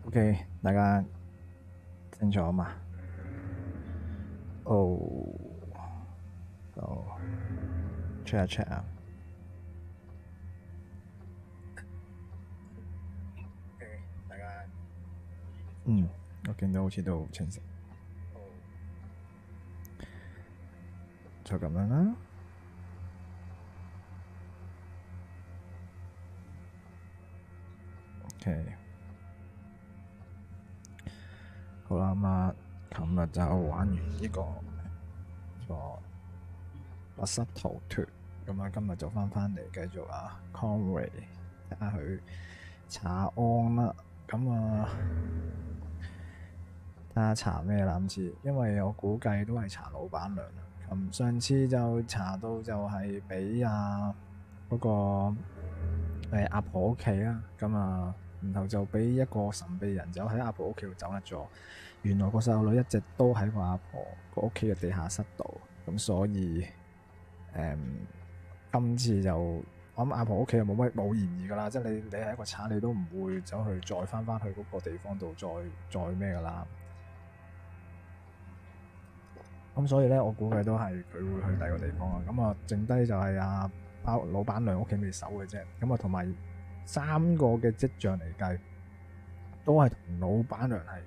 OK， 大家清楚嘛？哦，好 check 一 check 啊。OK， 大家我見到好似都好清晰。就咁樣啦。OK。好啦，咁啊，琴日就玩完呢個密室逃脫，咁啊，今日就翻嚟繼續啊 conway 睇下佢查案啦。咁啊，睇下查咩啦？今次因為我估計都係查老闆娘啦。上次就查到就係俾嗰個阿婆屋企啦，咁啊。然後就俾一個神秘人走喺阿婆屋企度走甩咗，原來個細路女一直都喺個阿婆個屋企嘅地下室度，咁所以今次就我諗阿婆屋企就冇嫌疑㗎啦，即係你係一個賊，你都唔會走去再翻去嗰個地方度再咩㗎啦。咁所以咧，我估計都係佢會去第二個地方啊。咁啊，剩低就係老闆娘屋企未守嘅啫。咁啊，同埋3個嘅跡象嚟計，都係同老闆娘係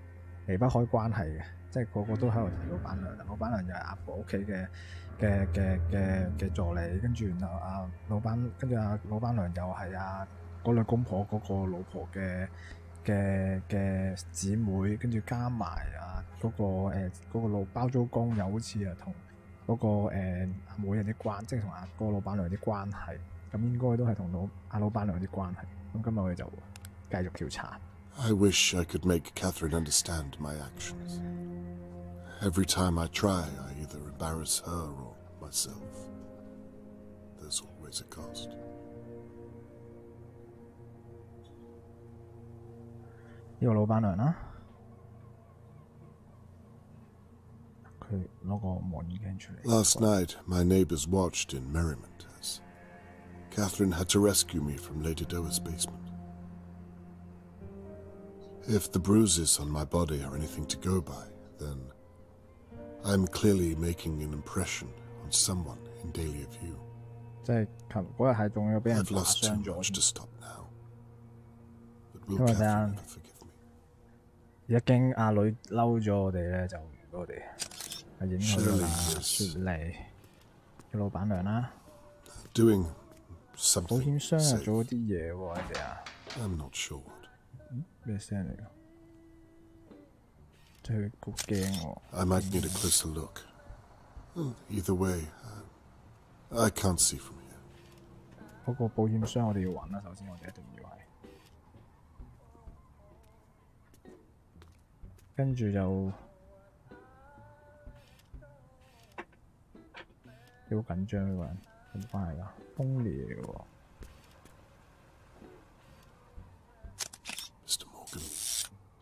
離不開關係嘅，即係個個都喺度睇老闆娘。老闆娘又係阿婆屋企嘅助理，跟住然後老闆娘又係嗰兩公婆嗰個老婆嘅姊妹，跟住加埋嗰個老包租公又好似同嗰個阿妹有啲關，即係同個老闆娘有啲關係。咁應該都係同老闆娘有啲關係。咁今日我哋就繼續調查。I wish I could make Catherine understand my actions. Every time I try, I either embarrass her or myself. There's always a cost. 呢個老闆娘啦，佢攞個望遠鏡出嚟。Last night, my neighbors watched in merriment as Catherine had to rescue me from Lady Doa's basement. If the bruises on my body are anything to go by, then I'm clearly making an impression on someone in Dahlia View. 即係嗰日係仲要俾人 I've 打 lost too 傷咗 much to stop now. But 因 will 為 Catherine ever forgive me? 而家驚阿女嬲咗我哋咧，就唔俾我哋影佢雪梨嘅老闆娘啦。Doing 保 something 險箱 safe. 做咗啲嘢喎，你哋I'm not sure what. 咩聲嚟㗎？即係好驚喎。I might need a closer look. Either way, I can't see from here. 嗰個保險箱我哋要揾啦，首先我哋一定要係。跟住就你好緊張呢個人，有冇關係㗎？風烈嚟嘅喎。Mr. Morgan,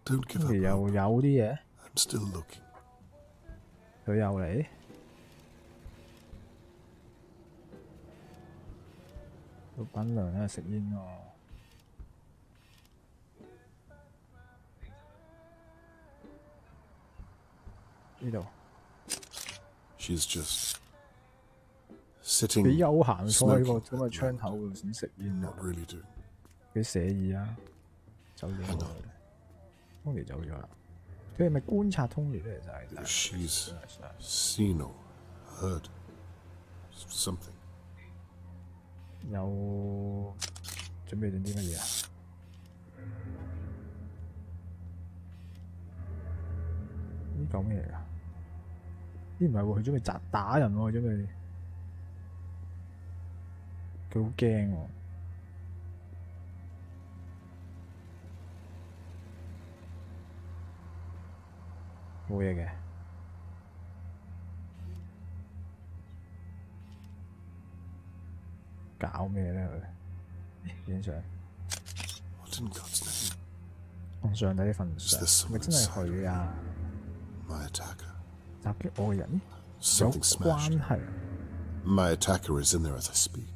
don't give 風烈 up. 又有啲嘢， I'm still looking. 佢又嚟。老闆娘喺度食煙喎。呢度。She's just sitting. 幾悠閒坐喺個咁嘅窗口度先食煙 Not really doing. 幾寫意啊！走咗啦，通尼走咗啦。佢係咪觀察通尼咧？就係 She's seen or heard something. 有準備定啲乜嘢啊？呢嚿咩嚟㗎？呢唔係喎，佢準備打人喎，準備。佢好驚喎。冇嘢嘅。搞咩咧佢？影相。What in God's name? 奉上帝啲份上，咪真係佢啊！ My attacker. 襲擊我嘅人有 Something 關 smashed. 係。 My attacker is in there as I speak.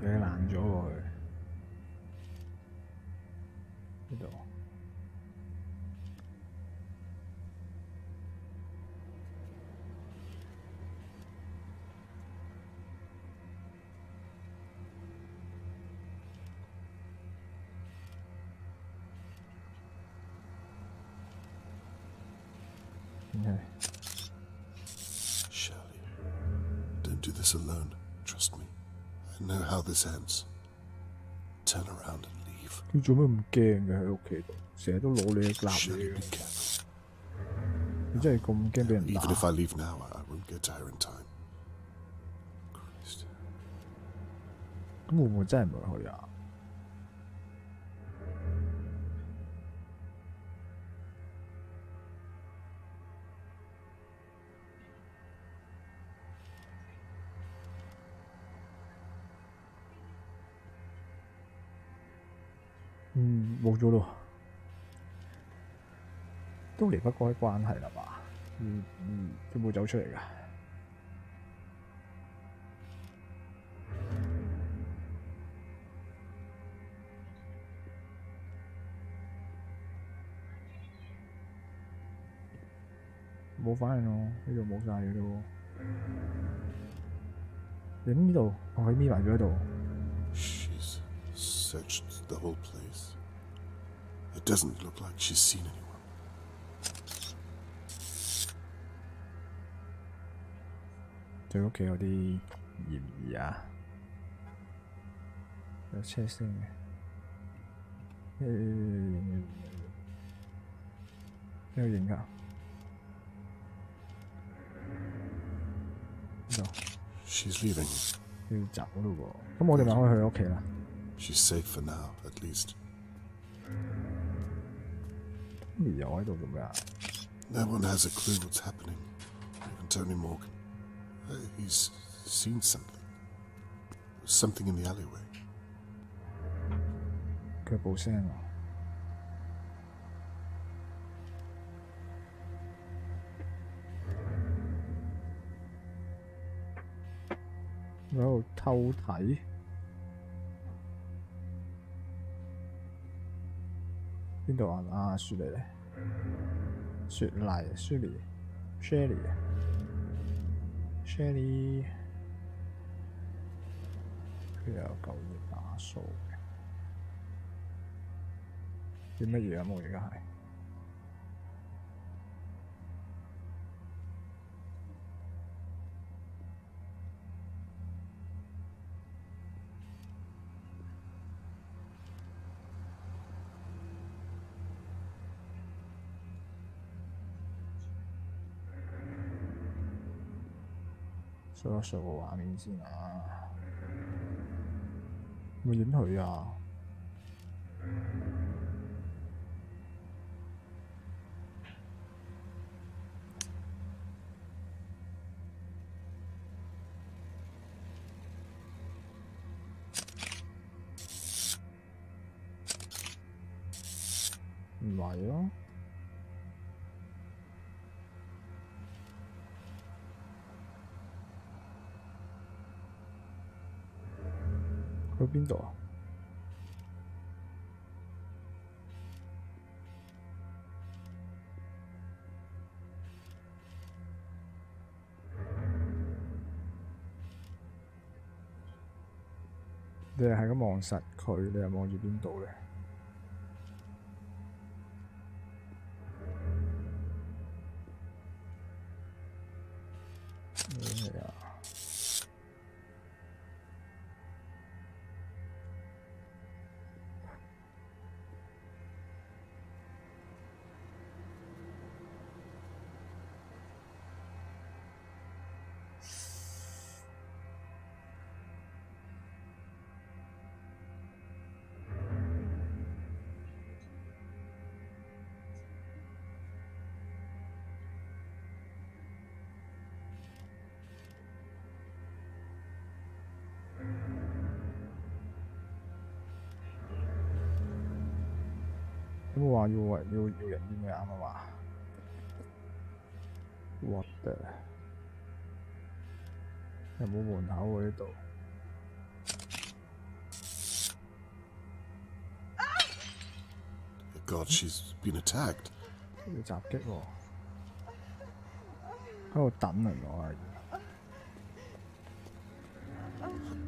你爛咗喎佢。呢度。Shirley, don't do this alone. Trust me. I know how this ends. Turn around and leave. 佢做咩咁驚嘅喺屋企度？成日都攞你嚟鬧 Shirley, 你 be 嘅。 careful. 你真係咁驚俾人 Even 打？ if I leave now, I won't get to her in time. Christ. 咁會唔會真係唔會去啊？冇咗咯，都離不開關係啦嘛。佢冇走出嚟㗎。冇反應咯，呢度冇晒嘅咯。你呢度，我喺咪埋咗喺度。 She's searched the whole place. It doesn't look like she's seen anyone. 對屋企有啲嫌疑啊！有車聲嘅，邊個影㗎？呢度。 She's leaving. 要走咯喎，咁我哋咪可以去屋企啦。 She's safe for now, at least. 咪又喺度做咩啊？ No one has a clue what's happening. Even Tony Morgan. He's seen something. Something in the alleyway. 腳步聲啊！我喺度偷睇。邊度啊？啊，雪梨咧，雪梨 Shelly，佢有嚿嘢打掃嘅，啲乜嘢啊？我而家係掃一掃個畫面先啊！會影佢啊！唔係咯。去邊度啊？你係咁望實佢，你又望住邊度咧？咩啊？有冇話要人啲咩啱啊嘛 ？What the？ 有冇門口喎呢度？ God, she's been attacked. 要襲擊喎，喺度等啊我係。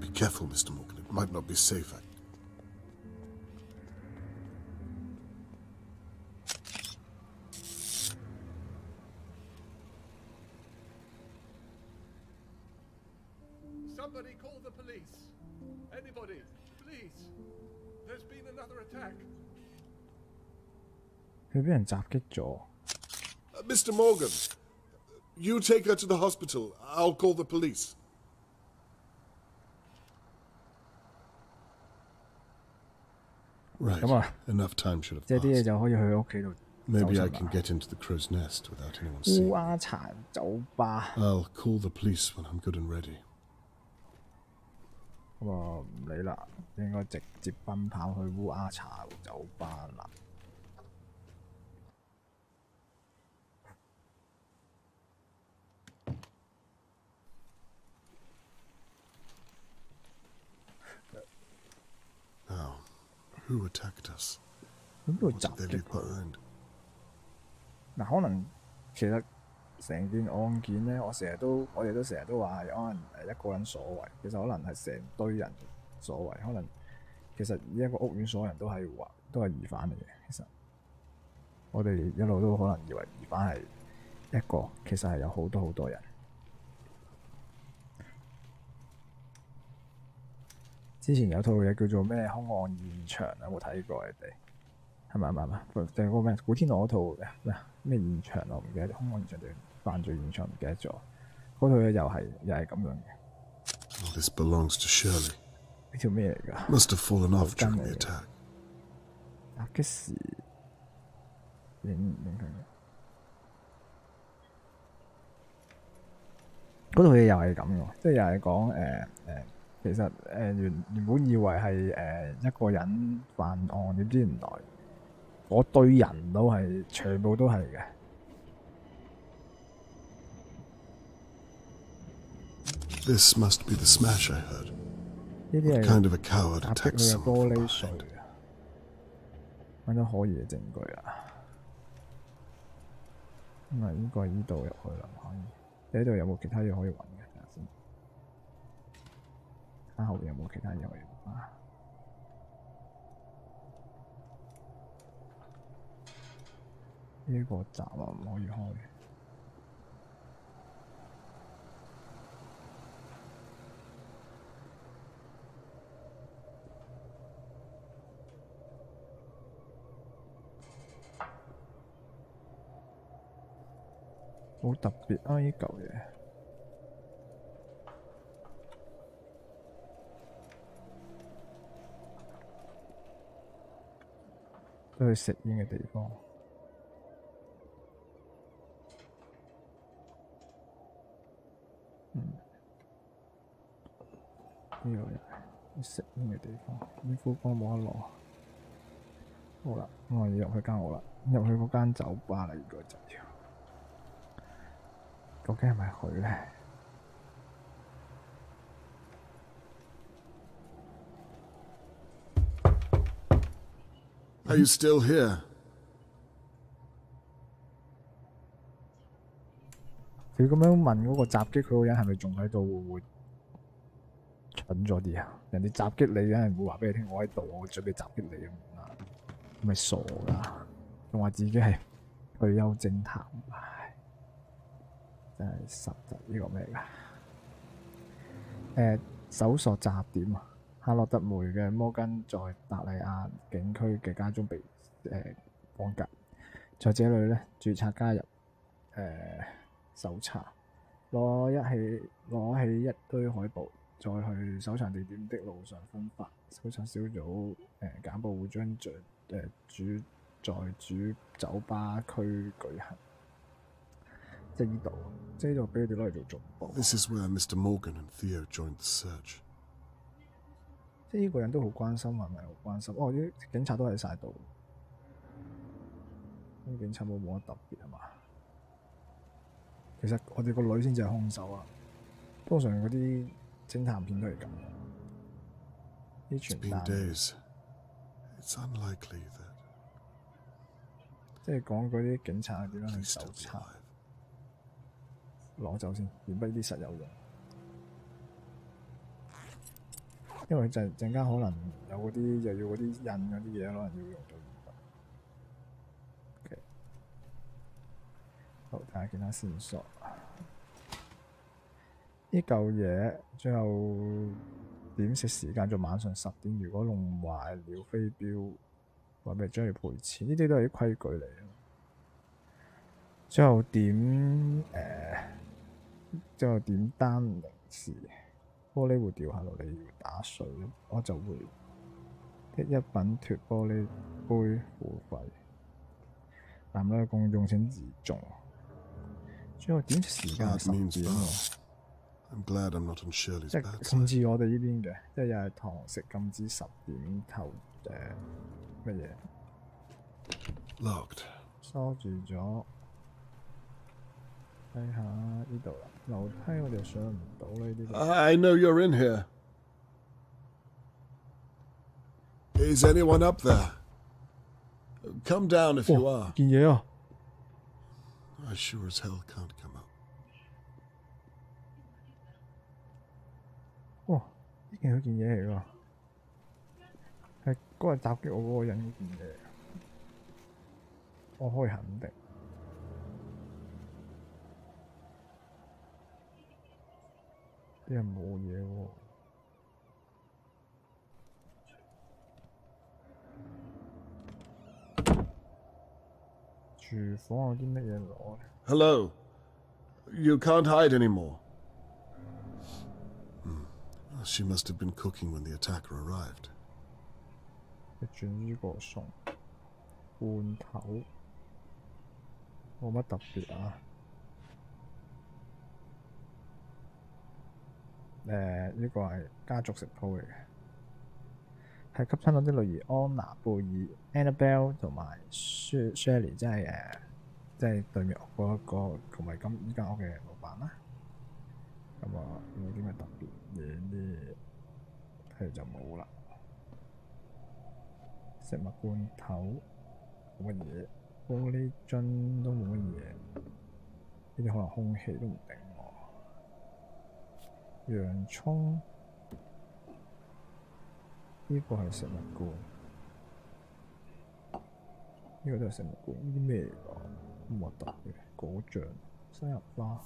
Be careful, Mr. Morgan. It might not be safe. Somebody call the police. Anybody, please. There's been another attack. 佢俾人襲擊咗。Mr. Morgan, you take her to the hospital. I'll call the police. Right. Enough time should have passed. 即係啲嘢就可以去屋企度。Maybe I can get into the crow's nest without anyone seeing. 烏鴉殘酒吧。I'll call the police when I'm good and ready. 咁啊唔理啦，應該直接奔跑去烏鴉茶酒吧啦。Now, who attacked us? 咁邊度襲擊佢？嗱，可能其實成件案件咧，我哋都成日都話係可能一個人所為，其實可能係成堆人所為，可能其實呢一個屋苑所有人都係疑犯嚟嘅。其實我哋一路都可能以為疑犯係一個，其實係有好多人。之前有套嘢叫做咩《兇案現場》，有冇睇過你哋？係咪？定係嗰個咩古天樂嗰套咩現場我唔記得，兇案現場定犯罪現場唔記得咗。嗰套嘢又係咁樣嘅。This belongs to Shirley. 呢條咩嚟㗎 ？Must have fallen off during the attack. 襲擊時影佢。嗰套嘢又係咁嘅，即係又係講其實原本以為係一個人犯案，點知原來嗰堆人都係全部都係嘅。This must be the smash I heard. 呢啲係 kind of a coward 襲擊 attacks 佢嘅 someone 玻 from 璃碎 behind. 啊！揾到可疑嘅證據啊！咁啊，應該呢度入去啦，可以。呢度有冇其他嘢可以揾嘅？睇下先。睇下後邊有冇其他嘢可以揾啊？呢個閘啊，唔可以開。好特別啊！呢嚿嘢都係食煙嘅地方。呢個又係食煙嘅地方，呢副光冇得攞。好啦，咁我要入去間屋啦，入去嗰間酒吧啦，應該就要。究竟係咪佢咧？ Are you still here? 佢咁樣問嗰個襲擊佢嗰個人係咪仲喺度？會唔會蠢咗啲啊？人哋襲擊你，梗係會話俾你聽，我喺度，我準備襲擊你咁啊！咪傻㗎？仲話自己係退休偵探，唉，真係實質呢個咩㗎？搜索集合點啊！夏洛特梅嘅摩根在達利亞警區嘅家中被綁架，在這裡呢，註冊加入搜查，攞起一堆海報，再去搜查地點的路上分發。搜查小組簡報會將在主酒吧區舉行，即係呢度，即係呢度俾佢哋攞嚟做總部。This is where Mr. Morgan and Theo joined the search. 即係呢個人都好關心，係咪好關心？哦，啲警察都喺晒度，啲警察冇乜特別係嘛？其實我哋個女先至係兇手啊！通常嗰啲偵探片都係咁。啲傳單。It's been days. It's unlikely that 即係講嗰啲警察點樣去搜查，攞走先，完不呢啲實有用。因為陣間可能有嗰啲又要嗰啲印嗰啲嘢，可能要用到。Okay. 好，睇下其他線索。呢嚿嘢最後點食時間就晚上10點，如果弄壞了飛鏢，話俾將要賠錢，呢啲都係啲規矩嚟嘅。最後點單零時，玻璃會掉下落嚟，要打碎，我就會一品脫玻璃杯付費，男女共用請自重。最後點食時間係10點喎。I'm glad I'm not on Shirley's 即係禁止我哋呢邊嘅，即係又係堂食禁止10點頭乜嘢 Locked. 鎖住咗。睇下呢度啦，樓梯我哋上唔到呢啲。I know you're in here. Is anyone up there? Come down if you are. 件嘢啊！ I sure as hell can't come up. 哇！呢件係件嘢嚟㗎，係嗰日襲擊我嗰個人嗰件嘢，我可以肯定。啲人冇嘢喎。廚房有啲乜嘢攞？ Hello. You can't hide anymore. She must have been cooking when the attacker arrived. 一轉呢個餸，罐頭冇乜特別啊。呢個係家族食譜嚟嘅，係吸親咗啲女兒安娜、貝爾、Annabelle 同埋 Shirley， 即係對面屋嗰一個同埋依間屋嘅老闆啦。咁啊，有啲咩特別嘢呢？睇嚟就冇啦。食物罐頭冇乜嘢，玻璃樽都冇乜嘢，呢啲可能空氣都唔定喎。洋葱呢個係食物罐，呢個都係食物罐。呢啲咩嚟㗎？咁核突嘅果醬、西柚花。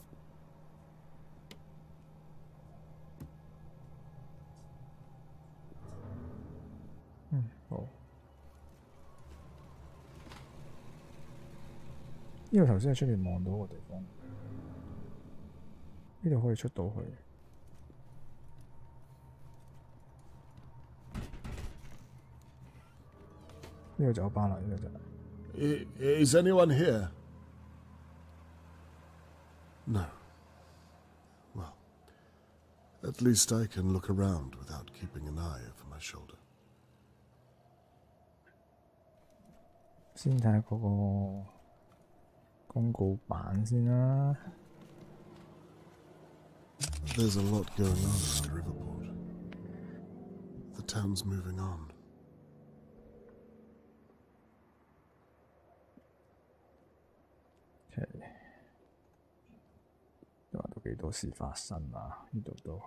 好。呢個頭先喺出面望到個地方，呢度可以出到去。呢個酒吧啦，呢個就係。Is anyone here? No. Well, at least I can look around without keeping an eye over my shoulder. 先睇下嗰個公告板先啦。There's a lot going on around Riverport. The town's moving on. Okay. 都幾多事發生啊！呢度都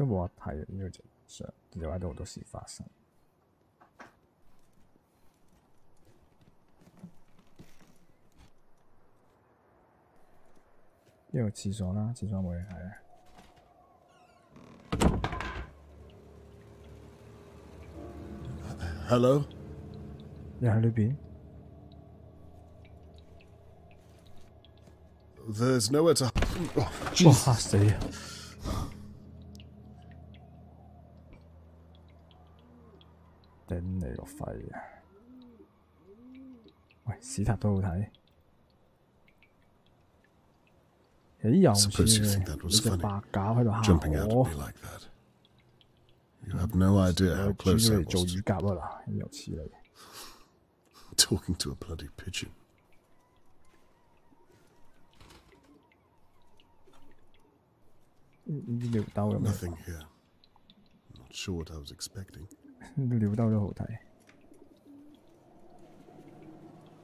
冇得睇呢個正常，就喺度好多事發生。呢個廁所啦，廁所冇嘢睇啊。Hello? 你喺裏邊 There's nowhere to... 哇！嚇死啊！頂你個肺啊！喂，屎塔都好睇。咦？又唔似你隻白鴿喺度嚇我。You have no idea how close I was. 做乳鴿啊嗱，又似你。Talking to a bloody pigeon. 呢條兜有咩？ Nothing here. sure what I was expecting. 尿兜都好睇。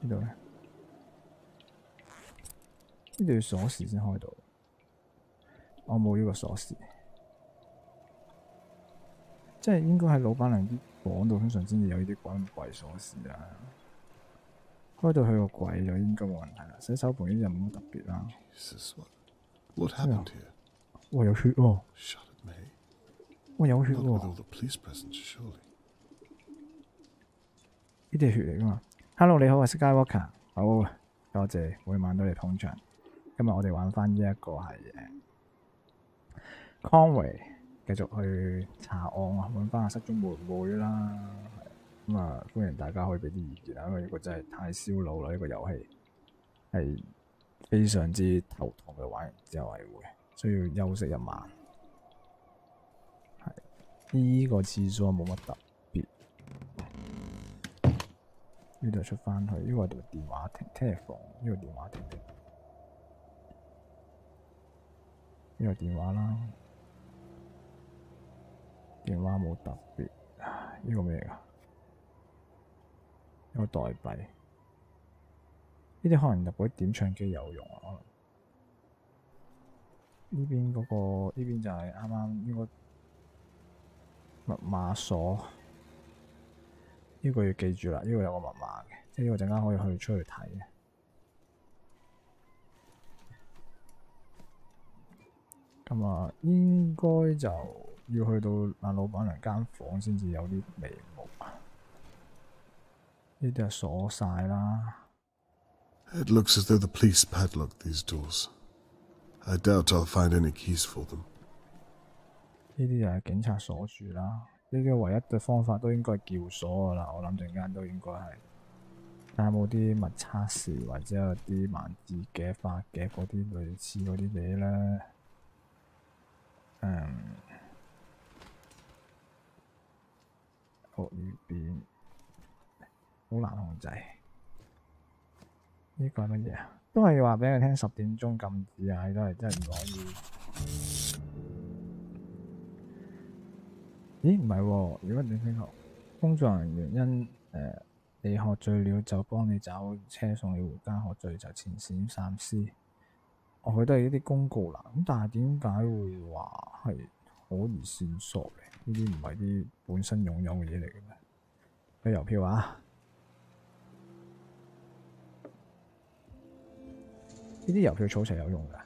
呢度咧，呢度要鎖匙先開到。我冇呢個鎖匙，即係應該喺老闆娘啲房度，通常先至有呢啲鬼咁貴鎖匙啊。開到去個櫃就應該冇問題啦。洗手盆呢啲就冇乜特別啦。What happened here? 哇，有血喎！Charlotte May. 哇，有血 Not 喎！ with all the police present, surely. 呢啲係血嚟噶嘛 ？Hello， 你好啊 ，Skywalker。好，多謝每晚都嚟捧場。今日我哋玩翻呢一個係conway， 繼續去查案啊，揾翻阿失蹤妹妹啦。咁啊，歡迎大家可以俾啲意見啊，因為呢個真係太燒腦啦！呢個遊戲係非常之頭痛嘅，玩完之後係會需要休息一晚。係呢個廁所冇乜特別，呢度出翻去，呢個係電話亭 telephone， 呢個電話亭，呢個電話啦，電話冇特別，呢個咩嚟㗎？一個代幣，呢啲可能入嗰啲點唱機有用啊。可能呢邊嗰個，呢邊就係啱啱應該密碼鎖，呢個要記住啦。呢個有個密碼嘅，即係呢個陣間可以去出去睇嘅。咁啊，應該就要去到阿老闆娘間房先至有啲眉目。呢啲係鎖晒啦。It looks as though the police padlocked these doors. I doubt I'll find any keys for them. 呢啲就係警察鎖住啦。呢啲唯一嘅方法都應該係撬鎖㗎啦。我諗陣間都應該係睇下有冇啲密測匙或者有啲萬字夾、發夾嗰啲類似嗰啲嘢咧。呢邊好難控制。呢個係乜嘢啊？都係話俾佢聽10點鐘禁止啊！都係真係唔可以。咦？唔係喎，如果你聽到工作人員因你喝醉了就幫你找車送你回家，喝醉就前線三思。佢都係呢啲公告欄，咁但係點解會話係可疑線索嚟？呢啲唔係啲本身擁有嘅嘢嚟嘅咩？俾郵票啊！呢啲郵票儲齊有用㗎。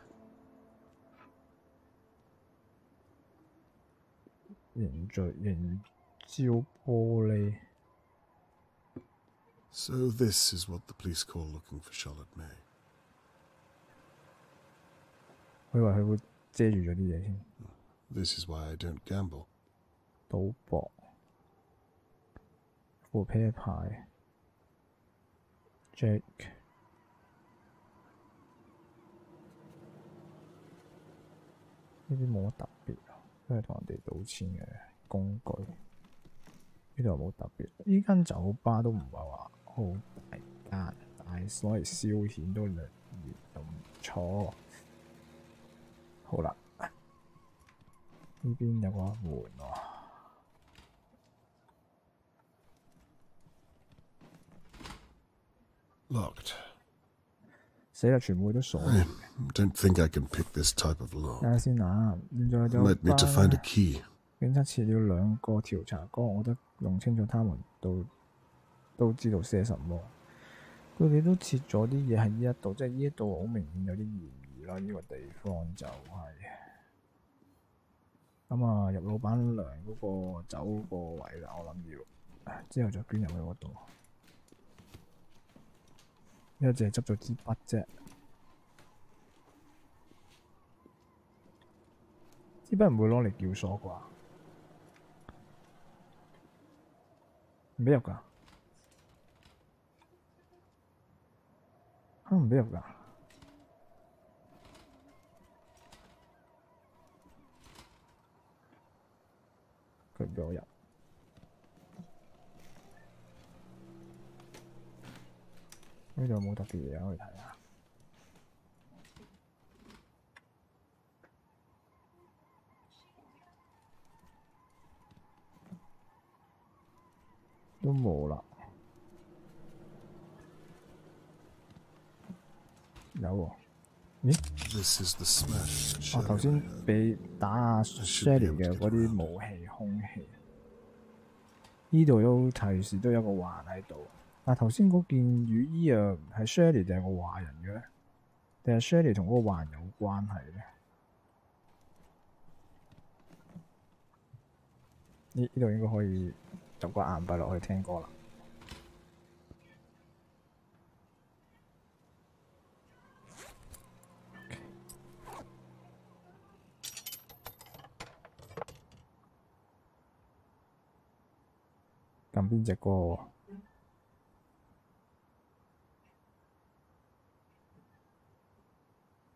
凝膠玻璃。So this is what the police call looking for Charlotte May. 我以為佢會遮住咗啲嘢添。This is why I don't gamble. 賭博。副啤牌。Jack。呢啲冇乜特別，都係同人哋賭錢嘅工具。呢度冇特別。呢間酒吧都唔係話好大間，但係攞嚟消遣都略嫌又唔錯。好啦，呢邊有個門喎。Locked. 死啦！全部都鎖住。I don't think I can pick this type of lock. 等下先啊，現在 Might need to find a key. 警察設了2個調查崗，我覺得弄清楚他們都知道些什麼。佢哋都設咗啲嘢喺呢一度，即係呢一度好明顯有啲嫌疑啦。呢個地方就係咁啊，入老闆娘嗰個走個位啦。我諗要之後再捐入去嗰度。呢個淨係執咗支筆啫，支筆唔會攞嚟撬鎖啩？唔俾入㗎？唔俾入㗎？佢唔俾我入。呢度冇特別嘢可以睇下。都冇啦。有喎、咦？頭先俾打阿 Shelly 嘅嗰啲武器空氣，呢度都提示都有個環喺度。但頭先嗰件雨衣啊，係 Shelly 定係個壞人嘅咧？定係 Shelly 同嗰個壞人有關係咧？呢度應該可以就個硬幣落去聽歌啦。撳邊隻歌？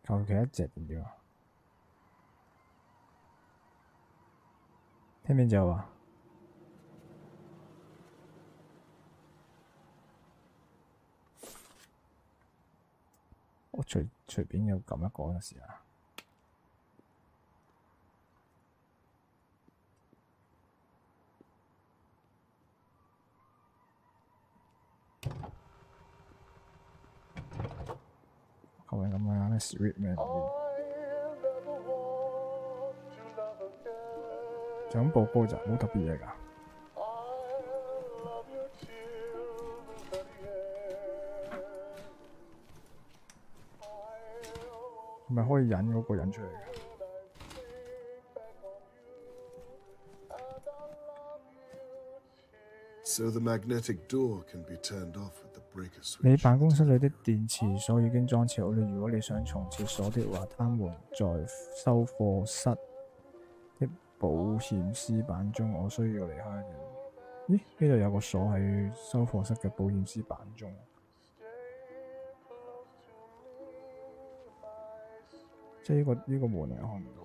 求其一隻點點啊？聽邊隻啊？我隨便有撳一個嗰陣時啊。後面咁樣咩 sweet 咩？就咁播歌咋，冇特別嘢㗎。係咪可以引嗰個人出嚟嘅？ So the magnetic door can be turned off with the breaker switch. 你辦公室裏的電池鎖已經裝設好了，如果你想重設鎖的話，他們在收貨室的保險絲板中。我需要離開。咦？呢度有個鎖喺收貨室嘅保險絲板中。即係呢個門嚟看唔到。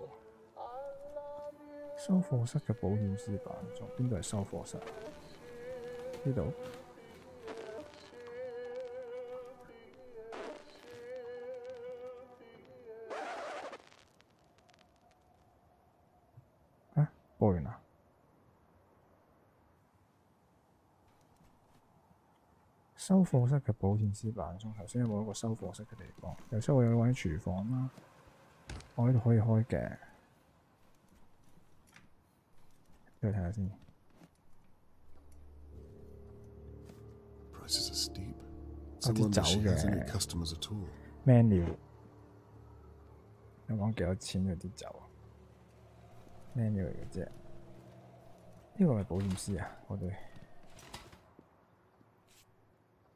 收貨室嘅保險絲板中，邊度係收貨室？呢度。啊，播完啦。收貨室嘅保險絲板中，頭先有冇一個收貨室嘅地方？頭先我有揾廚房啦，我呢度可以開嘅。俾我睇下先。 Prices are steep. 有啲酒嘅 customers at all. menu 有講幾多錢嗰啲酒 menu 嚟嘅啫。呢個係保險絲啊，我哋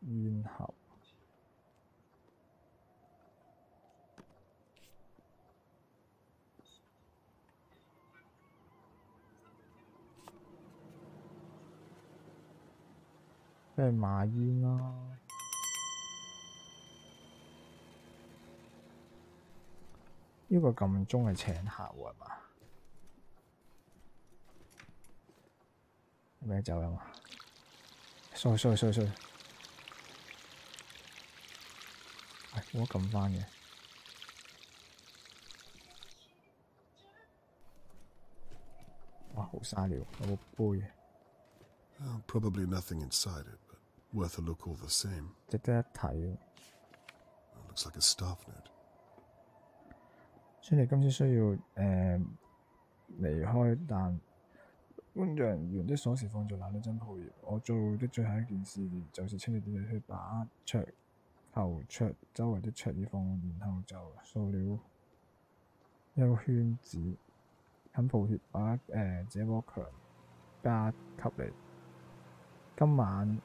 煙盒即係買煙啦。呢個撳鐘係請客喎係嘛？有咩酒飲啊？衰！我撳返嘅。哇！好嘥料，有冇杯？ Probably nothing inside it, but worth a look all the same. 值得一睇。 Looks like a staff note. 所以你今次需要離開，但搬着人員的鎖匙放在那兩張鋪頁。我做的最後一件事就是清理地去把後桌周圍的桌椅放，然後就掃了一個圈子。很抱歉把這鍋強加給你。今晚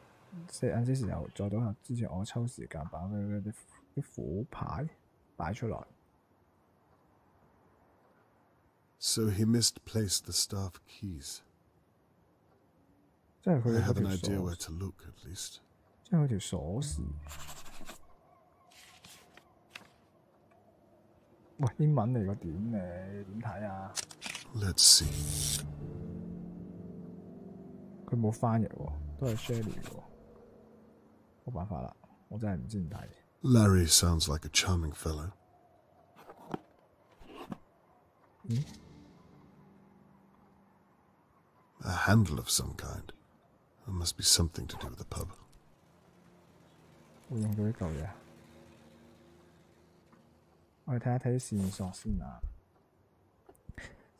4晏些時候在賭客之前，我抽時間把啲虎牌擺出來。 So he misplaced the staff keys. 即係佢 I 嗰 have 條 an idea 鎖 where to look, at least. 即係佢條鎖匙。喂，英文嚟個點你點睇啊？ Let's see. 佢冇翻譯喎，都係 Shelly 喎。冇辦法啦，我真係唔知點睇。Larry sounds like a charming fellow. 咦？ A handle of some kind. There must be something to do with the pub. 會用到呢嚿嘢。我哋睇一睇線索先啊。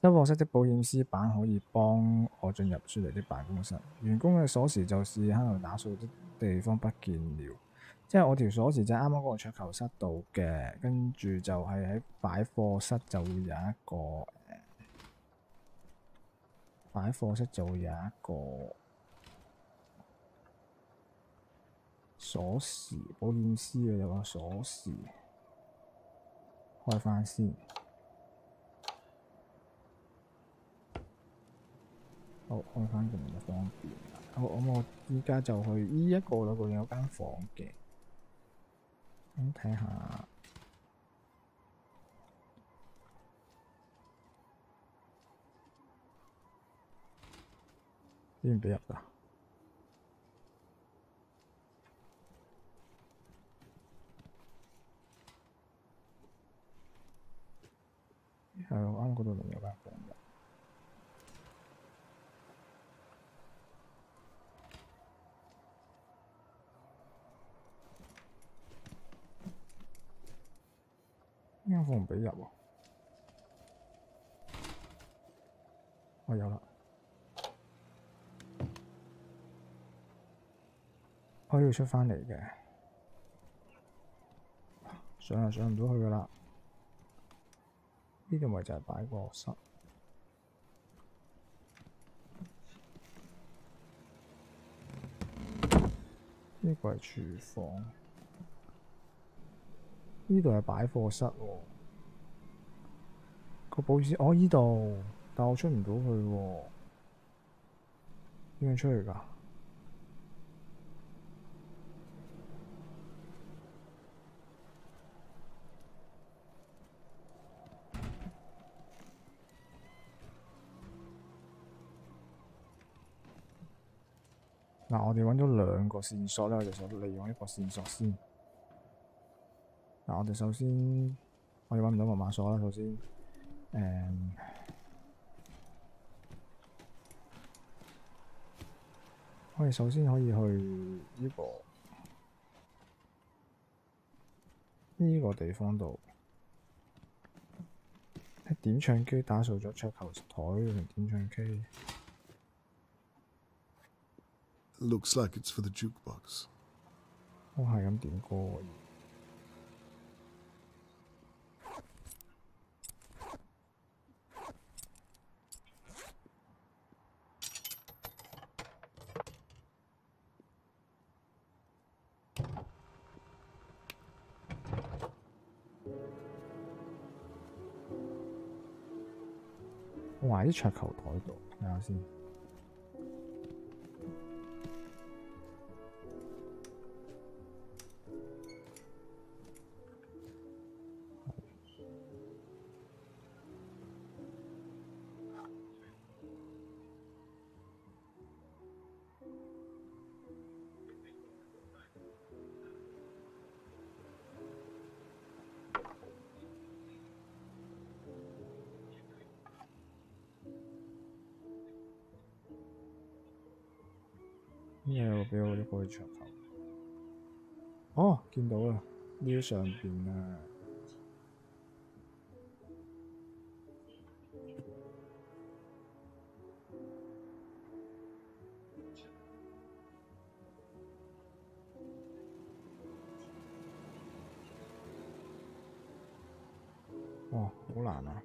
收貨室的保險絲板可以幫我進入雪梨的辦公室。員工嘅鎖匙就是喺度打掃的地方不見了，即係我條鎖匙就係啱啱嗰個桌球室度嘅，跟住就係喺擺貨室就會有一個擺貨室就會有一個鎖匙，保險絲嘅有個鎖匙，開翻先。好，開翻咁就方便啦。好，咁我依家就去呢一個嗰度有間房嘅，咁睇下。邊唔俾入㗎？係我啱嗰度有間房嘅。呢間房唔俾入喎。我有啦。我要出返嚟嘅，上又上唔到去㗎啦。呢度咪就係擺個室，呢個係廚房，呢度係擺貨室喎。個保險哦，呢度，但我出唔到去喎。點樣出嚟㗎？嗱，我哋揾咗兩個線索咧，我哋想利用一個線索先。嗱，我哋首先我哋揾唔到密碼鎖啦，首先，我哋首先可以去呢個地方度，喺點唱機打掃咗桌球台同點唱機。Looks like it's for the jukebox. 我係咁點歌喎。我話啲桌球台度，睇下先。呢個俾我一個桌球。哦，見到啦，呢上邊啊。哇，好難啊！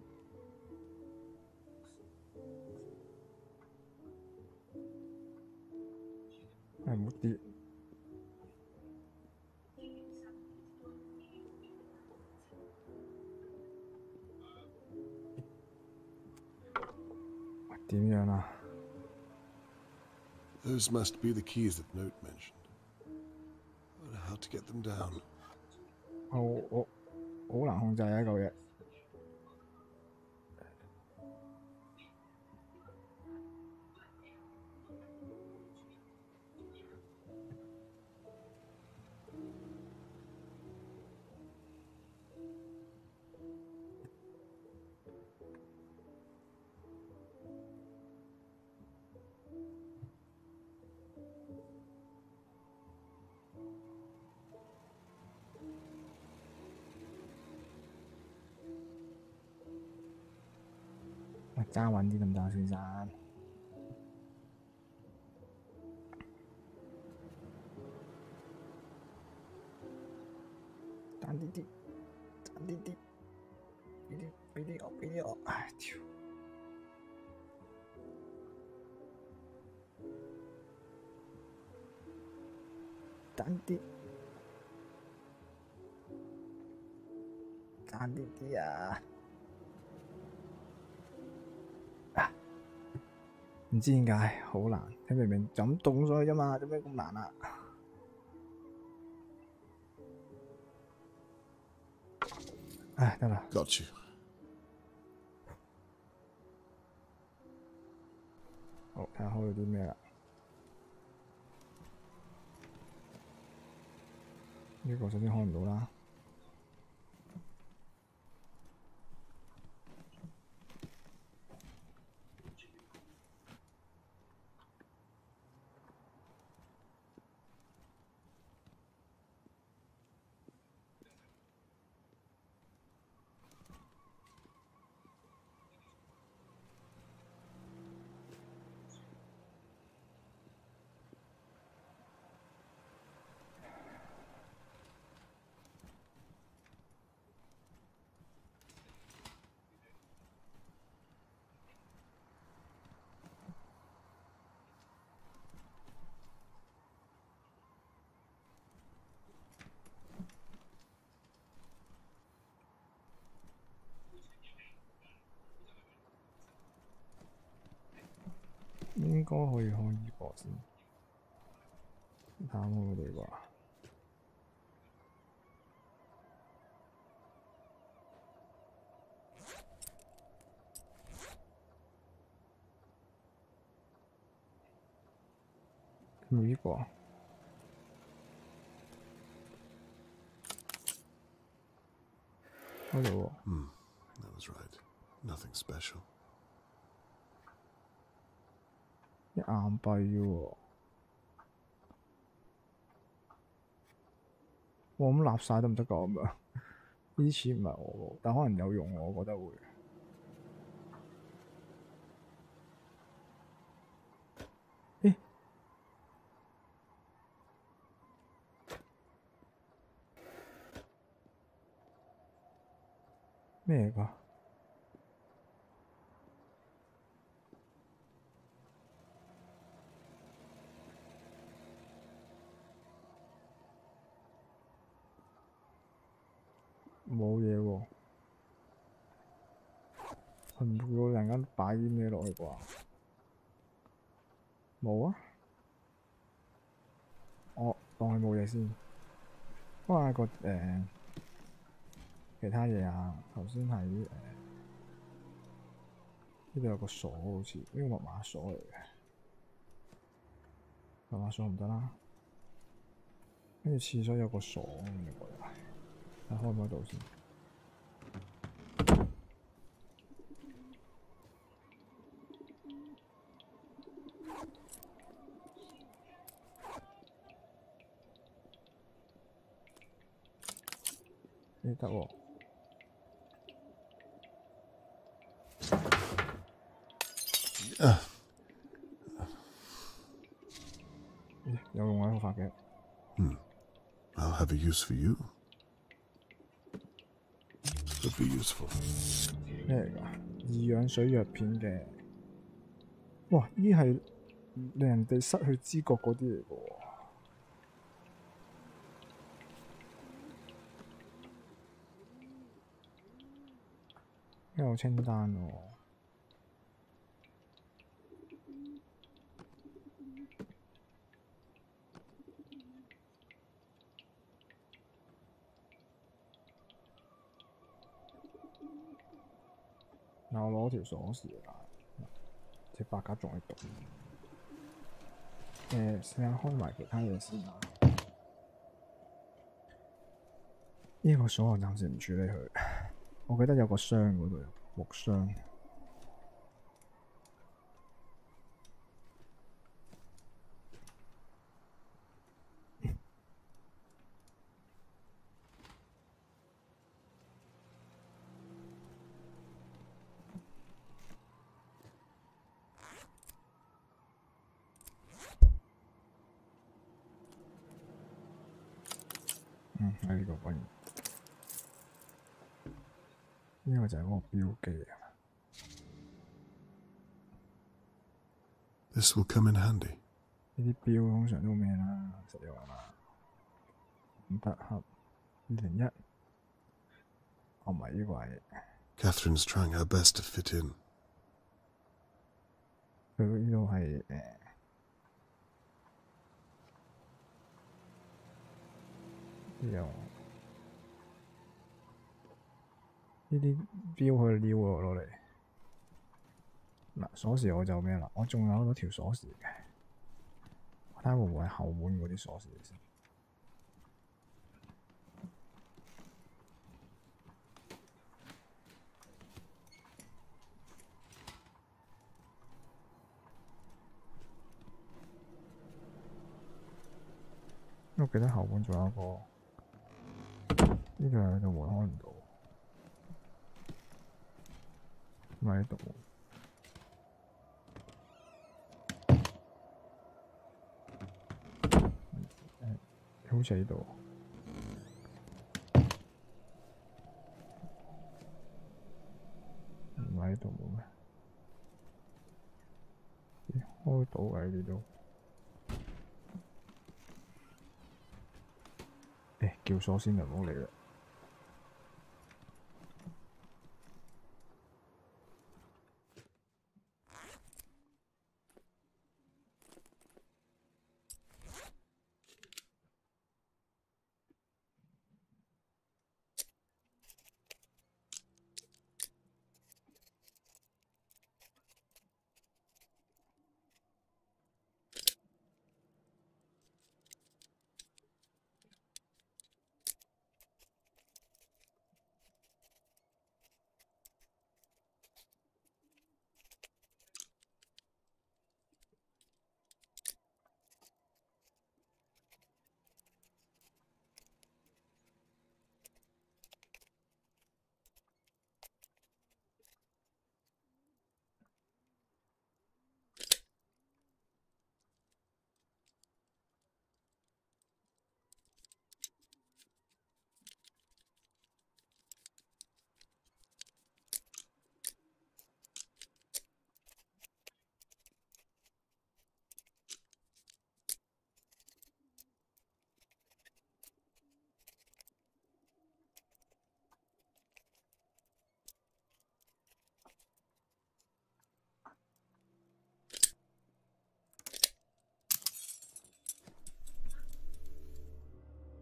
唔好跌。點樣啊？ Those must be the keys that Note mentioned. But how to get them down? 我好難控制啊！呢嚿嘢。喂，揸穩啲得唔得，先生？爭啲啲，爭啲啲，俾啲我，唉，屌！爭啲啊！唔知點解好難，你明明就咁凍咗去啫嘛，做咩咁難啊？唉，得啦。Got you. 好，睇下開咗啲咩啦。呢個首先開唔到啦。應該可以開呢個先，睇下我哋話冇呢個啊？開到喎。That was right. Nothing special. 一硬幣喎，哇！咁立晒得唔得㗎咁樣？呢啲錢唔係我喎，但可能有用，我覺得會。咦？咩嚟㗎？冇嘢喎，佢唔會突然間擺啲咩落去啩？冇啊，我當佢冇嘢先。幫下個其他嘢啊，頭先喺呢度有個鎖，好似呢個密碼鎖嚟嘅，密碼鎖唔得啦。跟住廁所有個鎖咁樣過嚟，睇開唔開到先。呢得喎。有用啊！個髮夾。I'll have a use for you. Could be useful. 咩嚟㗎？異氧水藥片嘅。哇！呢係令人哋失去知覺嗰啲嚟㗎喎。有清單喎。嗱，我攞條鎖匙啦，隻白鴿仲喺度。試下開埋其他嘢先啦。呢個鎖我暫時唔處理佢。我記得有個箱嗰度，木箱。喺呢個位，呢個就係嗰個標記啊。This will come in handy. 呢啲標通常都咩啦，實用啦。五百盒2001，哦唔係呢個係。Catherine's trying her best to fit in. 佢呢度係呢啲標可以撩喎，攞嚟。嗱，鎖匙我就咩啦，我仲有好多條鎖匙嘅，我睇下會唔會係後門嗰啲鎖匙先。我記得後門仲有一個，呢個喺度門開唔到，咪喺度。好似喺度，唔喺度冇咩？咦，開到嘅呢度。叫鎖先就唔好嚟啦。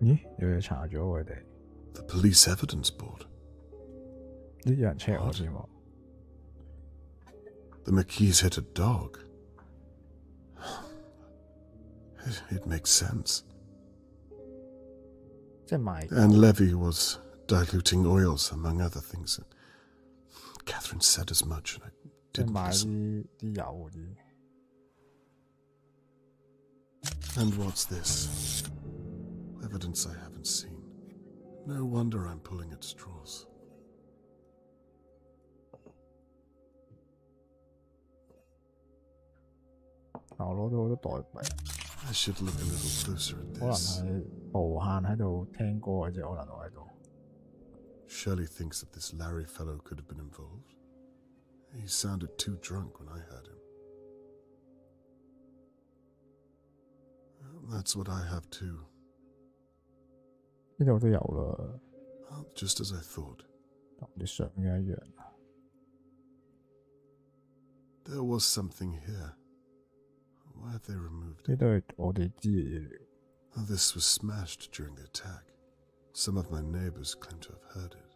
咦？有嘢查咗佢哋。The police evidence board. 呢有人 check 我先喎。The McKees hit a dog. It makes sense. 即係賣。And Levy was diluting oils, among other things. Catherine said as much, and I 即係 didn't 賣 listen. 啲油嗰啲。And what's this? Evidence I haven't seen. No wonder I'm pulling at straws. I should look a little closer at 可能 this. 係無限喺度聽歌嘅啫，可能我喺度。Shirley thinks that this Larry fellow could have been involved. He sounded too drunk when I heard him. Well, that's what I have too. 呢度都有啦。Well, just as I thought. 同啲相嘅一樣。There was something here. Why have they removed it? 呢都係我哋知嘅嘢嚟。This was smashed during the attack. Some of my neighbors claim to have heard it.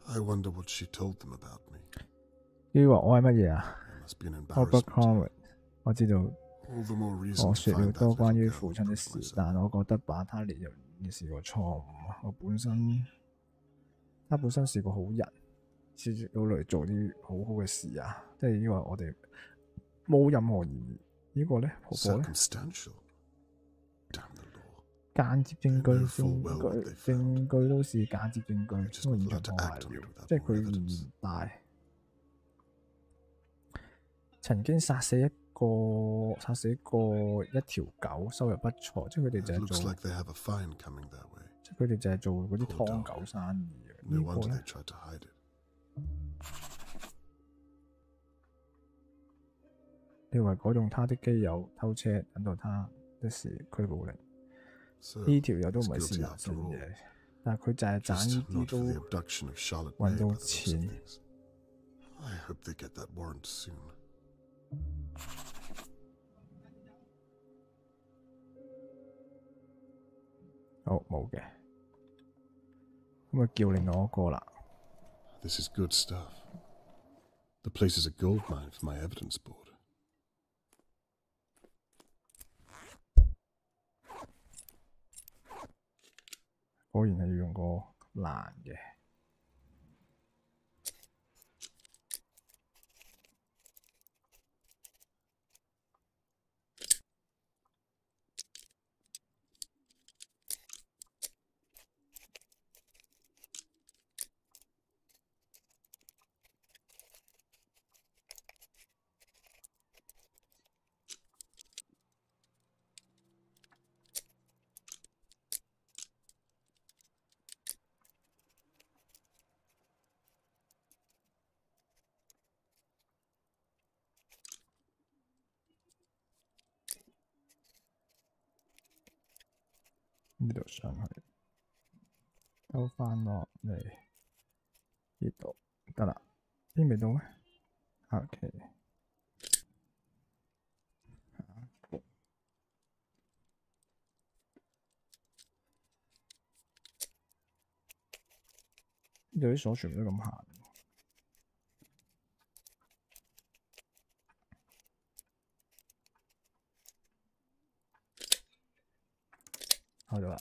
I wonder what she told them about me. 呢個我係乜嘢啊 Must be an ？Albert embarrassment. Conway， 我知道 All the more reason 我 to 説了 find 多 that 關 little 於 girl 父親的 and 事， myself. 但我覺得把他列入也是個錯誤。我本身，他本身是個好人，是要嚟做啲好好嘅事啊！即係呢個我哋冇任何疑義。呢個咧，婆婆咧， Circumstantial. Damn the law. 間接證據， They know full well what they found. 證據都是間接證據， Just 因為現 prefer 場 to 破壞 act on it 了， without 即係 more 佢 evidence. 唔大。曾經殺死一條狗，收入不錯，即係佢哋 It 就係 looks 做 like they have a fine coming their way. 即係佢哋就係做嗰啲劏狗生意嘅。No 呢個 wonder 咧 they tried to hide it. 你為改動他的基友偷車，等到他的時拘捕令。 So, 呢條友都唔 it's 係善 guilty 良 after 性 all. 嘅，但係佢就係賺 Just 呢啲 not 都 for the abduction of Charlotte 揾 May, 到 by the looks of 錢。 things. I hope they get that warrant soon. 好冇嘅，咁啊叫另外一個啦。 This is good stuff. The place is a gold mine for my evidence board. 果然係要用個藍嘅。呢度上去，兜翻落嚟呢度得啦，呢未到咩 ？OK。呢度啲鎖全部都咁行。開咗啦。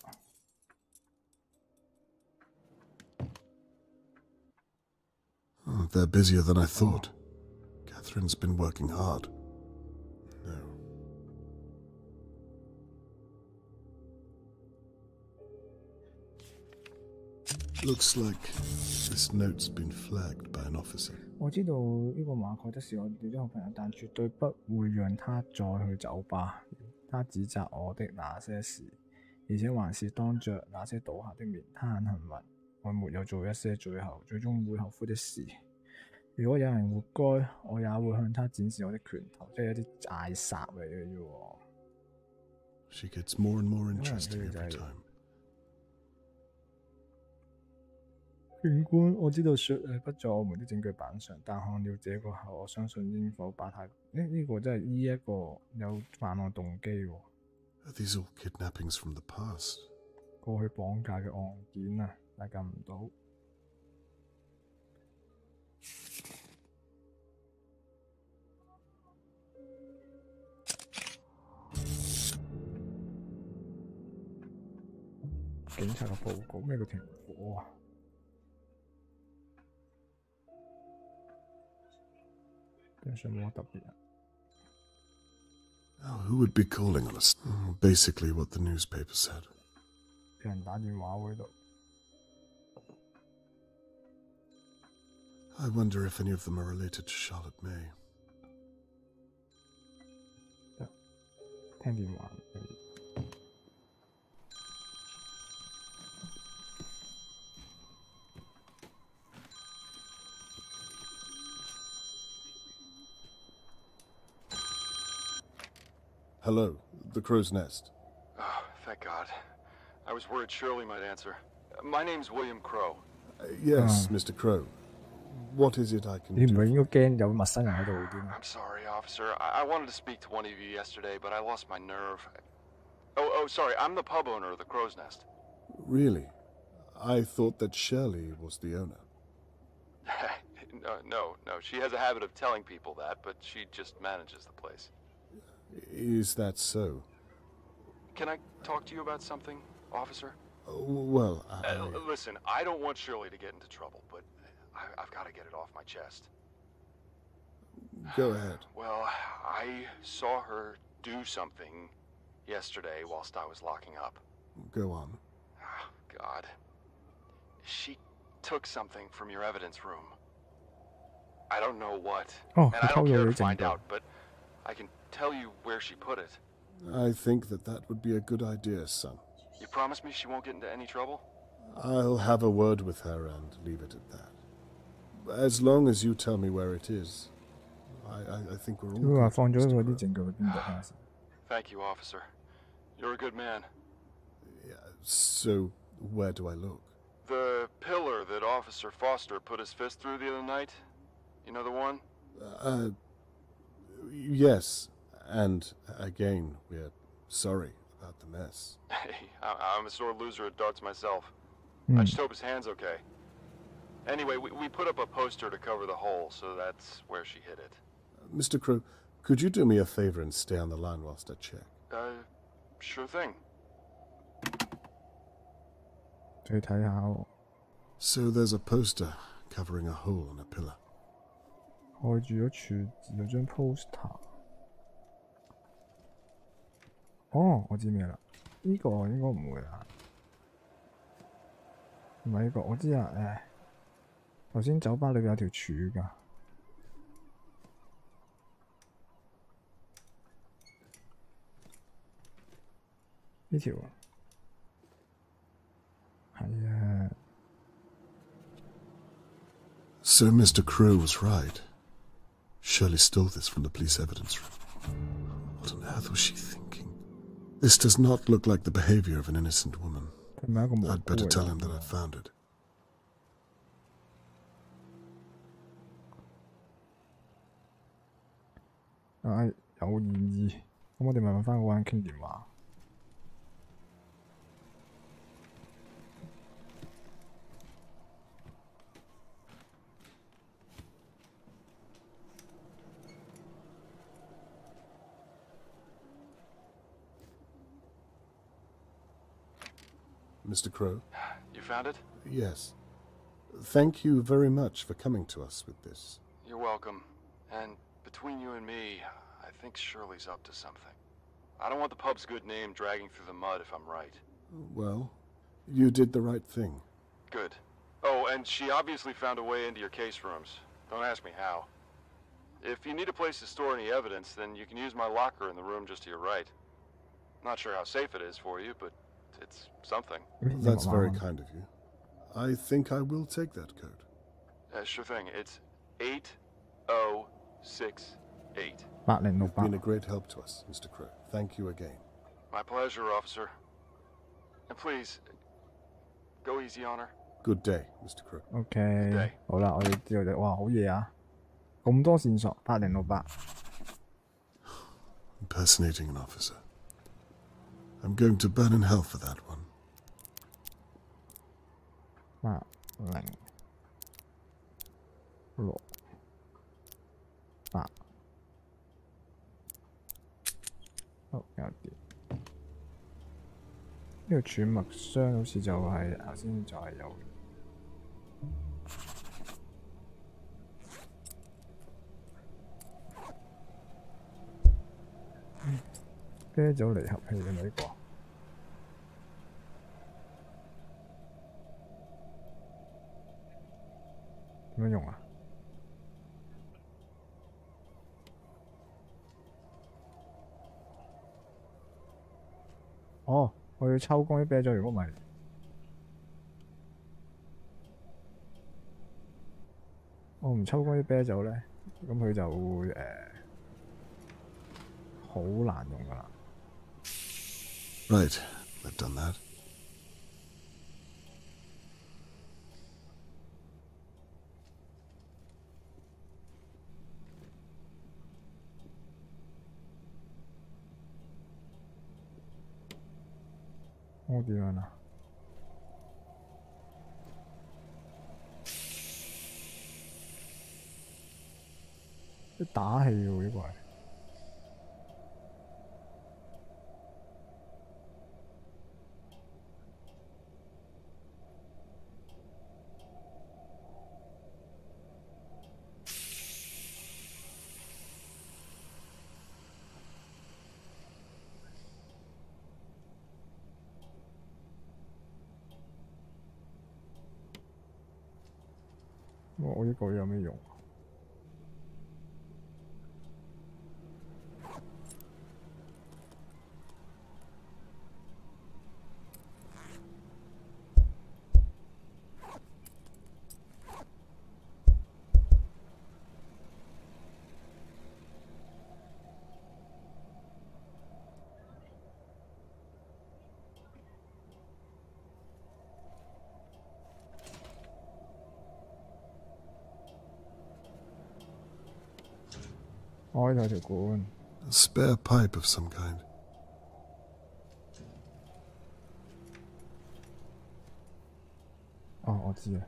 They're busier than I thought. Catherine's been working hard. No. Looks like this note's been flagged by an officer. 我知道呢個馬蓋德是我哋啲好朋友，但絕對不會讓他再去酒吧。他指責我的那些事，而且還是當着那些倒下的面。他很幸運，我沒有做一些最終會後悔的事。如果有人活該，我也會向他展示我的拳頭，即係一啲嗌殺嚟嘅啫喎。She gets more and more interesting every time. 警官，我知道雪莉不在我們的證據板上，但看了這個後，我相信應否把他呢個真係呢一個有犯案動機喎。Are these all kidnappings from the past? 過去綁架嘅案件啊，大家唔到。警察嘅報告咩叫停火啊？根本冇乜特別啊。 Now, who would be calling on us? Basically what the newspaper said. 有人打電話喎呢度。 I wonder if any of them are related to Charlotte May. 聽電話。Hello, the Crow's Nest. Oh, thank God. I was worried Shirley might answer. My name's William Crow. Yes, Mr. Crow. What is it I can 你唔 do? 係應該驚有陌生人喺度啲咩？ I'm sorry, officer. I wanted to speak to one of you yesterday, but I lost my nerve. Oh, sorry. I'm the pub owner of the Crow's Nest. Really? I thought that Shirley was the owner. No. She has a habit of telling people that, but she just manages the place. Is that so? Can I talk to you about something, officer? Well, Listen, I don't want Shirley to get into trouble, but I've got to get it off my chest. Go ahead. Well, I saw her do something yesterday whilst I was locking up. Go on. Oh, God. She took something from your evidence room. I don't know what. Oh, and I don't care to find out. out, but I can tell you where she put it. I think that would be a good idea, son. You promise me she won't get into any trouble? I'll have a word with her and leave it at that. As long as you tell me where it is, I think we're all 佢話 good, 放咗 Mr. 嗰啲 Crow. 證據喺邊度啊？ Thank you, officer. You're a good man. Yeah, so, where do I look? The pillar that Officer Foster put his fist through the other night? You know the one? Yes. And, again, we're sorry about the mess. Hey, I'm a sore loser at darts myself. Hmm. I just hope his hand's okay. Anyway, we put up a poster to cover the hole, so that's where she hit it. Mr. Crow, could you do me a favor and stay on the line whilst I check? Sure thing. 再睇下喎， So there's a poster covering a hole on a pillar. 蓋住咗柱字有張 poster。哦，我知咩啦？呢個應該唔會啦。唔係呢個，我知啊。誒，頭先酒吧裏邊有條柱㗎。呢條啊，係啊。 So Mr. Crow was right. Shirley stole this from the police evidence room. What on earth was she thinking? This does not look like the behavior of an innocent woman. 係咪一個蘑菇 I'd better 嚟 tell 㗎 him that I found it. 有異議，咁我哋咪揾翻嗰個人傾電話。Mr. Crow? You found it? Yes. Thank you very much for coming to us with this. You're welcome. And between you and me, I think Shirley's up to something. I don't want the pub's good name dragging through the mud if I'm right. Well, you did the right thing. Good. Oh, and she obviously found a way into your case rooms. Don't ask me how. If you need a place to store any evidence, then you can use my locker in the room just to your right. Not sure how safe it is for you, but it's something. That's very kind of you. I think I will take that code. Sure thing. It's 8068. 8068。 You've been a great help to us, Mr. Crow. Thank you again. My pleasure, officer. And please, go easy on her. Good day, Mr. Crow. OK， 好啦，我哋知道咗。哇，好嘢啊！咁多線索，8068。Impersonating an officer. I'm going to burn in hell for that one. 8068。好，搞掂。呢個儲物箱好似就係頭先就係有。啤酒離合器係咪呢個？點樣用啊？哦，我要抽乾啲啤酒，如果唔係，我唔抽乾啲啤酒咧，咁佢就會好難用㗎啦。Right, I've done that. 我點樣啊？啲打氣喎，呢個係。我呢個有咩用？哦，呢度有條管。A spare pipe of some kind. 哦，我知啊。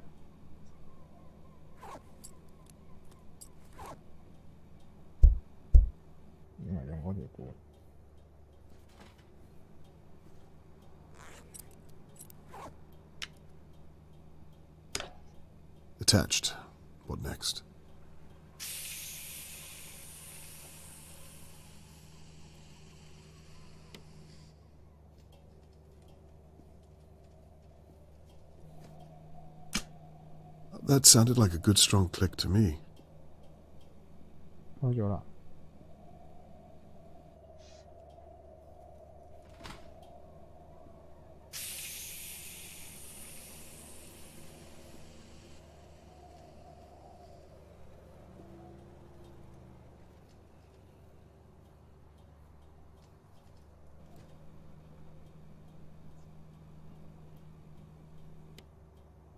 唔係用嗰條管。Attached. What next? That sounded like a good strong click to me. 開咗啦。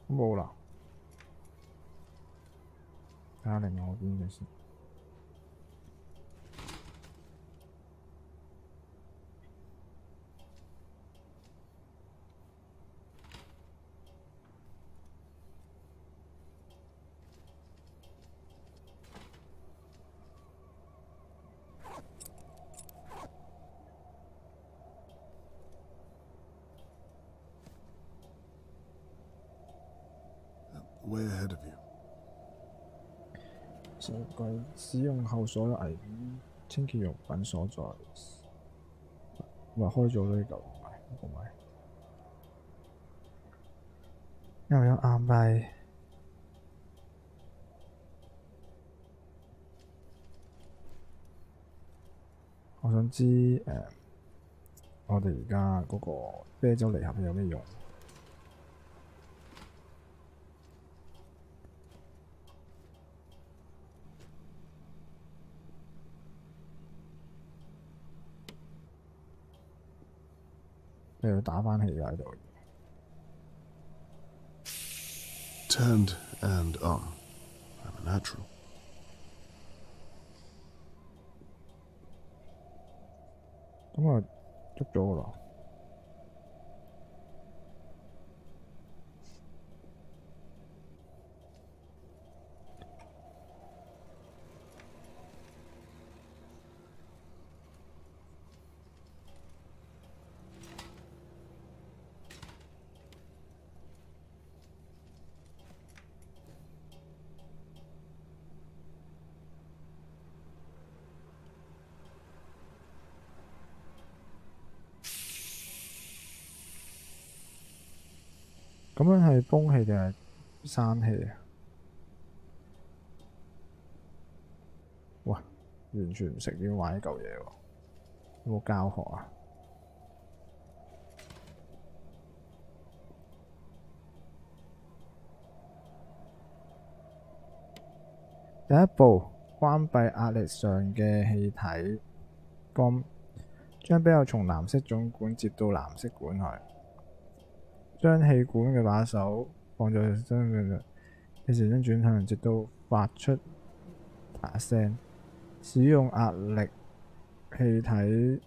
冇啦。睇下另外邊嘅先。Way ahead of you. 設櫃使用後所有危險清潔用品所在。咪開咗呢嚿，唔係。又有硬幣。我想知我哋而家嗰個啤酒禮盒有咩用？你要打返氣㗎喺度。Turned and on. I'm a natural. 咁啊，捉咗㗎啦。咁樣係風氣定係生氣啊？哇！完全唔識點玩呢嚿嘢喎，有冇教學啊？第一步，關閉壓力上嘅氣體泵，將比較從藍色總管接到藍色管去。將氣管嘅把手放在身嘅嘅時針轉向，直到發出啪聲。使用壓力氣體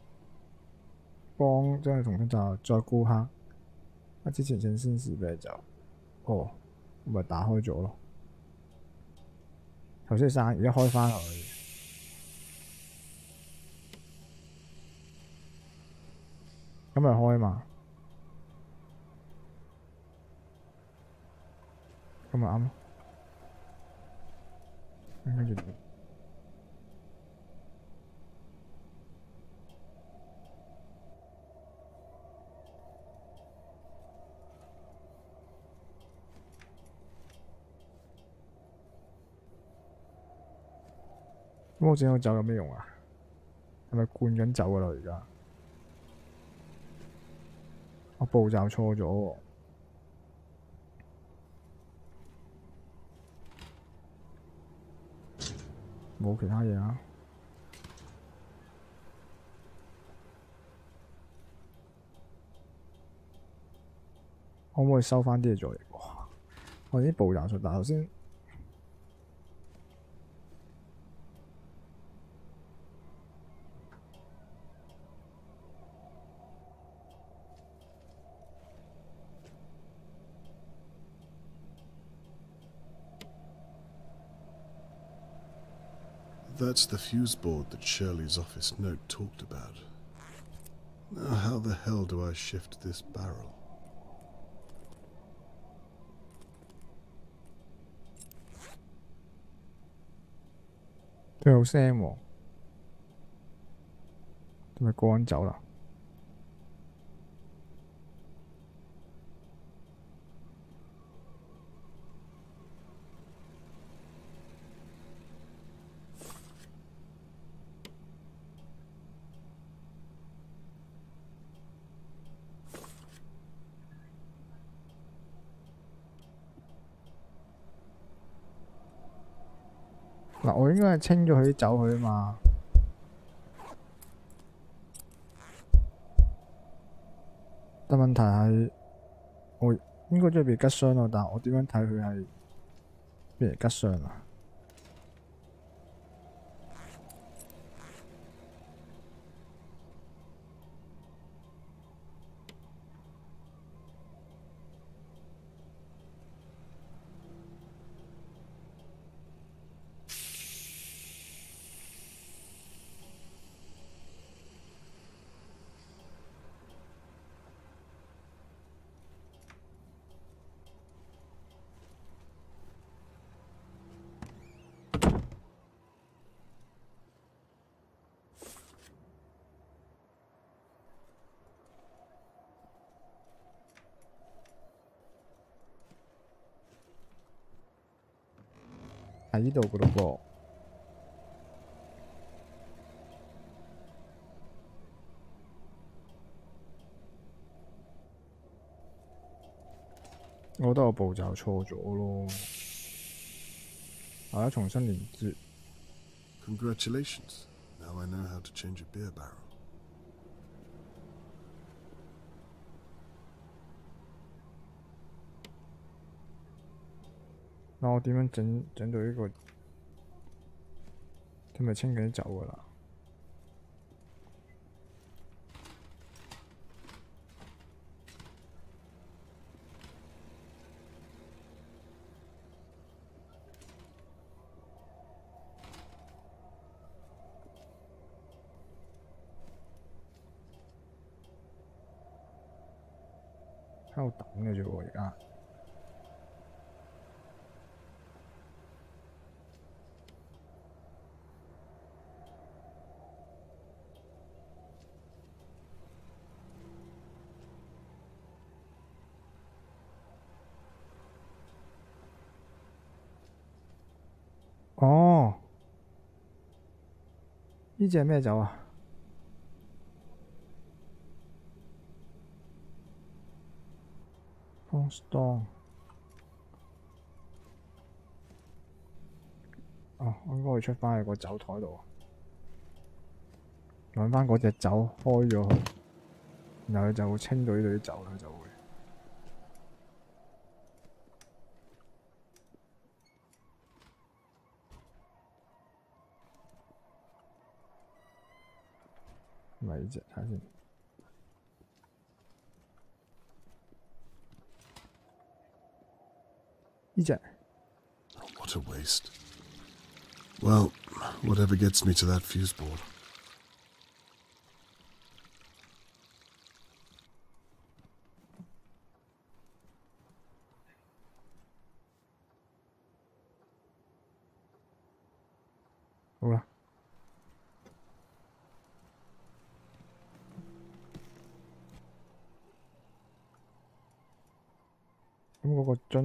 幫將佢重新就再顧客。之前請先試啤酒。哦，咪打開咗咯。頭先閂，而家開返去。咁咪開嘛？咁咪啱咯。跟住咁我整個酒有咩用啊？係咪灌緊酒㗎啦？而家我步驟錯咗喎。冇其他嘢啊！可唔可以收返啲嘢再嚟？哇！我啲步驟錯，但頭先 That's the fuse board that Shirley's office note talked about. Now how the hell do I shift this barrel? 都有聲喎，係咪趕走啦？嗱，我應該係清咗佢啲酒佢啊嘛。但問題係，我應該都係被吉傷咯，但係我點樣睇佢係俾人吉傷啊？喺呢度嗰度噃，我覺得我步驟錯咗咯，我而家重新連接。Congratulations. Now I know how to change a beer barrel. 嗱，我點樣整到呢個？佢咪清緊啲酒㗎啦？喺度等嘅啫喎，而家。哦，呢隻係咩酒啊？方士當。哦，我應該會出翻去個酒台度，揾翻嗰隻酒開咗佢，然後佢就會清到呢度啲酒，佢就會。咪呢隻睇下先。呢隻。What a waste. Well, whatever gets me to that fuse board. 好啦。咁嗰個樽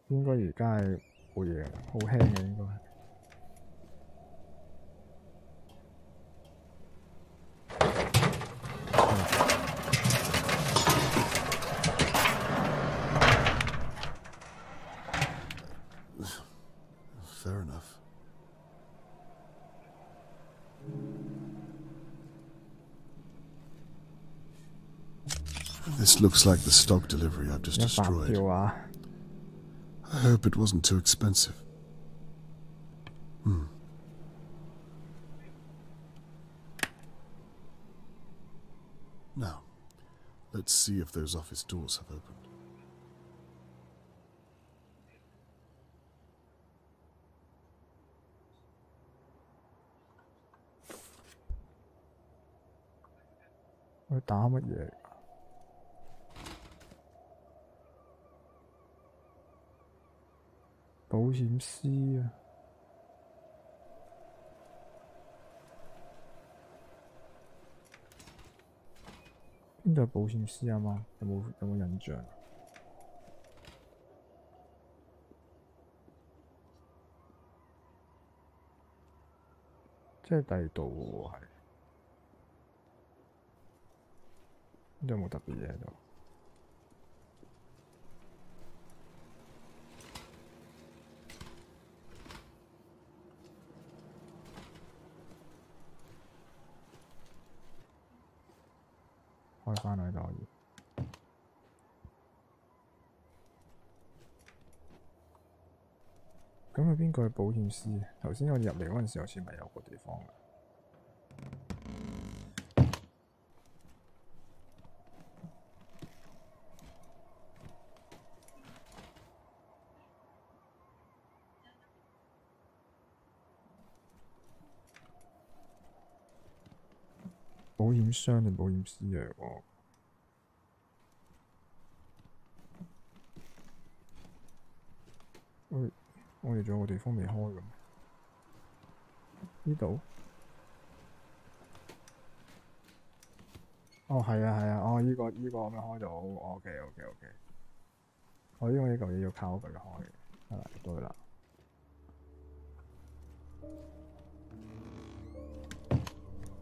應該而家係冇嘢，好輕嘅應該係。Fair enough. This looks like the stock delivery I've just destroyed. I hope it wasn't too expensive. Now, let's see if those office doors have opened. 佢打乜嘢？保險絲啊！邊度有保險絲啊嘛？有冇印象？即係第二度喎，係。呢度有冇特別嘢喺度？開返嚟就可以。咁佢邊個係保險絲？頭先我入嚟嗰陣時，好似咪有個地方嘅。保險箱定保險絲嚟喎？我哋仲有個地方未開嘅。呢度？哦，係啊，係啊，哦，依個我未開到。OK。我因為呢嚿嘢要靠佢開嘅，係啦，對啦。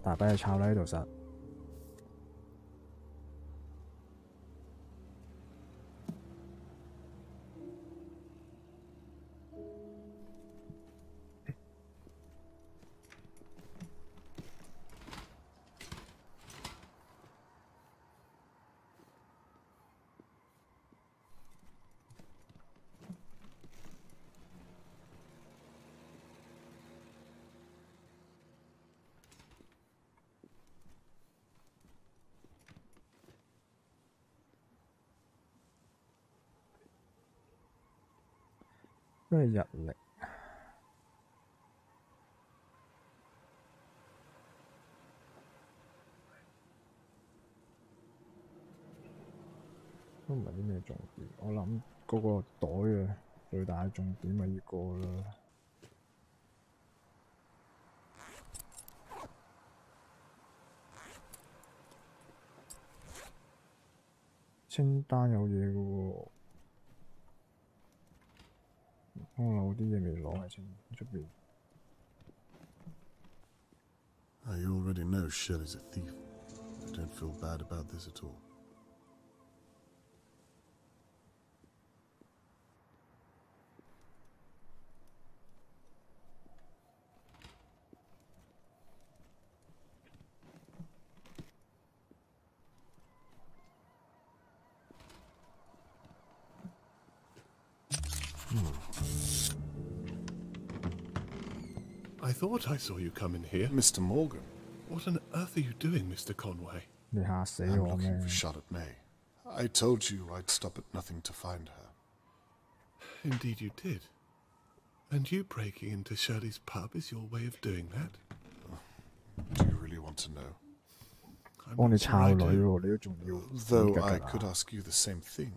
大把嘢抄啦，呢度實。都係日曆。都唔係啲咩重點，我諗嗰個袋嘅最大嘅重點咪呢個啦。清單有嘢嘅喎。我有啲嘢未攞喺出邊。I already know Shelley's a thief. I don't feel bad about this at all. I thought I saw you come in here. Mr. Morgan. What on earth are you doing, Mr. Conway? 你嚇死 I'm 我咩 looking for Charlotte May. I told you I'd stop at nothing to find her. Indeed you did. And you breaking into Shirley's pub is your way of doing that? Do you really want to know? I'm 幫你 not sure 抄 I 女 do. 喎，你都仲要 Though 㗎 I 啦 could ask you the same thing.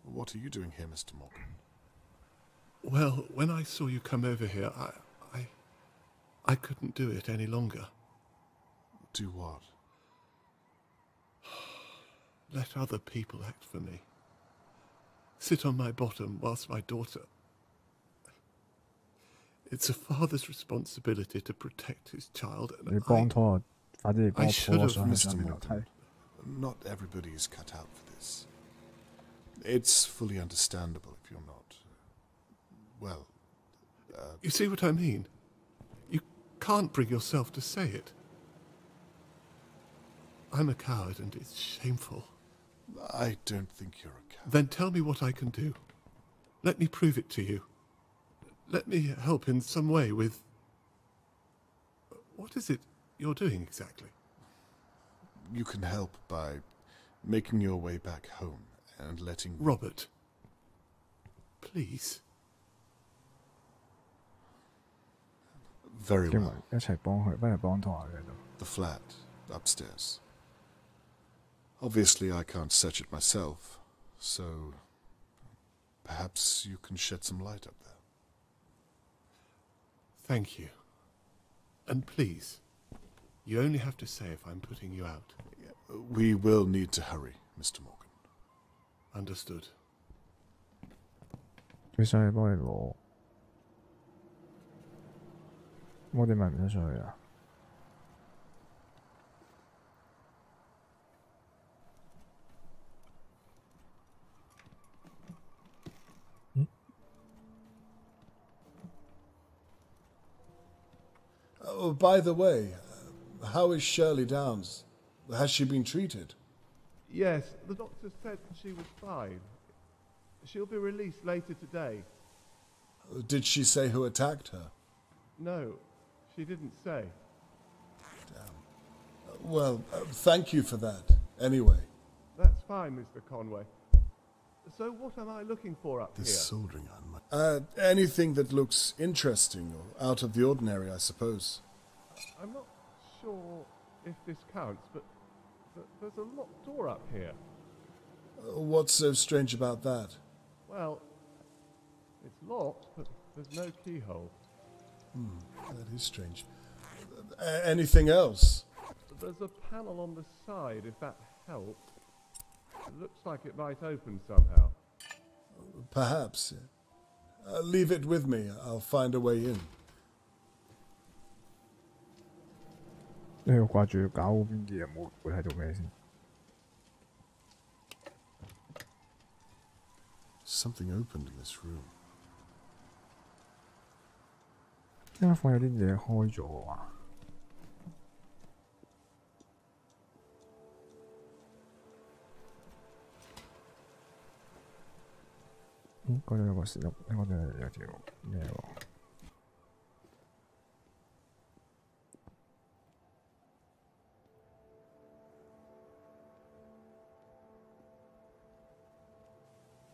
What are you doing here, Mr. Morgan? Well, when I saw you come over here, I couldn't do it any longer. Do what? Let other people act for me. Sit on my bottom whilst my daughter... It's a father's responsibility to protect his child, 你 and 幫拖，快啲嚟幫我 I should 拖 have 上去 Mr. 上面樓梯。 Morgan. Not everybody is cut out for this. It's fully understandable if you're not. Well, You see what I mean? You can't bring yourself to say it. I'm a coward and it's shameful. I don't think you're a coward. Then tell me what I can do. Let me prove it to you. Let me help in some way with... What is it you're doing exactly? You can help by making your way back home and letting... Robert, please. Very 叫埋 well. 一齊幫佢，不如幫拖下佢度。 The flat upstairs. Obviously, I can't search it myself, so perhaps you can shed some light up there. Thank you. And please, you only have to say if I'm putting you out. We will need to hurry, Mr. Morgan. Understood. 佢上去幫你攞，我哋咪唔使上去啊？Oh, by the way, how is Shirley Downs? Has she been treated? Yes, the doctor said she was fine. She'll be released later today. Did she say who attacked her? No, she didn't say. Damn. Well, thank you for that, anyway. That's fine, Mr. Conway. So what am I looking for up This here? soldering iron. Anything that looks interesting or out of the ordinary, I suppose. I'm not sure if this counts, but there's a locked door up here. What's so strange about that? Well, it's locked, but there's no keyhole. That is strange. Anything else? There's a panel on the side, if that helps. It looks like it might open somehow. Perhaps. Leave it with me. I'll find a way in. 你要掛住搞嗰邊啲嘢，冇會喺度咩先？ Something opened in this room. 呢間房有啲嘢開咗啊！嗰度有個石碌，嗰度有條咩喎？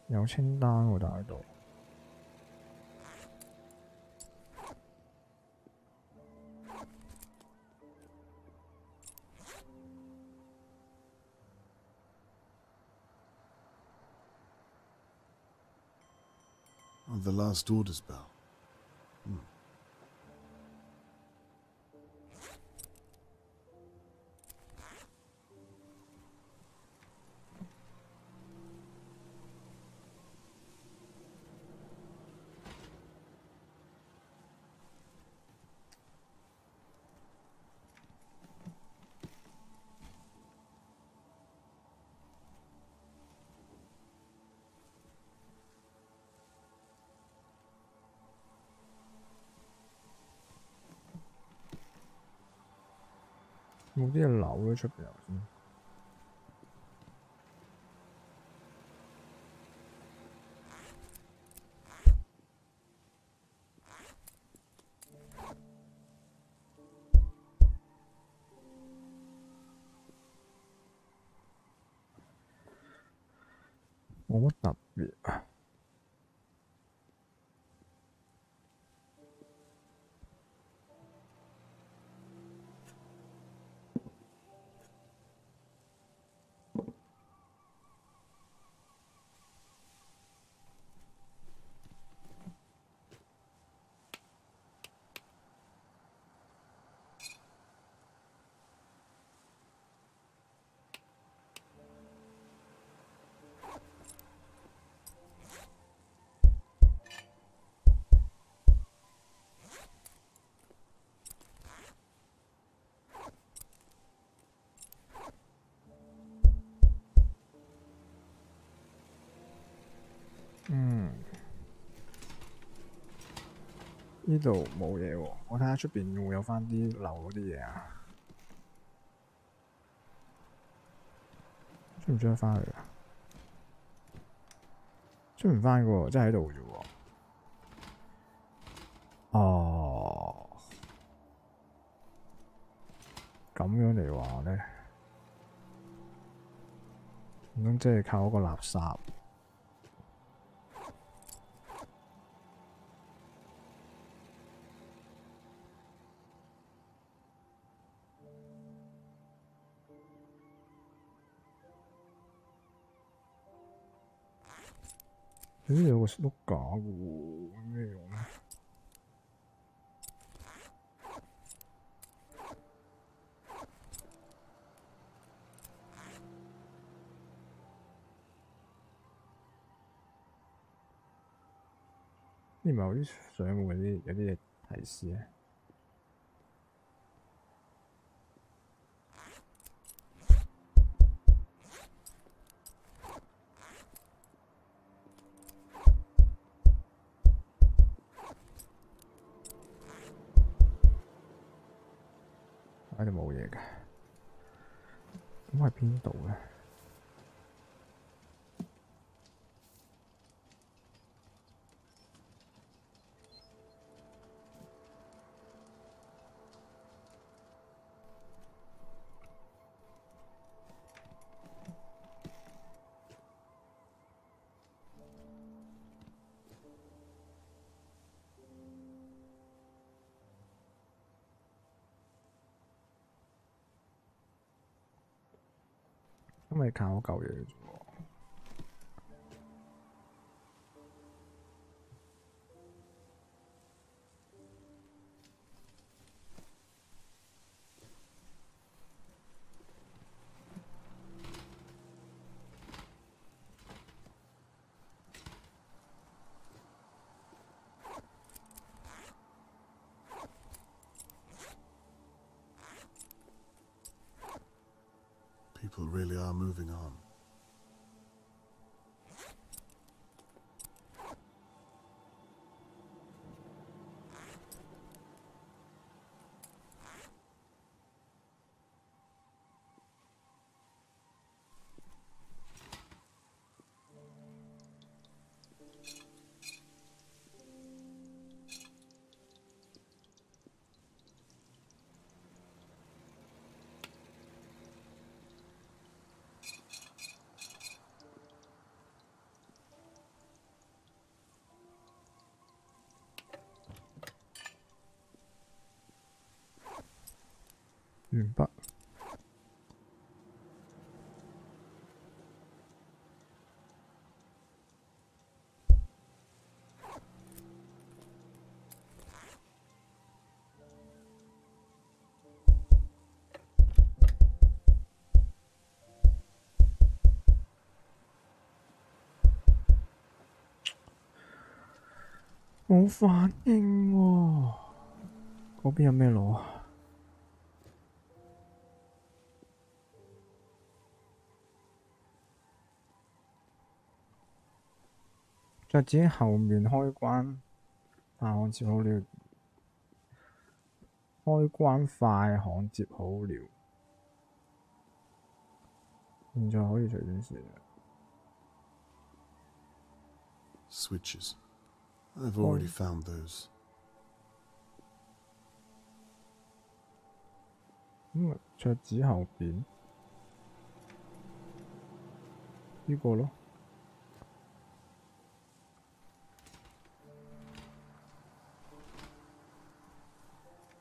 有清單喎，但喺度。The last orders bell. Hmm. 冇啲嘢扭咗出邊頭先。冇乜特別啊。呢度冇嘢喎，我睇下出邊會唔會有返啲漏嗰啲嘢啊？出唔出得返去啊？出唔返嘅喎，真係喺度嘅啫喎。哦，咁樣嚟話咧，唔通即係靠嗰個垃圾？呢度有個碌架嘅喎，咩用咧？呢咪有啲相喎，有啲嘢提示咧。呢度冇嘢嘅，咁係邊度咧？咁咪靠嗰嚿嘢嘅啫喎。People really are moving on.鉛筆。冇反應喎，嗰邊有咩攞啊？腳趾後面開關，但焊接好了。開關快，焊接好了。現在可以隨便試。Switches. I've already found those. 腳趾後邊呢個咯。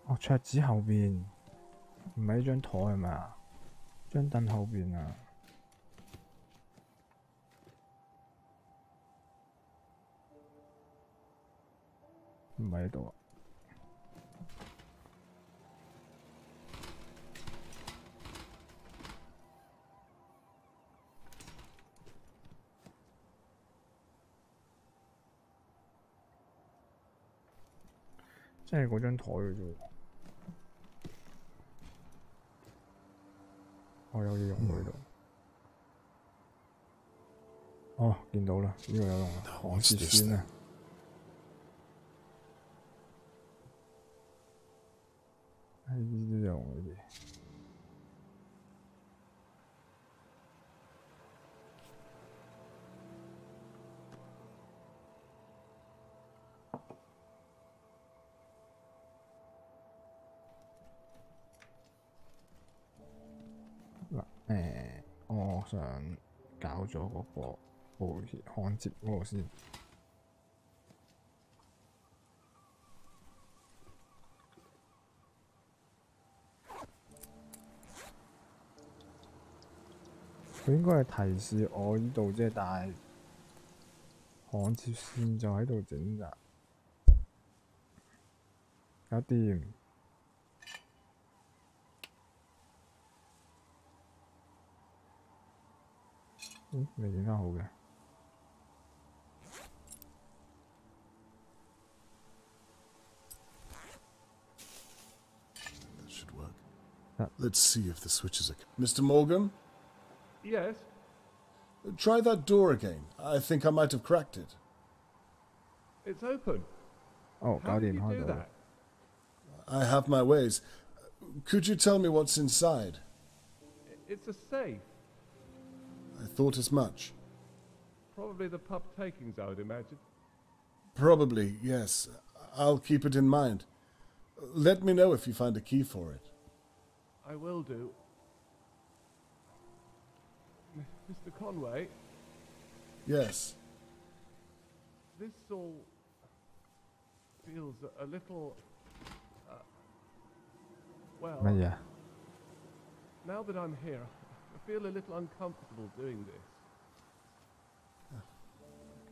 哦，桌子後邊，唔係呢張台係咪啊？張凳後邊啊，唔係呢度啊。即係嗰張台嘅啫。我有嘢用到呢度。哦，見到啦，呢個有用啊，焊接線啊。呢啲有用呢啲。我想搞咗嗰個焊接嗰個先。佢應該係提示我呢度啫，但係焊接線就喺度整咋，搞掂。未整得好嘅。That should work. Let's see if the switches are. Mr. Morgan? Yes? Try that door again. I think I might have cracked it. It's open. 哦，搞 How did 掂 you 開 do 到。 that? I have my ways. Could you tell me what's inside? It's a safe. I thought as much. Probably the pub takings, I would imagine. Probably, yes. I'll keep it in mind. Let me know if you find a key for it. I will do. Mr. Conway, Yes. this all feels a little... well, 乜嘢？ now that I'm here, I feel a little uncomfortable doing this.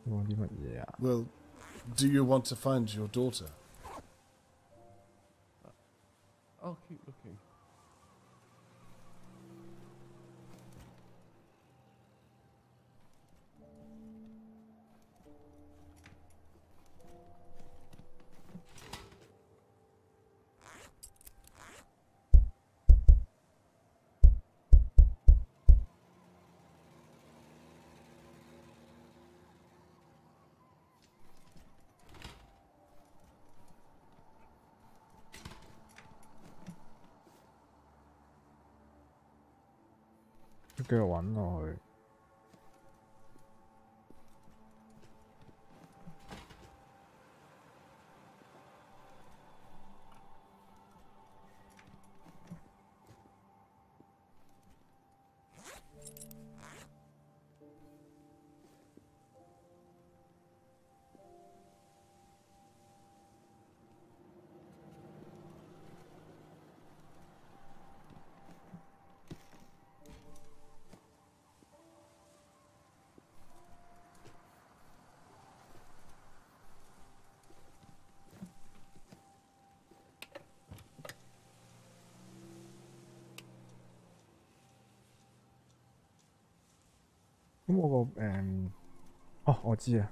講啲乜嘢啊？ Well, do you want to find your daughter? I'll keep looking.繼續揾落去。咁我個哦，我知啊，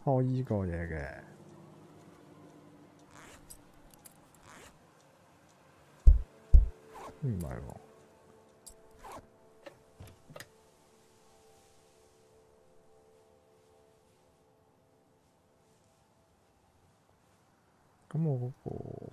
開依個嘢嘅。唔係喎。咁我嗰個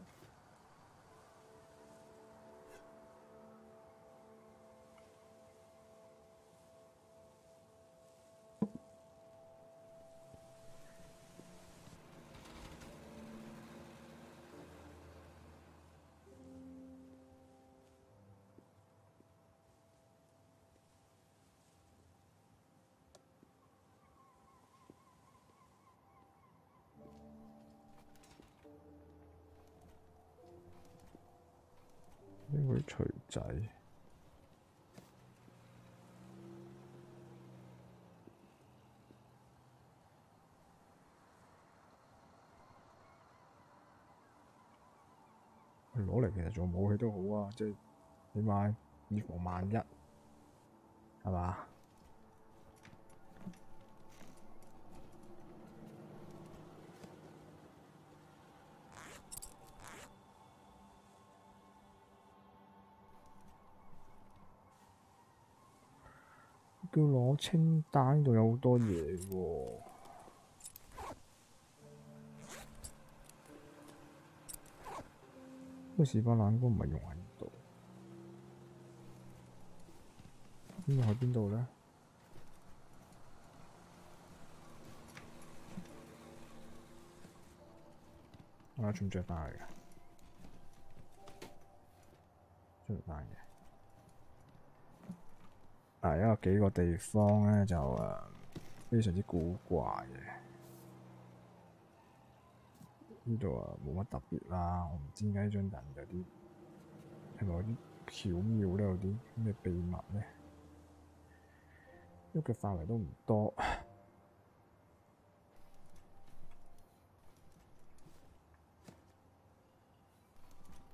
呢個錘仔，攞嚟其實做武器都好啊，即係起碼以防萬一，係嘛？叫攞清單，呢度有好多嘢喎。呢個士巴拿應該唔係用喺呢度，咁用喺邊度呢？我着唔着翻去㗎？着唔翻嘅。因為幾個地方咧就非常之古怪嘅。呢度冇乜特別啦，我唔知點解呢張人有啲係咪有啲巧妙咧？有啲咩秘密咧？因為佢範圍都唔多。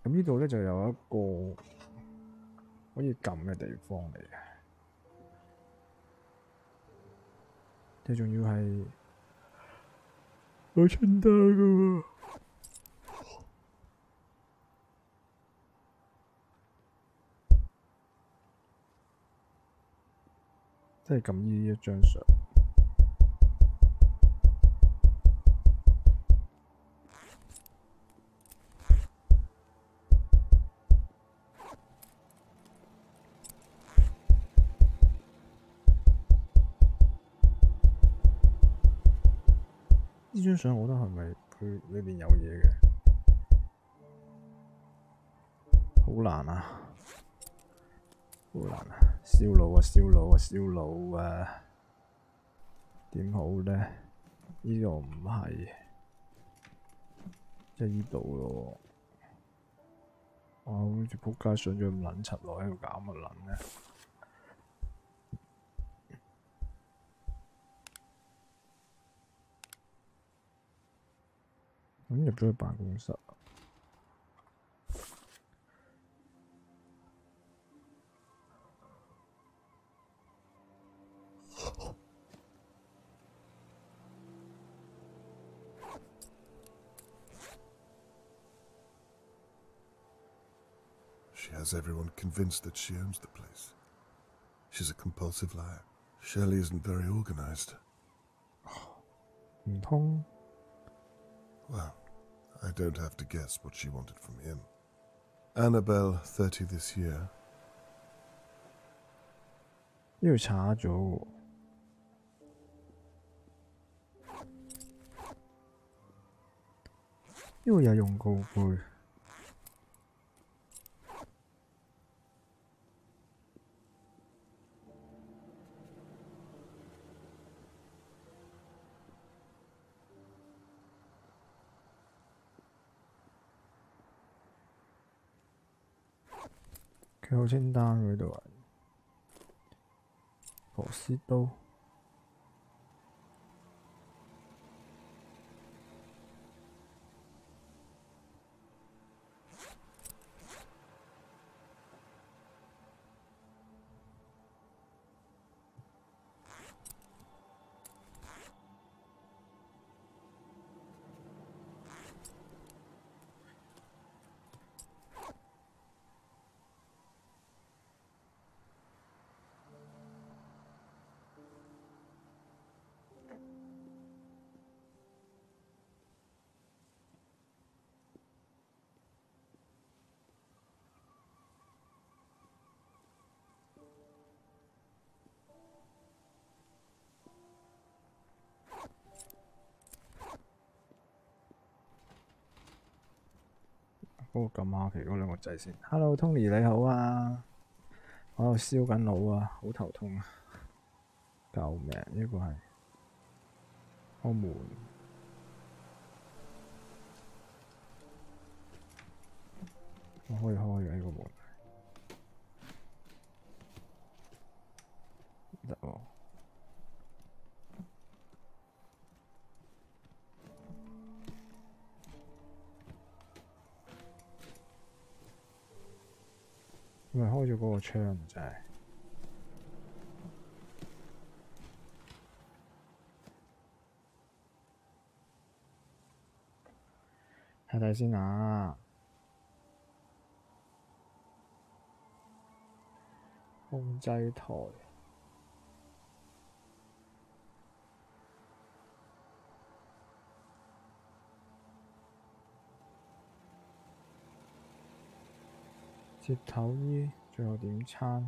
咁呢度咧就有一個可以撳嘅地方嚟嘅，即係仲要係好清單㗎喎。即係撳呢一張相。呢張相我覺得係咪佢裏邊有嘢嘅？好難啊！好難啊！燒腦啊！燒腦啊！燒腦啊！點好咧？呢個唔係，即係呢度咯。好似仆街上咗咁撚柒落喺度搞乜撚咧？咁入咗去辦公室。She has everyone convinced that she owns the place. She's a compulsive liar. Shirley isn't very organized. 唔通 Well, I don't have to guess what she wanted from him. Annabelle, 30 this year. 呢度查咗喎。呢度有用告背。佢好清單嗰度啊，螺絲刀。幫我撳下佢嗰兩個掣先。Hello Tony 你好啊，我喺度燒緊腦啊，好頭痛啊！救命！呢個係開門，我可以開嘅呢個門，得喎。咪開咗嗰個窗真係。睇睇先啊！控制台。接頭衣，最後點餐？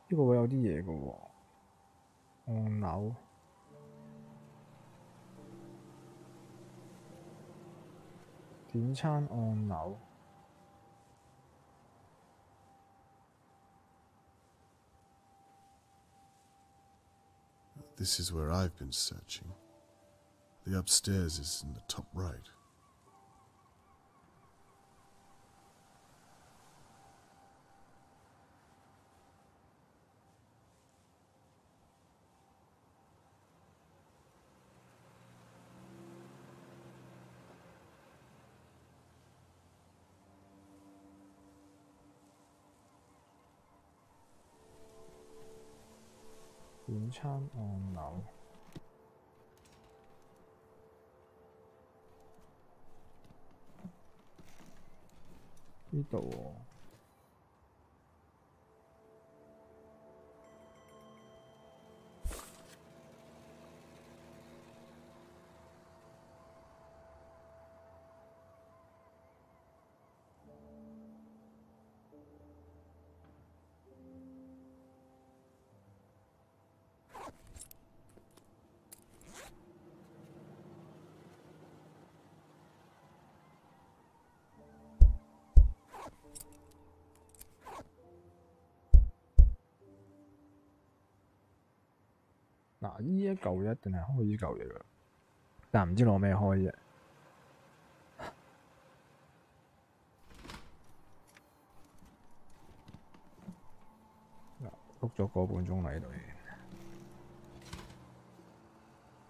呢個會有啲嘢嘅喎。按鈕。點餐按鈕。This is where I've been searching. The upstairs is in the top right. 點餐按鈕呢度喎。嗱，呢一嚿嘢一定係開呢嚿嘢㗎，但唔知攞咩開啫。碌咗個半鐘嚟到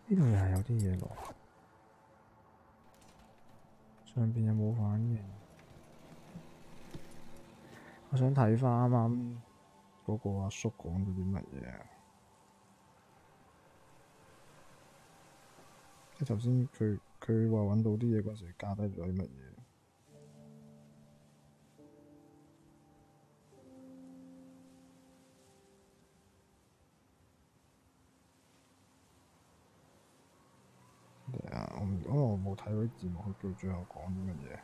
呢度又係有啲嘢落，上邊有冇反應？我想睇翻啱啱嗰個阿叔講咗啲乜嘢。即係頭先佢話揾到啲嘢嗰時，加低咗啲乜嘢？因為我冇睇嗰啲字幕，佢到最後講啲乜嘢？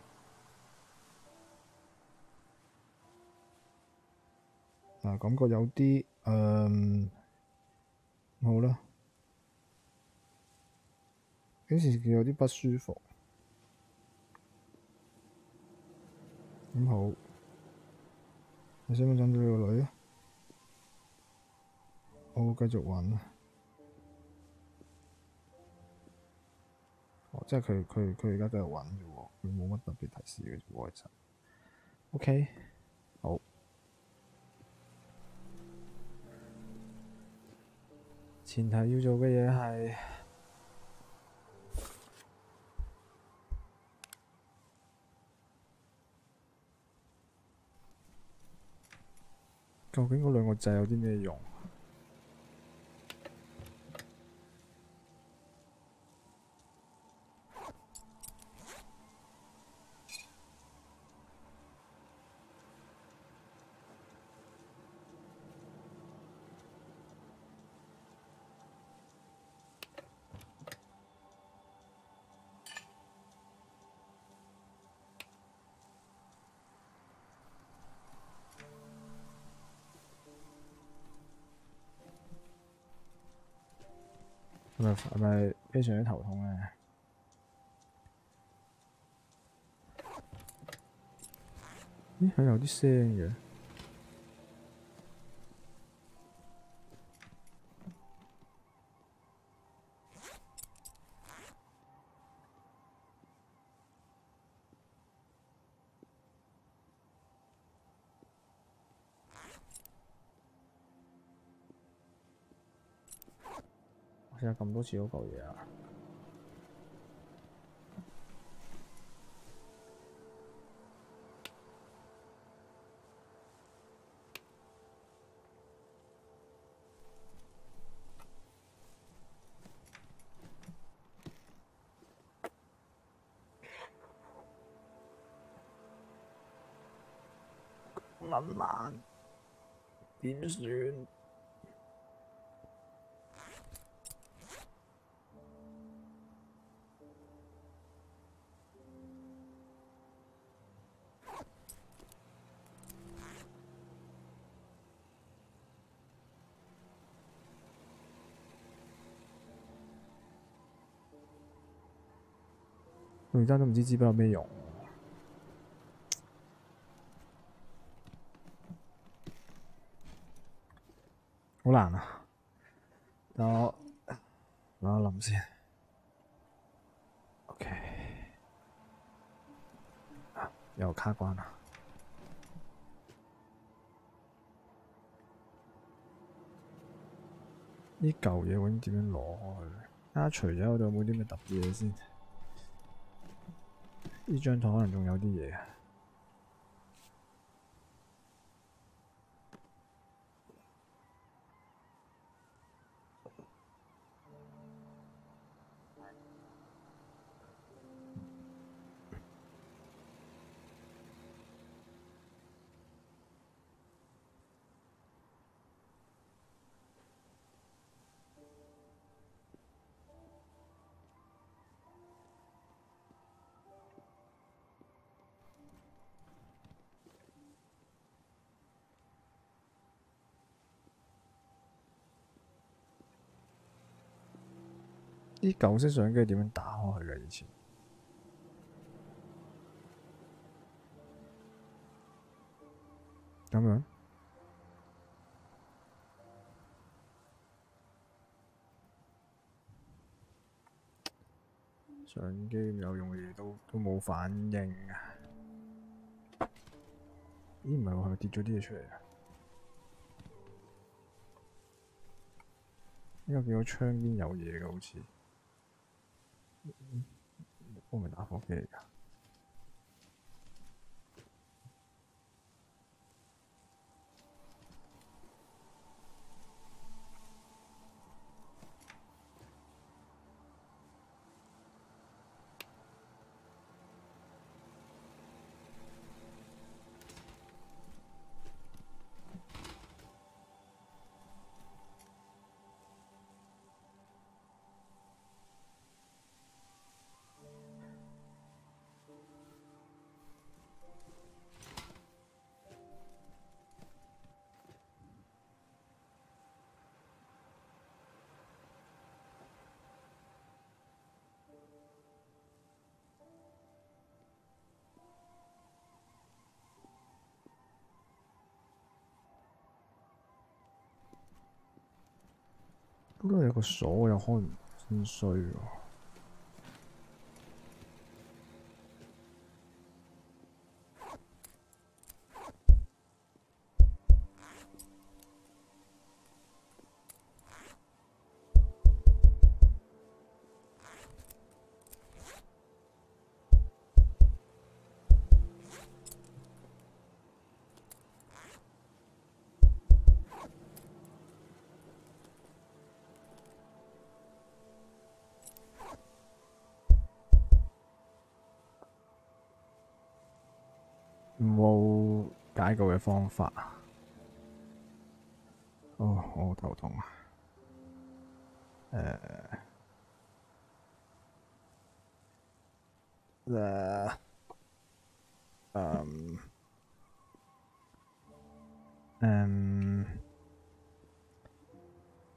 嗱，感覺有啲好啦。幾時有啲不舒服？咁好，你想唔想到你個女啊？我會繼續揾啊。哦，即係佢而家繼續揾啫喎，佢冇乜特別提示嘅啫喎，其實。OK， 好。前提要做嘅嘢係。究竟嗰兩個掣有啲咩用？係咪非常之頭痛咧？咦，佢有啲聲嘅。我試下撳多次嗰嚿嘢啊！咁慢點算？我而家都唔知支筆有咩用，好難啊！等我諗一諗先。OK， 又卡關啦。呢嚿嘢究竟點樣攞開去？睇下除咗我度有冇啲咩特別嘢先。呢張台可能仲有啲嘢。啲舊式相機點樣打開嘅以前？咁樣？相機有用嘅嘢都冇反應啊！咦，唔係喎，係咪跌咗啲嘢出嚟啊？呢個見到窗邊有嘢嘅好似，我咪打火機嚟㗎。嗰度有個鎖又開唔先衰喎。冇解救嘅方法。哦，我好頭痛啊！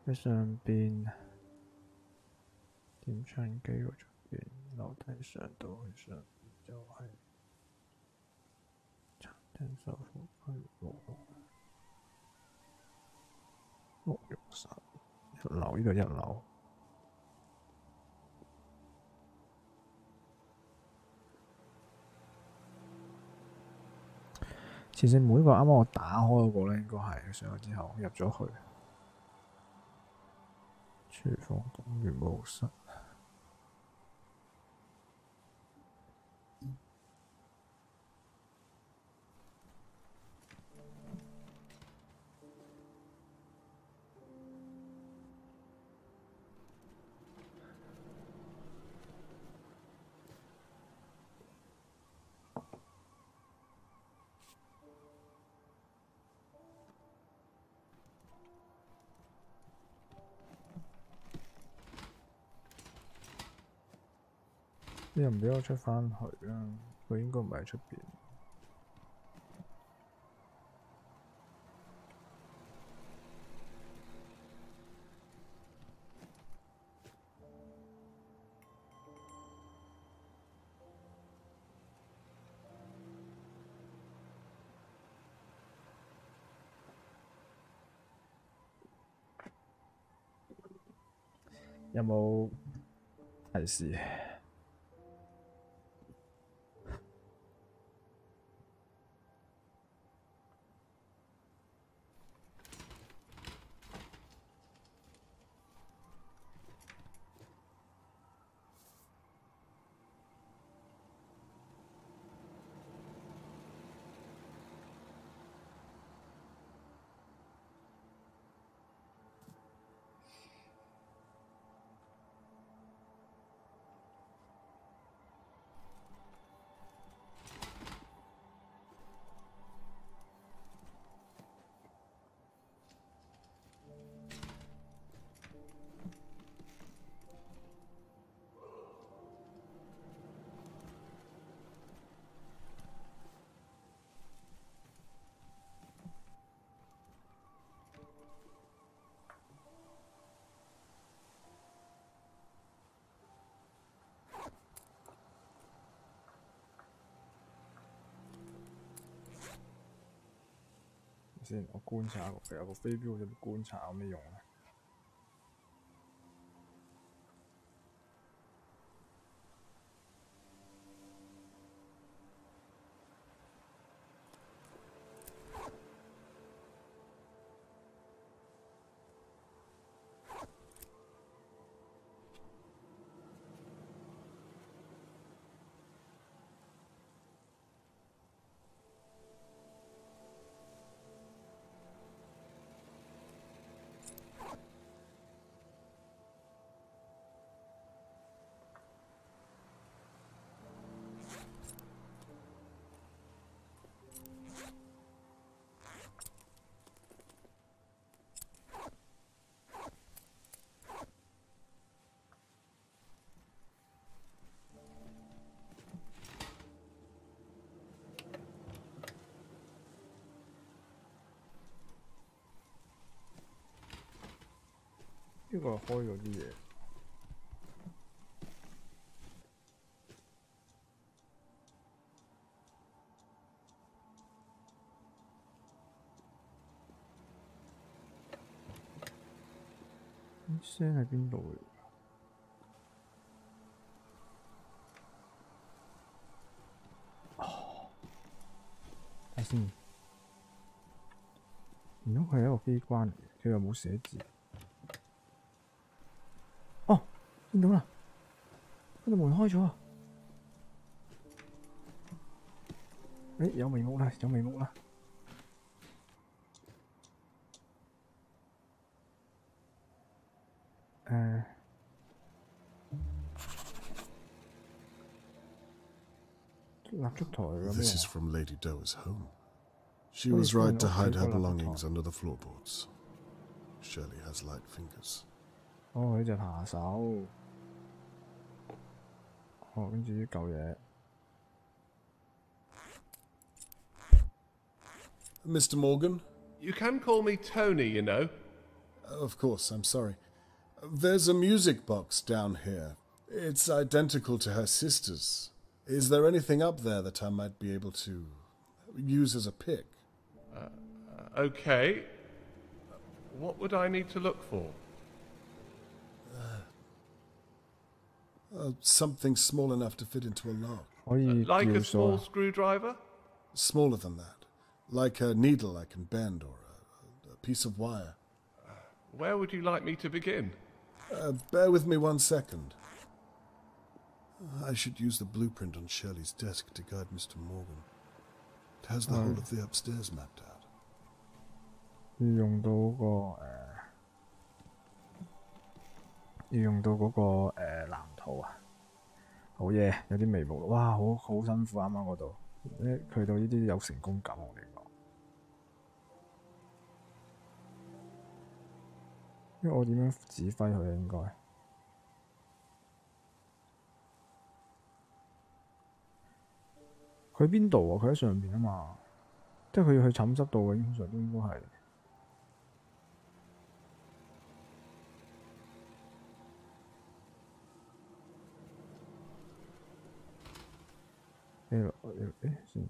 喺上邊點唱機嗰邊樓梯上到去上邊就係餐廳售貨區喎。沐浴室一樓，呢度一樓。前線每個啱啱我打開嗰個咧，應該係上咗之後入咗去。廚房公園舞室。你又唔畀我出返去啊？佢應該唔係喺出邊。有冇提示？先？我觀察下，其實個飛鏢有啲觀察有咩用咧？呢個係開咗啲嘢。啲聲喺邊度嚟？哦，睇先。唔通佢係一個機關嚟嘅？佢又冇寫字。哦，見到啦！嗰道門開咗啊！誒，有眉目啦，有眉目啦！蠟燭台咁樣。This is from Lady Doe's home. She was right to hide her belongings under the floorboards. Shirley has light fingers. 哦，呢隻扒手。哦，跟住呢嚿嘢。Mr. Morgan? You can call me Tony, you know. Of course, I'm sorry. There's a music box down here. It's identical to her sister's. Is there anything up there that I might be able to use as a pick? Okay. What would I need to look for? Something small enough to fit into a lock. Like a small screwdriver? Smaller than that. Like a needle I can bend or a piece of wire. Where would you like me to begin? Bear with me 1 second. I should use the blueprint on Shirley's desk to guide Mr. Morgan. It has the whole of the upstairs mapped out. 要用到嗰個藍圖啊！好嘢，有啲眉目。哇，好辛苦啱啱嗰度。去到呢啲有成功感，我哋講。因為我點樣指揮佢啊？應該。佢邊度啊？佢喺上邊啊嘛。即係佢要去寢室度嘅，通常都應該係。先。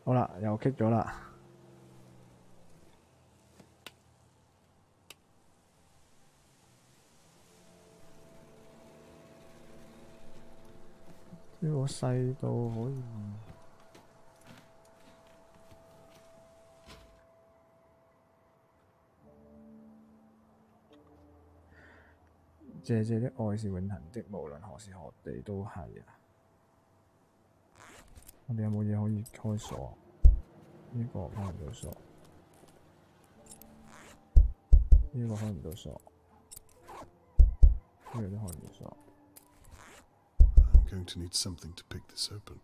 好啦，又棘咗啦。呢個細到可以。謝謝的愛是永恆的，無論何時何地都係啊！我哋有冇嘢可以開鎖？呢個開唔到鎖，呢個開唔到鎖，呢個都開唔到鎖。I'm going to need something to pick this open.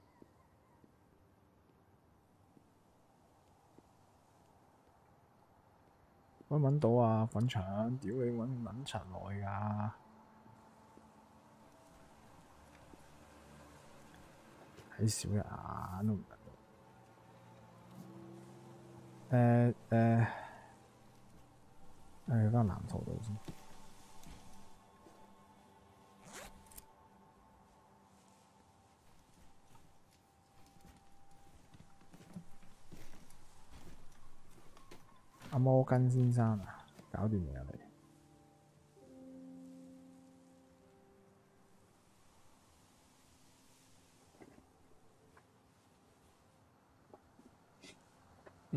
揾唔揾到啊？粉腸，屌你揾塵來㗎！睇少一眼都唔得。去翻藍圖度先。阿摩根先生啊，搞掂未啊你？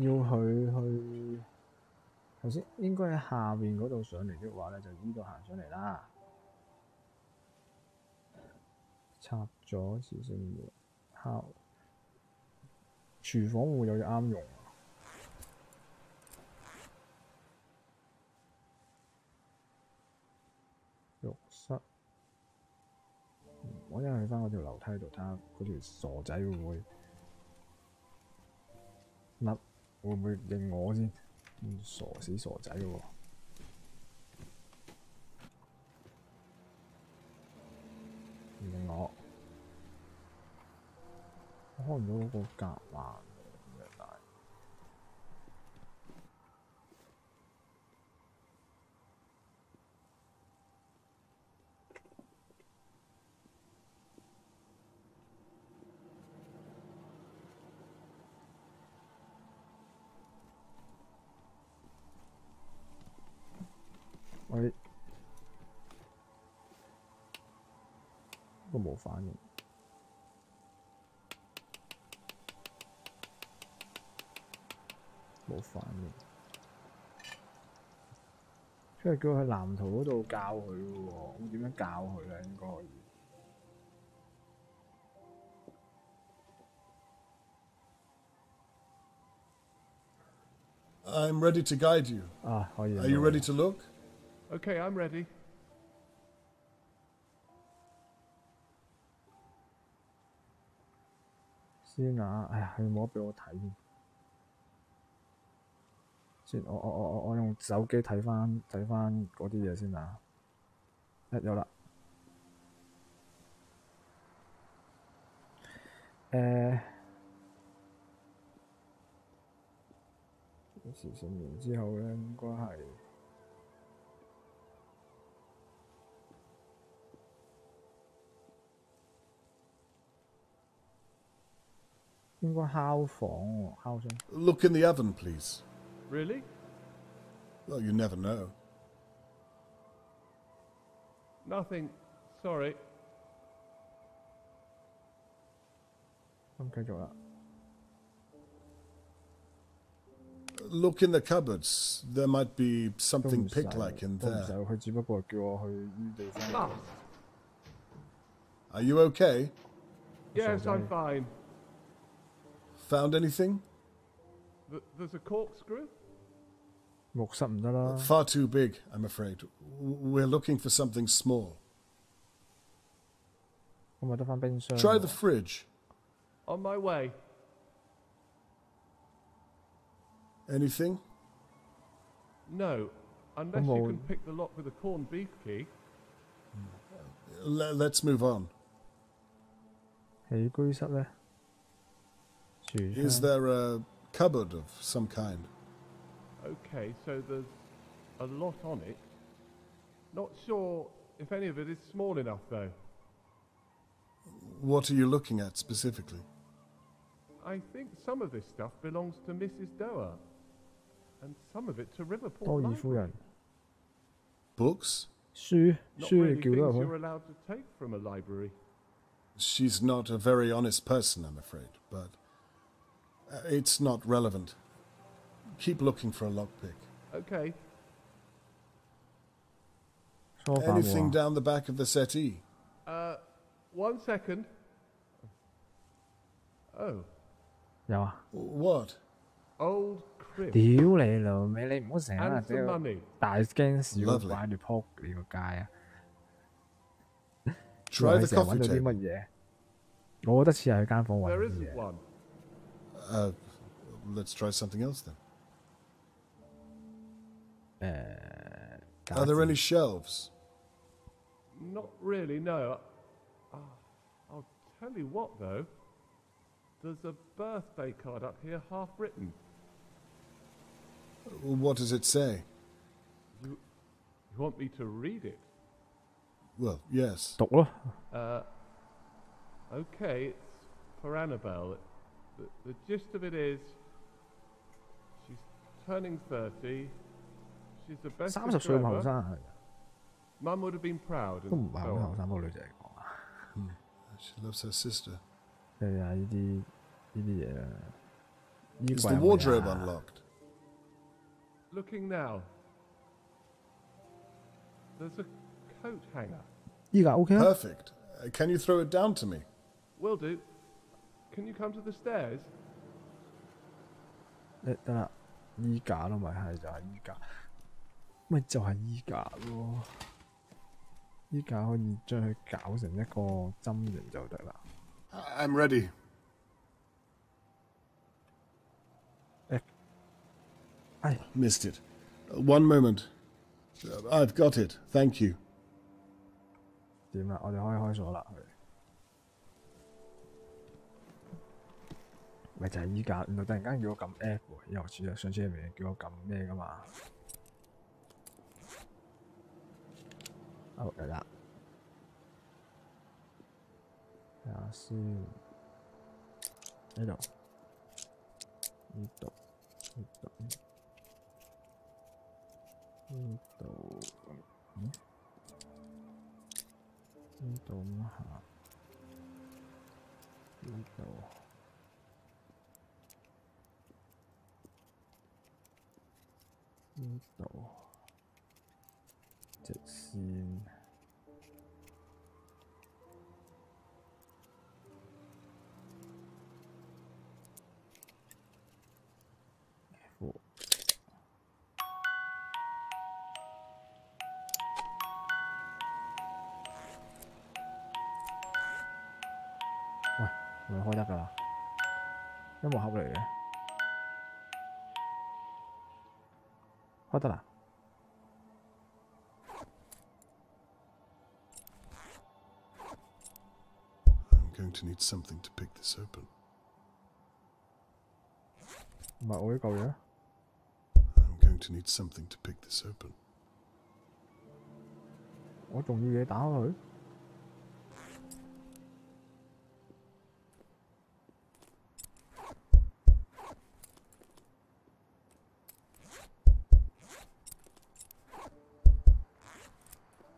要佢去頭先應該喺下面嗰度上嚟嘅話咧，就依度行上嚟啦。插咗次先喎，敲廚房會有嘢啱用。浴室，我一陣去翻嗰條樓梯度睇下嗰條傻仔會唔會甩，會唔會認我先？傻死傻仔喎！唔認我，我開唔到嗰個夾欄。喂，都冇反應，冇反應。即係叫佢喺藍圖嗰度教佢嘅喎，我點樣教佢咧？應該可以。I'm ready to guide you. 啊，可以。Are you ready to look? Okay, I'm ready. 先啊！哎呀，佢冇得俾我睇添。先，我用手機睇翻嗰啲嘢先啊！有啦。時成完之後咧，應該係。應該敲房喎，敲聲。Look in the oven, please. Really? Well, you never know. Nothing. Sorry. 咁繼續啦。Look in the cupboards. There might be something pick-like in 都唔 there. 使，佢只不過叫我去呢地方。Are you okay? Yes, I'm fine. Found anything? There's a corkscrew? 浴室唔得啦。 Far too big, I'm afraid. We're looking for something small. 咁咪得翻冰箱。Try the fridge. On my way. Anything? No, unless you can pick the lock with a corned beef key. Let's move on. 起居室咧，廚 Is 窗。 there a cupboard of some kind? Okay, so there's a lot on it. Not sure if any of it is small enough, though. What are you looking at specifically? I think some of this stuff belongs to Mrs. Doer, and some of it to Riverport 多爾夫 Library. 人 Books? 書 Not 書 really 你叫得 things 入 you're 去。 allowed to take from a library. She's not a very honest person, I'm afraid, but it's not relevant. Keep looking for a lockpick. Okay. 梳化 Anything 喎。 down the back of the settee? One second. Oh, 有啊。 What? old crib 屌你老味，你唔好成日 and 即 some 係 money. 大驚小 Lovely 怪住撲你個街啊！ Try 你 the 成日揾 coffee 到啲乜 table. 嘢？我覺得似係喺間房揾 There 啲 isn't 嘢。 one. Let's try something else then. 架 Are there 子 any shelves? Not really, no. I'll tell you what, though. There's a birthday card up here, half written. What does it say? You want me to read it? Well, yes. 讀咯。Okay, it's for Annabelle. The gist of it is, she's turning 30. She's the best 30歲 sister 咁後 ever. 生係， Mum would have been proud. 都唔 And 係 so 好後 on. 生，嗰個女仔嚟講啊。She loves her sister. 係啊，呢啲嘢啊，衣 Is 櫃 the 有冇 wardrobe 嘢啊 unlocked? Looking now. There's a coat hanger. 依家 OK 啊？ Perfect. Can you throw it down to me? Will do. Can you come to the stairs? 得啦，衣架咯，咪係就係衣架，咪就係衣架咯。衣架可以將佢搞成一個針形就得啦。I'm ready. 哎 Missed it. One moment. I've got it. Thank you. 點啦？我哋可以開鎖啦，佢咪就係衣架。原來突然間叫我撳 F 喎，又似啊！上次係咪叫我撳咩噶嘛？好嚟啦，睇下先，呢度，呢度，呢度，呢度，呢度咁下，呢度，呢度，直線。喂，係咪開得㗎啦？音樂盒嚟嘅，開得啦。I'm going to need something to pick this open. 唔係我呢嚿嘢。I'm going to need something to pick this open. 我仲要嘢打開佢。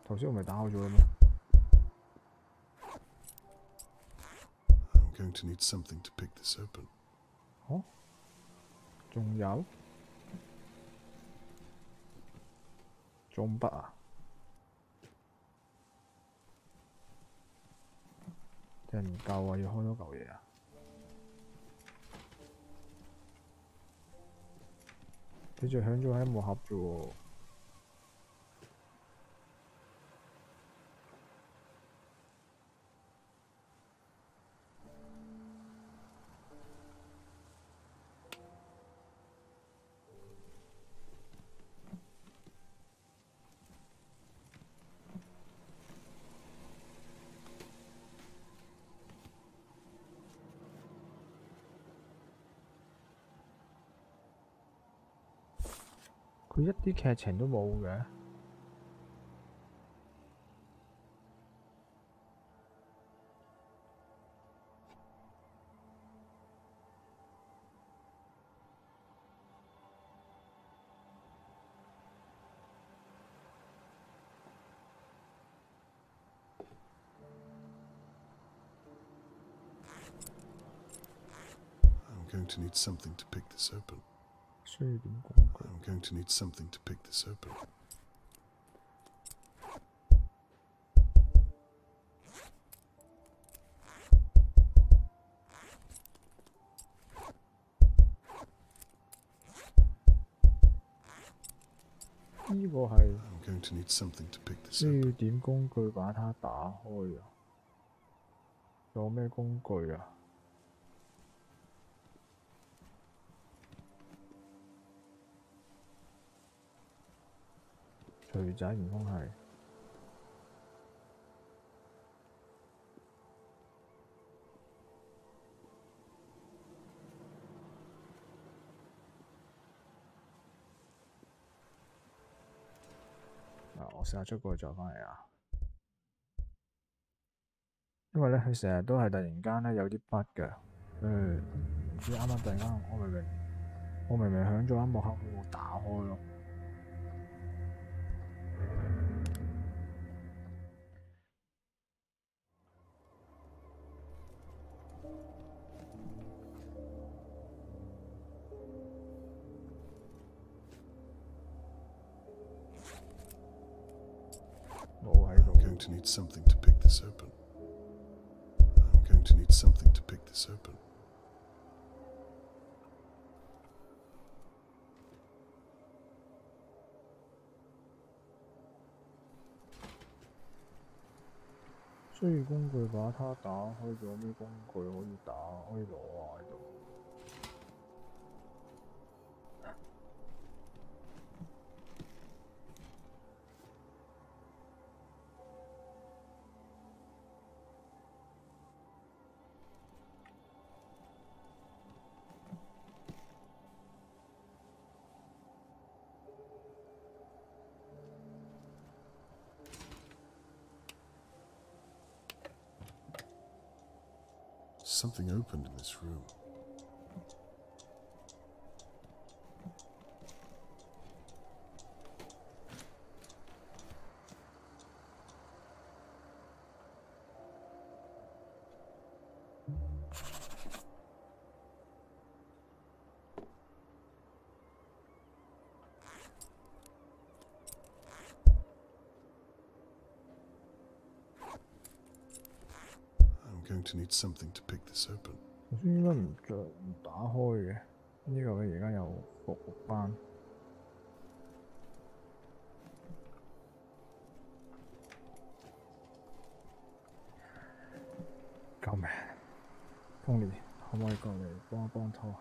頭先我咪打開咗啦咩？ I'm going to need something to pick this open. 哦，仲有仲筆啊？定係唔夠啊？要開多嚿嘢啊？佢就響咗喺木盒啫喎。佢一啲劇情都冇嘅。I'm going to need something to pick this open. 需要點工具？ I'm going to need something to pick this open. 呢個係 I'm going to need something to pick this 需 open. 要點工具把它打開啊？仲有咩工具啊？錘仔唔通係？我試下出過去再返嚟啊。因為咧，佢成日都係突然間咧有啲 bug 嘅，唔知啱啱突然間我明明響咗一幕黑，佢冇打開咯。冇喺度。I'm going to need something to pick this open. I'm going to need something to pick this open.需要工具把它打開咗，咩工具可以攞啊？喺度。Something opened in this room. I'm going to need something to pick this open. 頭先應該唔打開嘅，呢個而家有復班。救命 ！Tony， 可唔可以過嚟幫一幫拖？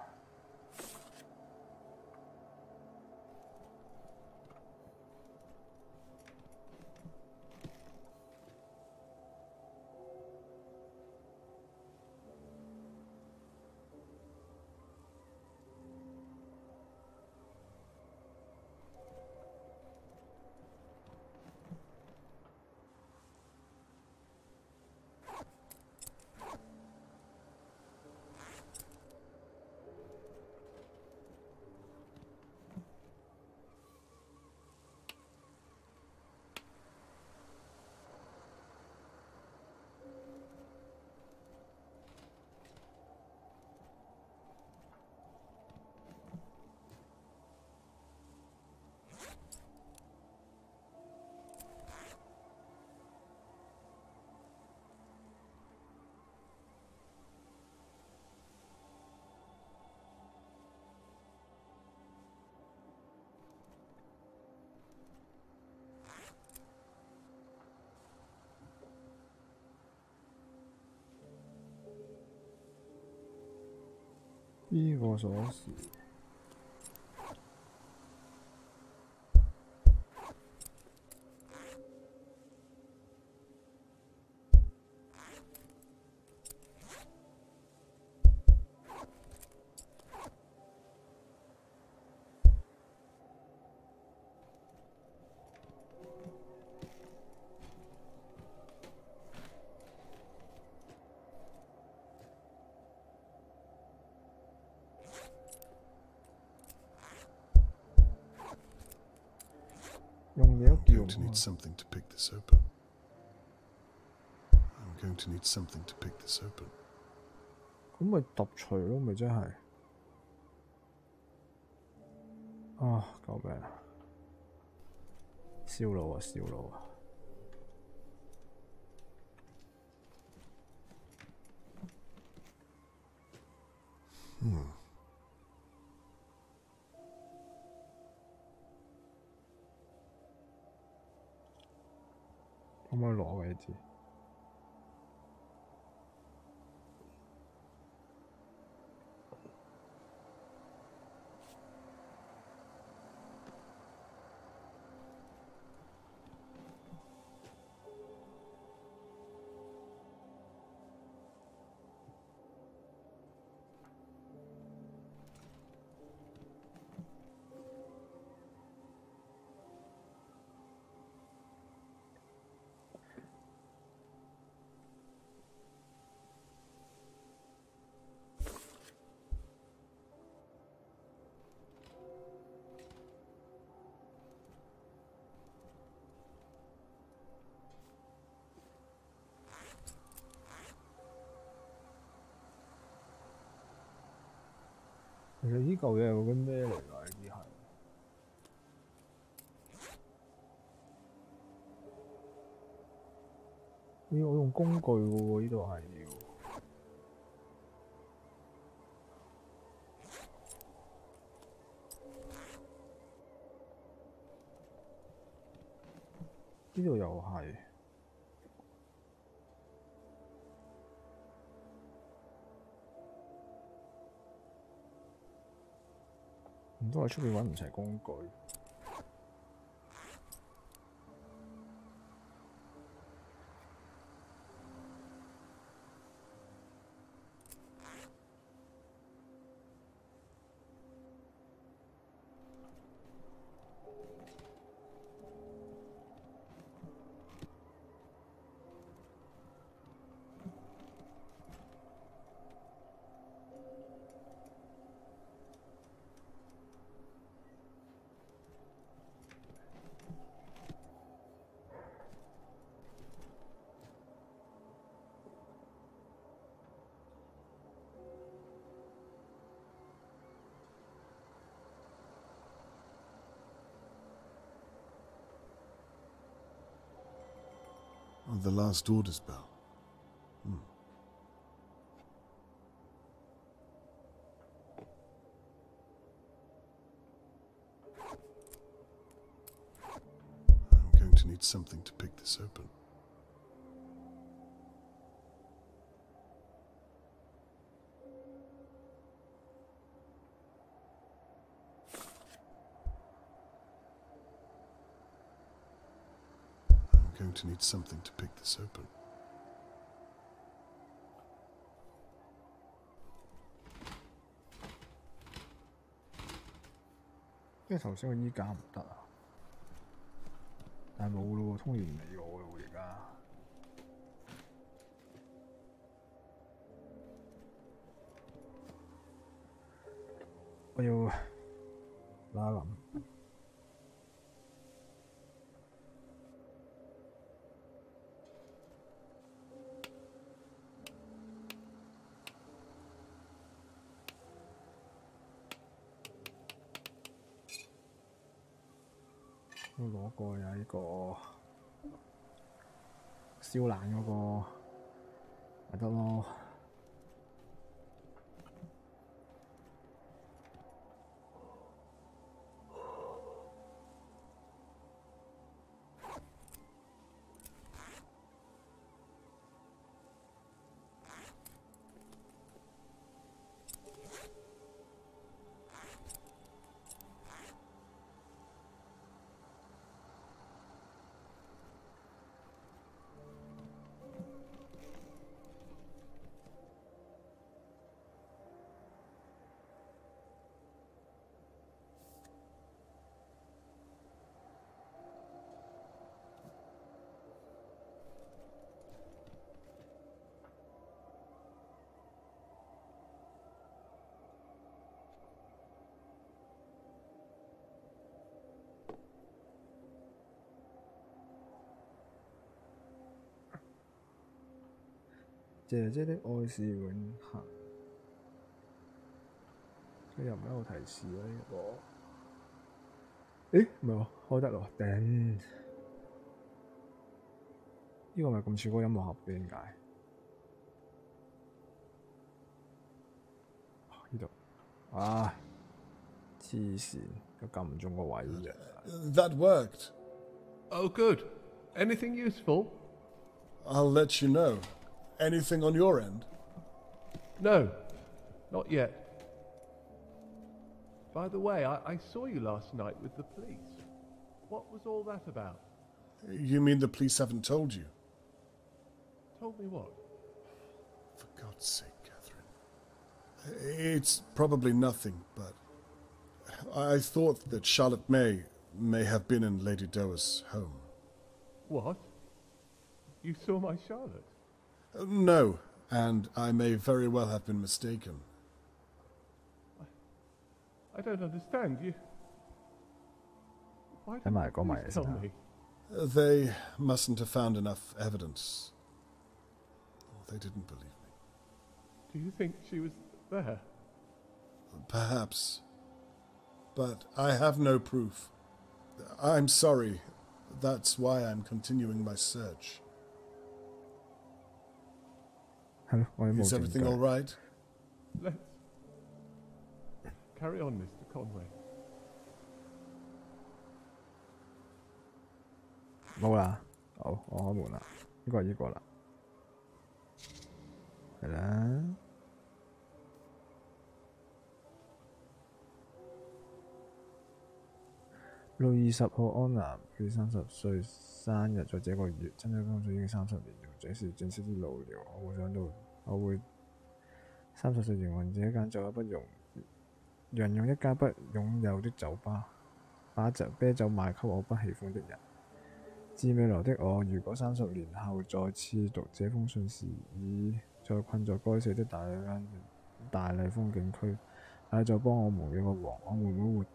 呢個鎖匙。用嘢都叫唔 I'm going to need 開。 something to pick this open. I'm going to need something to pick this open. 咁咪揼除咯，咪真係。啊！救命啊！燒腦啊！燒腦啊！可唔可以攞嘅呢支？其實呢嚿嘢係嗰啲咩嚟㗎？呢啲係要我用工具嘅喎，呢度係要。呢度又係。唔通喺出邊揾唔齊工具？Oh, the last orders bell. I'm going to need something to pick this open. I'm going to need something to pick this open. 因為頭先個衣架唔得啊，但係冇咯喎，通連唔理我咯喎而家。我要諗一諗。我攞過有呢個燒爛嗰個咪得咯。姐姐的愛是永恆，佢又唔喺度提示啦呢個。誒唔係喎，開得咯，頂！呢個咪咁似嗰個音樂盒嘅點解？呢度，唉，黐線，都撳唔中個位嘅。That worked. Oh, good. Anything useful? I'll let you know. Anything on your end? No, not yet. By the way, I saw you last night with the police. What was all that about? You mean the police haven't told you? Told me what? For God's sake, Catherine. It's probably nothing, but I thought that Charlotte may have been in Lady Doa's home. What? You saw my Charlotte? No, and I may very well have been mistaken. I don't understand you. Why Am I didn't you tell me? They mustn't have found enough evidence. They didn't believe me. Do you think she was there? Perhaps. But I have no proof. I'm sorry. That's why I'm continuing my search. 係咯，我哋冇 Is 證 everything 據。 all right? Let's carry on, Mr. Conway. 冇啦，好，我開門啦，應該係呢個啦，係啦。6月20號，安娜佢30歲生日，在這個月，真係工作已經30年了，這是正式啲老了。我會想到，我會30歲營運這一間酒吧不容讓用一家不擁有的酒吧，把啤酒賣給我不喜歡的人。至未來的我，如果30年後再次讀這封信時，已在困在該死的大麗風景區，那就幫我們嘅個王，我們會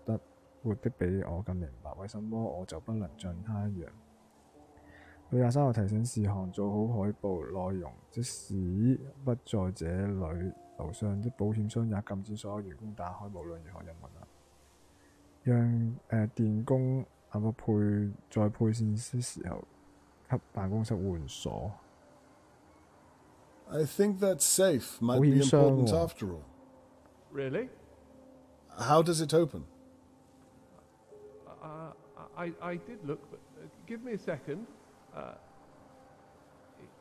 活得比我更明白，為什麼我就不能像他一樣。6月23號提醒事項：做好海報內容，即使不在這裏，樓上的保險箱也禁止所有員工打開，無論如何任務啊。讓電工在配線的時候，給辦公室換鎖。I think that safe might be important after all. Really? How does it open? I did look, but give me a second.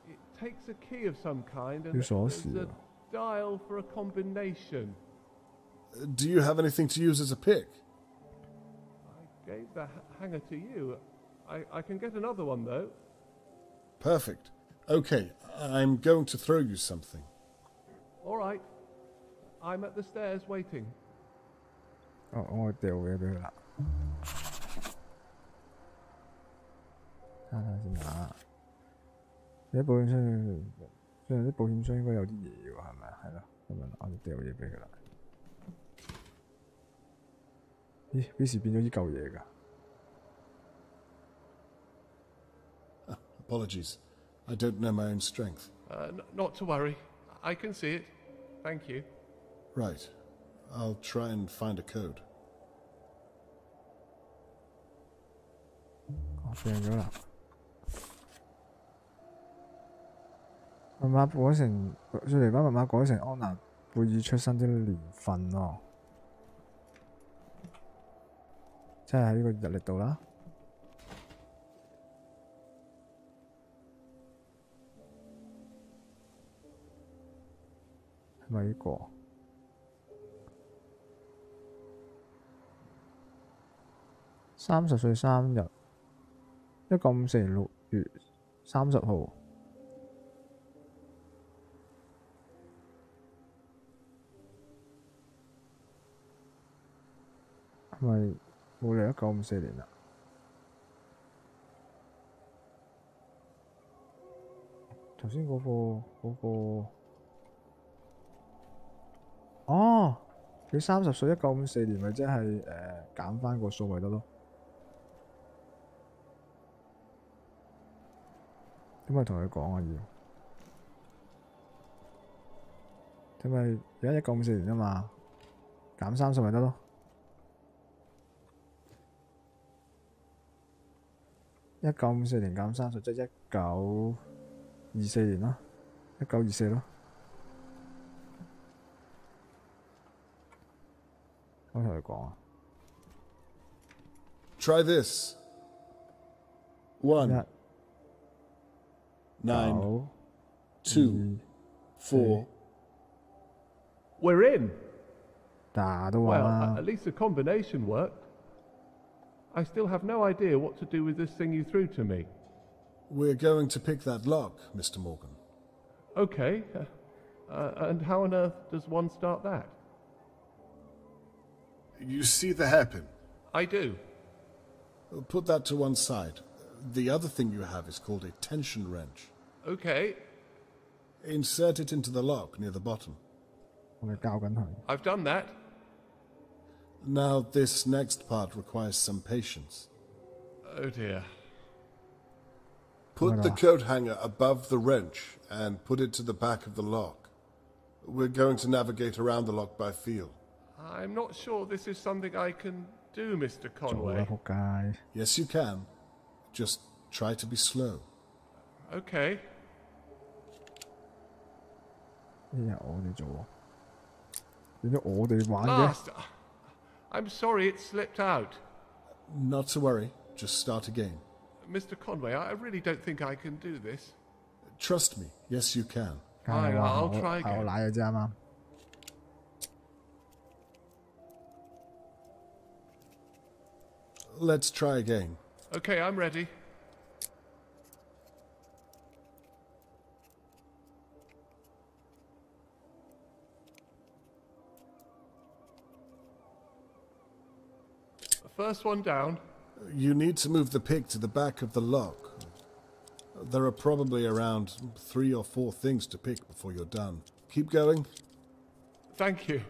It takes a key of some kind and there's a dial for a combination. Do you have anything to use as a pick? I gave the hanger to you. I can get another one though. Perfect. Okay, I'm going to throw you something. All right. I'm at the stairs waiting. 我掉嘢俾佢啦。睇下先嚇。你啲保險箱，雖然啲保險箱應該有啲嘢喎，係咪？係咯，咁樣我就掉嘢俾佢啦。咦？幾時變咗呢嚿嘢㗎？ Apologies. I don't know my own strength. Not to worry. I can see it. Thank you. Right. I'll try and find a code. 我病咗啦。密碼改成，最嚟把密碼改成安娜貝爾出生的年份喎。即係喺呢個日曆度啦。係咪呢個？30歲生日，1954年6月30號。係咪冇嚟1954年啦？頭先嗰個。哦，佢30歲1954年咪即係減翻個數咪得咯。點解同佢講啊？要，因為而家1954年啊嘛，減30咪得咯。1954年減30，即係1924年咯，1924咯。我同佢講啊。Try this. 1, 9, 2, 4. We're in. 打都話啦。Well, at least the combination worked. I still have no idea what to do with this thing you threw to me. We're going to pick that lock, Mr. Morgan. Okay. And how on earth does one start that? You see the hairpin? I do. Put that to one side. The other thing you have is called a tension wrench. Okay. Insert it into the lock near the bottom. 我哋教緊佢。I've done that. Now this next part requires some patience. Oh dear. Put the coat hanger above the wrench and put it to the back of the lock. We're going to navigate around the lock by feel. I'm not sure this is something I can do, Mr. 做啦 Conway. 仆街！ Yes, you can. Just try to be slow. Okay. 呢日我哋做喎，點解我哋玩嘅？ Last. I'm sorry it slipped out. Not to worry. Just start again. Mr. Conway, I really don't think I can do this. Trust me. Yes, you can. 梗係啦， I'll 我 try 係我 again. 賴嘅啫啱啱。 Let's try again. Okay, I'm ready. First one down. You need to move the pig to the back of the lock. There are probably around 3 or 4 things to pick before you're done. Keep going. Thank you.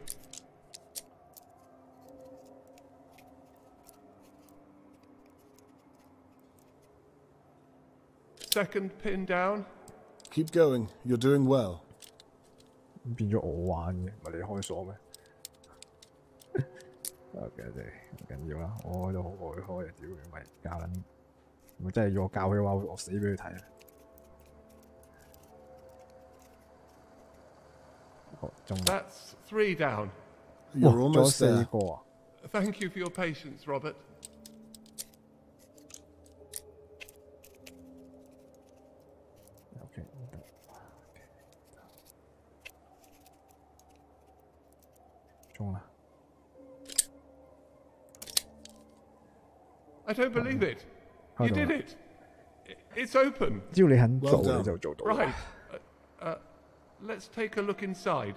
Second pin down. Keep going. You're doing well. 變咗我玩嘅，唔係你開鎖咩？OK，唔緊要啦，我都好愛開啊！屌，唔係教撚，如果真係要我教佢嘅話，我死俾佢睇啊！好，中啦， That's 3 down. ，You're 哇，仲有 almost 4 there. 個啊！ Thank you for your patience, Robert. OK，中啦！ I don't believe it. You Hold on. did it. It's open. 只要你肯做 Well done. 你就做到。 Right. Let's take a look inside.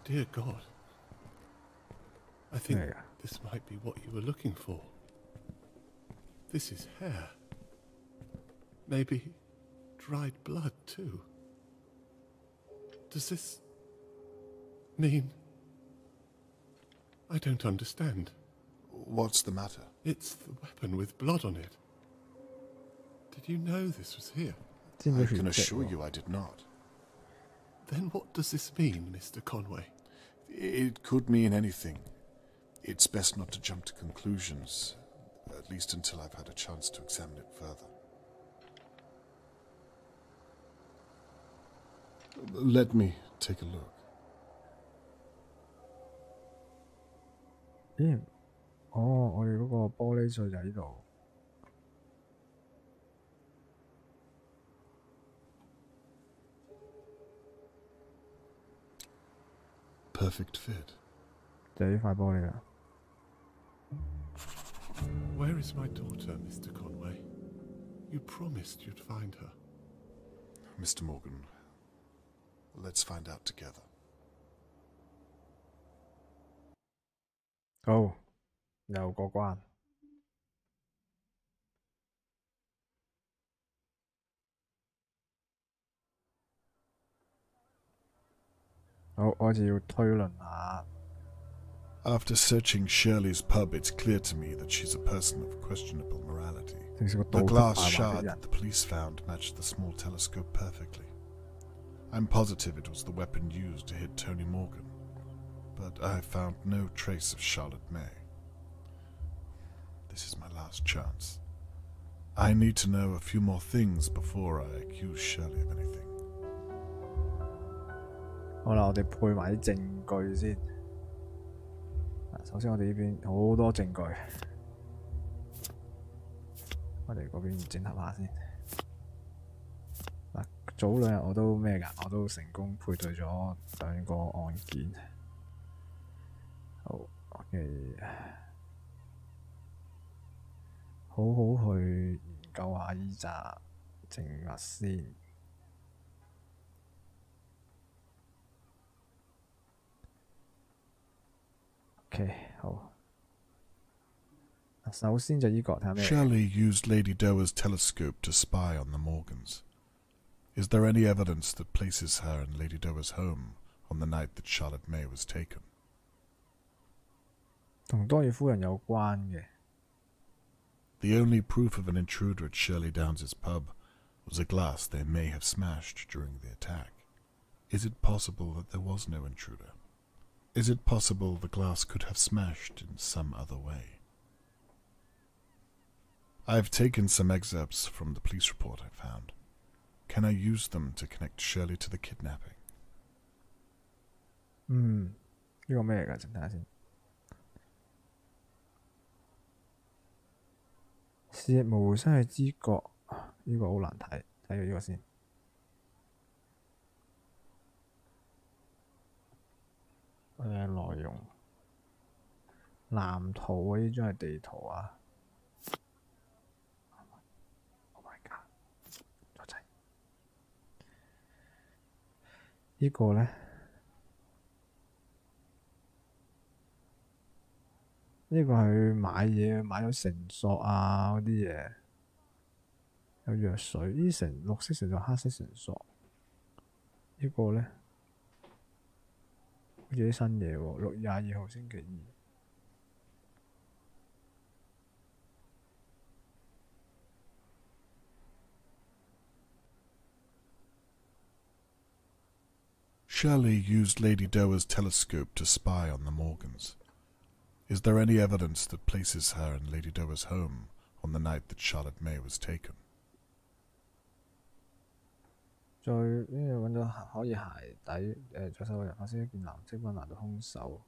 Dear God. I think Yeah. this might be what you were looking for. This is hair. Maybe dried blood, too. Does this mean... I don't understand. What's the matter? It's the weapon with blood on it. Did you know this was here? 知唔 I 知 can 血跡 assure 喎 you I did not. Then what does this mean, Mr. Conway? It could mean anything. It's best not to jump to conclusions, at least until I've had a chance to examine it further. Let me take a look. 咦？哦，我哋嗰個玻璃碎就喺呢度。 Perfect fit. 就係呢塊玻璃啦。 Where is my daughter, Mr. Conway? You promised you'd find her. Mr. Morgan, let's find out together. 好，又過關。好，開始要推論下。 After searching Shirley's pub, it's clear to me that she's a person of questionable morality. 正是個 The 道德 glass 敗壞 shard 嘅人 that。the police found matched the small telescope perfectly. I'm positive it was the weapon used to hit Tony Morgan, but I have found no trace of Charlotte May. This is my last chance. I need to know a few more things before I accuse Shirley of anything. 好啦，我哋配埋啲證據先。首先我哋呢邊好多證據，我哋嗰邊整合下先。嗱，早2日我都咩㗎？我都成功配對咗2個案件。好 ，OK， 好好去研究下依紮證物先。OK， 好。首先就呢個睇下咩？ Shirley used Lady Doer's telescope to spy on the Morgans. Is there any evidence that places her in Lady Doer's home on the night that Charlotte May was taken? 同多爾夫人有關嘅。 The only proof of an intruder at Shirley Downs' pub was a glass they may have smashed during the attack. Is it possible that there was no intruder? Is it possible the glass could have smashed in some other way? I've taken some excerpts from the police report I found. Can I use them to connect Shirley to the kidnapping? 呢個咩嚟㗎？陣睇下先。是日模糊失去知覺，呢個好難睇，睇咗呢個先。內容藍圖啊，呢張係地圖啊。Oh my god！ 左仔，呢個呢？呢個係買嘢，買咗繩索啊嗰啲嘢，有藥水。呢啲綠色繩索、黑色繩索。呢個呢，好似啲新嘢喎，6月22號星期二。Shirley used Lady Doer's telescope to spy on the Morgans. Is there any evidence that places her in Lady Doer's home on the night that Charlotte May was taken? 再呢度揾到可以鞋底左手嘅人發現一件藍色溫拿嘅兇手。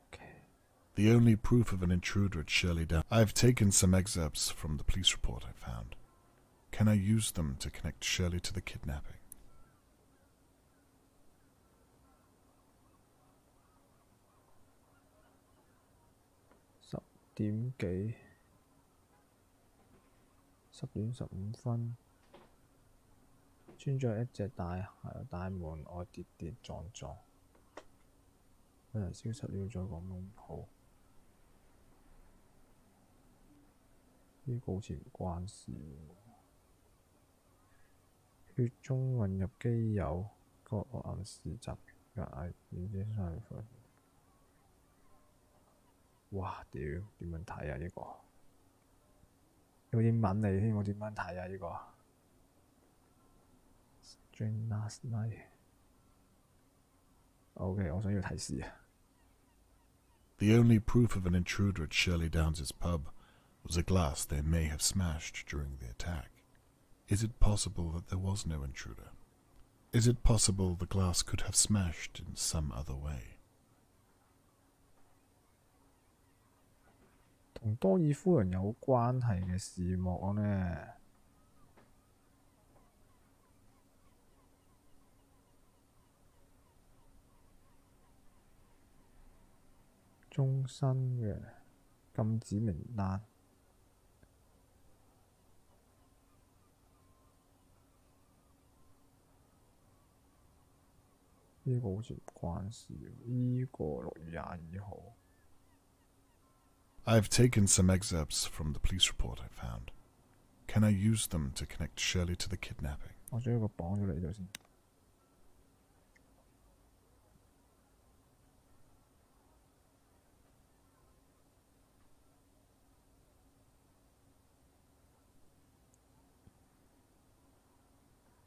Okay. The only proof of an intruder at Shirley Down. I've taken some excerpts from the police report I found. Can I use them to connect Shirley to the kidnapping? 10點幾，10點15分，穿着一隻大鞋，大門外跌跌撞撞，有人消失了，再講擁抱。呢個好似唔關事喎。血中混入機油，角落暗示襲擊危險之傷害。哇！屌，點樣睇啊？呢個有英文嚟添，我點樣睇啊？呢個 Strange Last Night。OK， 我想要提示啊。The only proof of an intruder at Shirley Downs' pub was a glass they may have smashed during the attack. Is it possible that there was no intruder? Is it possible the glass could have smashed in some other way? 同多爾夫人有關係嘅事幕呢？終身嘅禁止名單。呢個好似唔關事喎。呢個6月22號。I've taken some excerpts from the police report I found. Can I use them to connect Shirley to the kidnapping? 我將呢個綁咗嚟度先。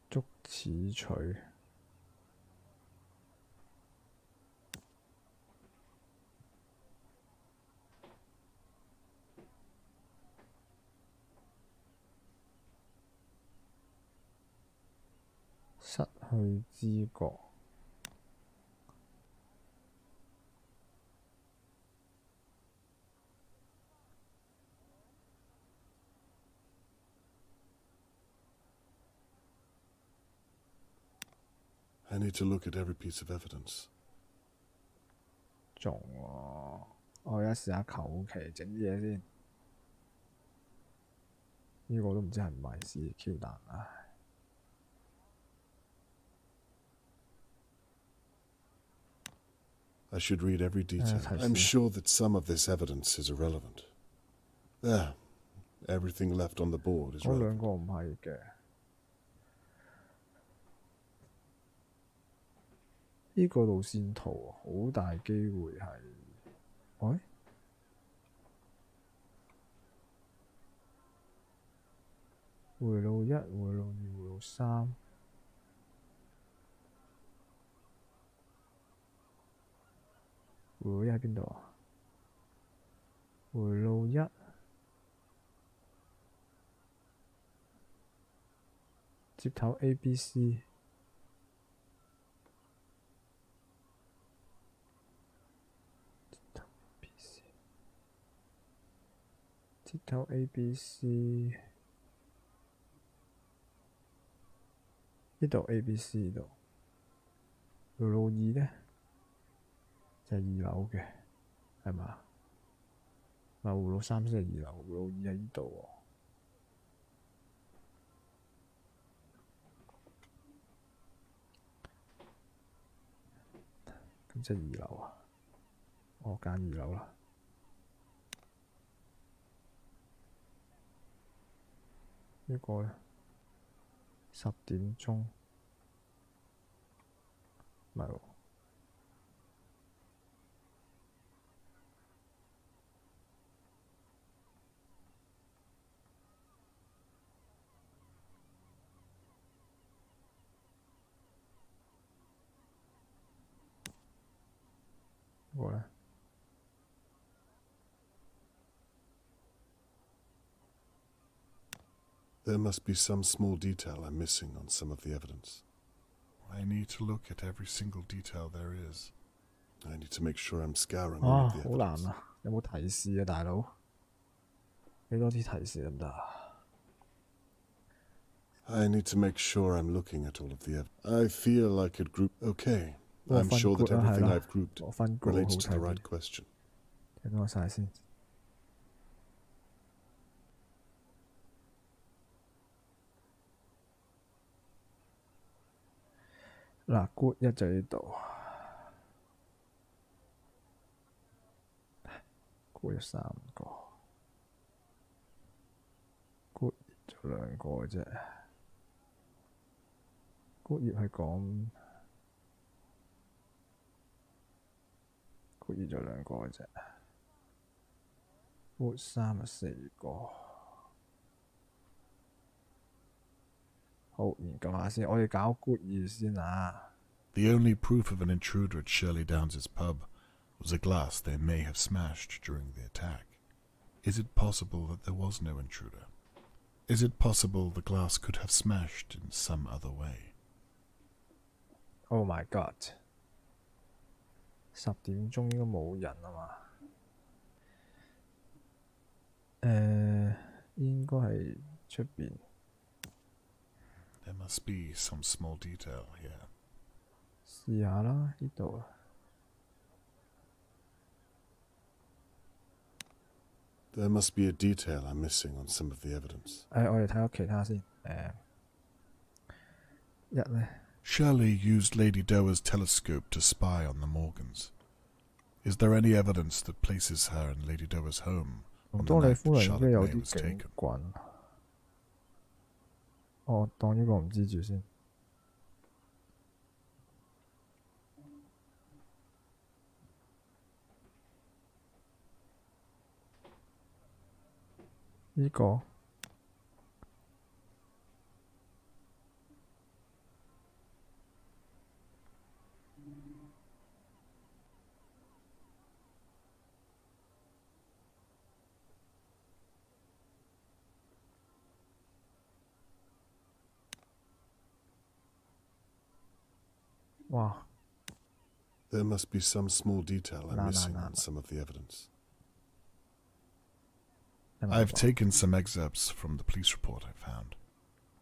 捉齒取。失去知覺。I need to look at every piece of evidence. 仲喎，我而家試下求其整啲嘢先。呢個都唔知係唔係 CQ 彈唉。I should read every detail. I'm sure that some of this evidence is irrelevant. There. Everything left on the board is relevant. 嗰兩個唔係嘅。呢個路線圖好大機會係，喂？回路1、回路2、回路3。回路1喺邊度啊？回路1。接頭 ABC。接頭 ABC， 呢度 ABC 呢度，回路2呢，就係2樓嘅，係嘛？唔係回路3先係2樓，回路2喺呢度喎。咁即係2樓啊！我揀2樓啦。呢個呢，10點鐘，唔係喎。呢個呢。There must be some small detail I'm missing on some of the evidence. I need to look at every single detail there is. I need to make sure I'm scouring all of the evidence. 好難啊！有冇提示啊，大佬？俾多啲提示得唔得啊？ I need to make sure I'm looking at all of the evidence. I feel like it group. Okay. I'm sure that everything I've grouped relates to the right question. 聽我晒先。嗱 ，good 1就呢度 ，good 1 3個 ，good 2就2個嘅啫。good 2係講 good 2就2個嘅啫 ，good 3就4個。好，研究下先，我哋搞 good 2先啊。The only proof of an intruder at Shirley Downs' pub was a glass they may have smashed during the attack. Is it possible that there was no intruder? Is it possible the glass could have smashed in some other way? Oh my god！ 10點鐘應該冇人啊嘛？應該係出邊。There must be some small detail here. 試下啦，呢度啊。There must be a detail I'm missing on some of the evidence. 我哋睇下其他先。一呢 Shirley used Lady Doer's telescope to spy on the Morgans. Is there any evidence that places her in Lady Doer's home on the night that Charlotte May was taken? 我當呢個唔知住先。呢個哇 There must be some small detail I'm missing on some of the evidence. I've taken some excerpts from the police report I found.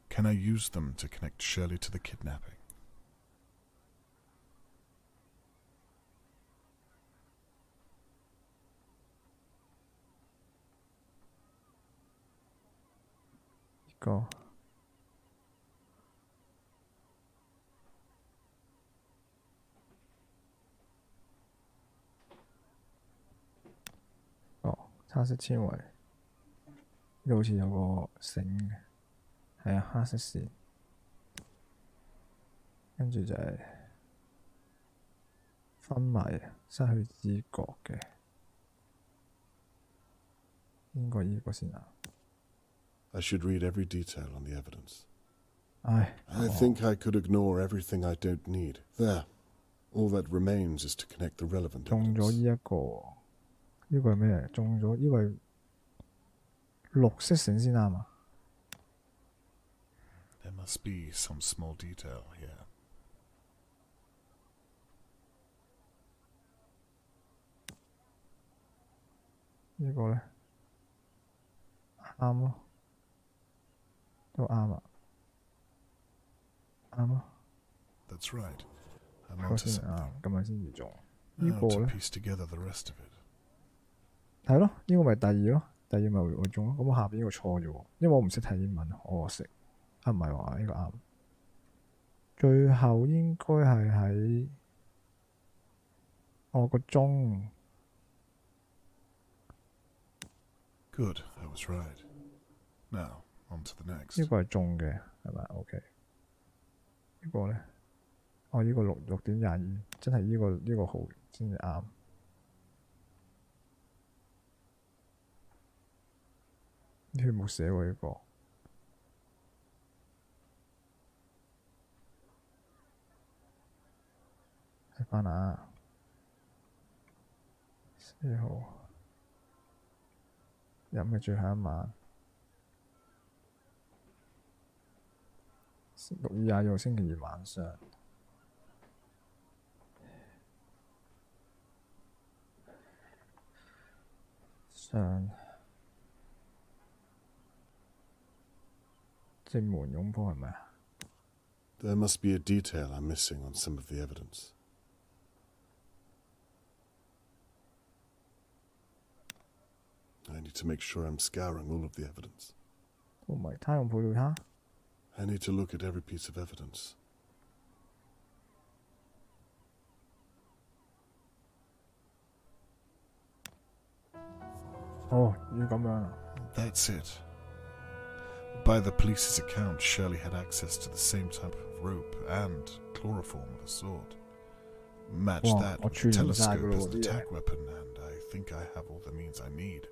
Can I use them to connect Shirley to the kidnapping? Go. Oh， 橙色纖維。呢度好似有個繩嘅，係啊，黑色線，跟住就係昏迷、失去知覺嘅，應該呢個先啊。I should read every detail on the evidence. 唉， I think I could ignore everything I don't need. There. All that remains is to connect the relevant 中咗 evidence. 呢一個，呢個係咩嚟？中咗呢個係綠色繩先啱啊！ There must be some small detail here. 呢個咧啱咯，都啱啊，啱咯。 That's right. I'm 嗰個 onto 先 something. 啱，咁樣先至中。呢 Now 個 to 咧 piece together the rest of it. 係咯，呢個咪第二咯，第二咪會中咯。咁我下邊呢個錯咗喎，因為我唔識睇英文，我識啊，唔係話呢個啱。最後應該係喺個鐘。 Good, I was right. Now, on to the next. 呢個係中嘅，係咪 ？OK。呢個咧，呢個6.22，真係呢個號先至啱。呢佢冇寫喎呢個。睇翻啊，4號。 飲嘅最後一晚，6月21號星期二晚上。正門擁抱係咪啊？ There must be a detail I'm missing on some of the evidence. I need to make sure I'm scouring all of the evidence. 唔係，他用配對他。 I need to look at every piece of evidence. 哦，要咁樣啊！ That's it. By the police's account, Shirley had access to the same type of rope and chloroform of a sword. Match Wow, that I'll with tune the inside telescope with as all the the- attack weapon, and I think I have all the means I need.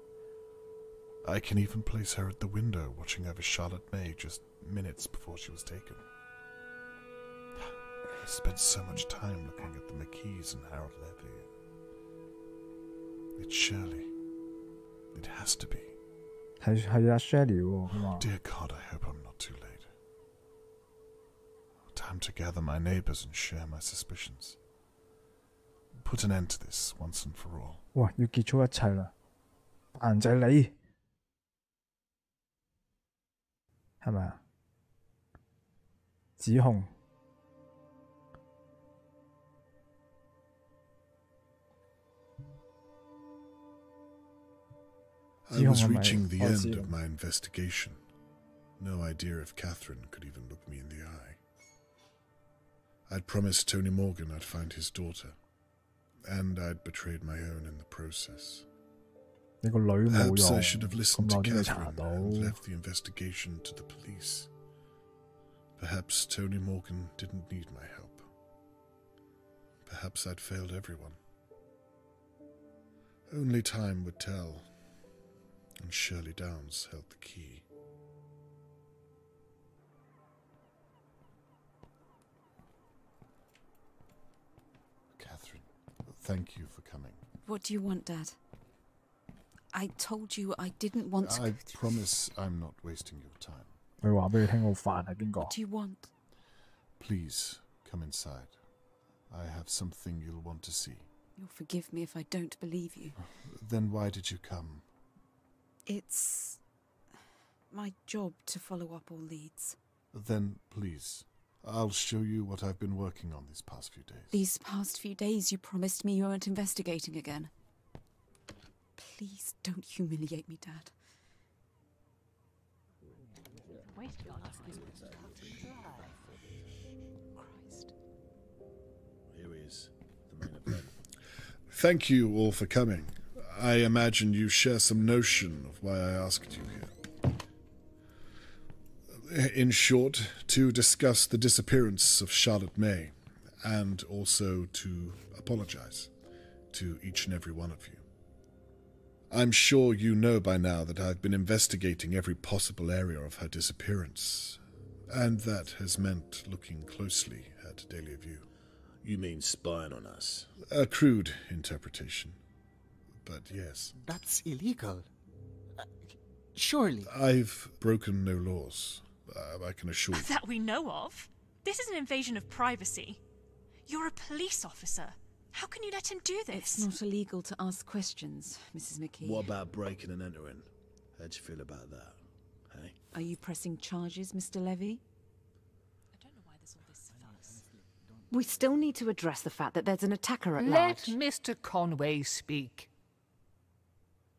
I can even place her at the window watching over Charlotte May just minutes before she was taken. I spent so much time looking at the McKees and Harold Levy. It's Shirley. It has to be. 係阿 Shirley 喎，佢話 Dear God, I hope I'm not too late. Time to gather my neighbors and share my suspicions. Put an end to this once and for all. 哇，要結束一切啦！大人就係你，係咪啊？指控。 I was reaching the end of my investigation. No idea if Catherine could even look me in the eye. I'd promised Tony Morgan I'd find his daughter, and I'd betrayed my own in the process. 你個女冇 Perhaps 用， I should have 咁 listened to 耐都未查 Catherine 到。 and left the investigation to the police. Perhaps Tony Morgan didn't need my help. Perhaps I'd failed everyone. Only time would tell, and Shirley Downs held the key. Catherine, thank you for coming. What do you want, Dad? I told you I didn't want to. I promise I'm not wasting your time. 佢話俾你聽，好煩係邊個？ What do you want? Please come inside. I have something you'll want to see. You'll forgive me if I don't believe you. Then why did you come? It's my job to follow up all leads. Then please, I'll show you what I've been working on these past few days. These past few days you promised me you weren't investigating again. Please don't humiliate me, Dad. Christ. Here is the main event. Thank you all for coming. I imagine you share some notion of why I asked you here. In short, to discuss the disappearance of Charlotte May, and also to apologize to each and every one of you. I'm sure you know by now that I've been investigating every possible area of her disappearance, and that has meant looking closely at Dahlia View. You mean spying on us? A crude interpretation, but yes. That's illegal. Surely. I've broken no laws, I can assure you. That we know of. This is an invasion of privacy. You're a police officer. How can you let him do this? It's not illegal to ask questions, Mrs. McKee. What about breaking and entering? How'd you feel about that? Hey? Are you pressing charges, Mr. Levy? I don't know why there's all this fuss. We still need to address the fact that there's an attacker at Let large. Mr. Conway speak.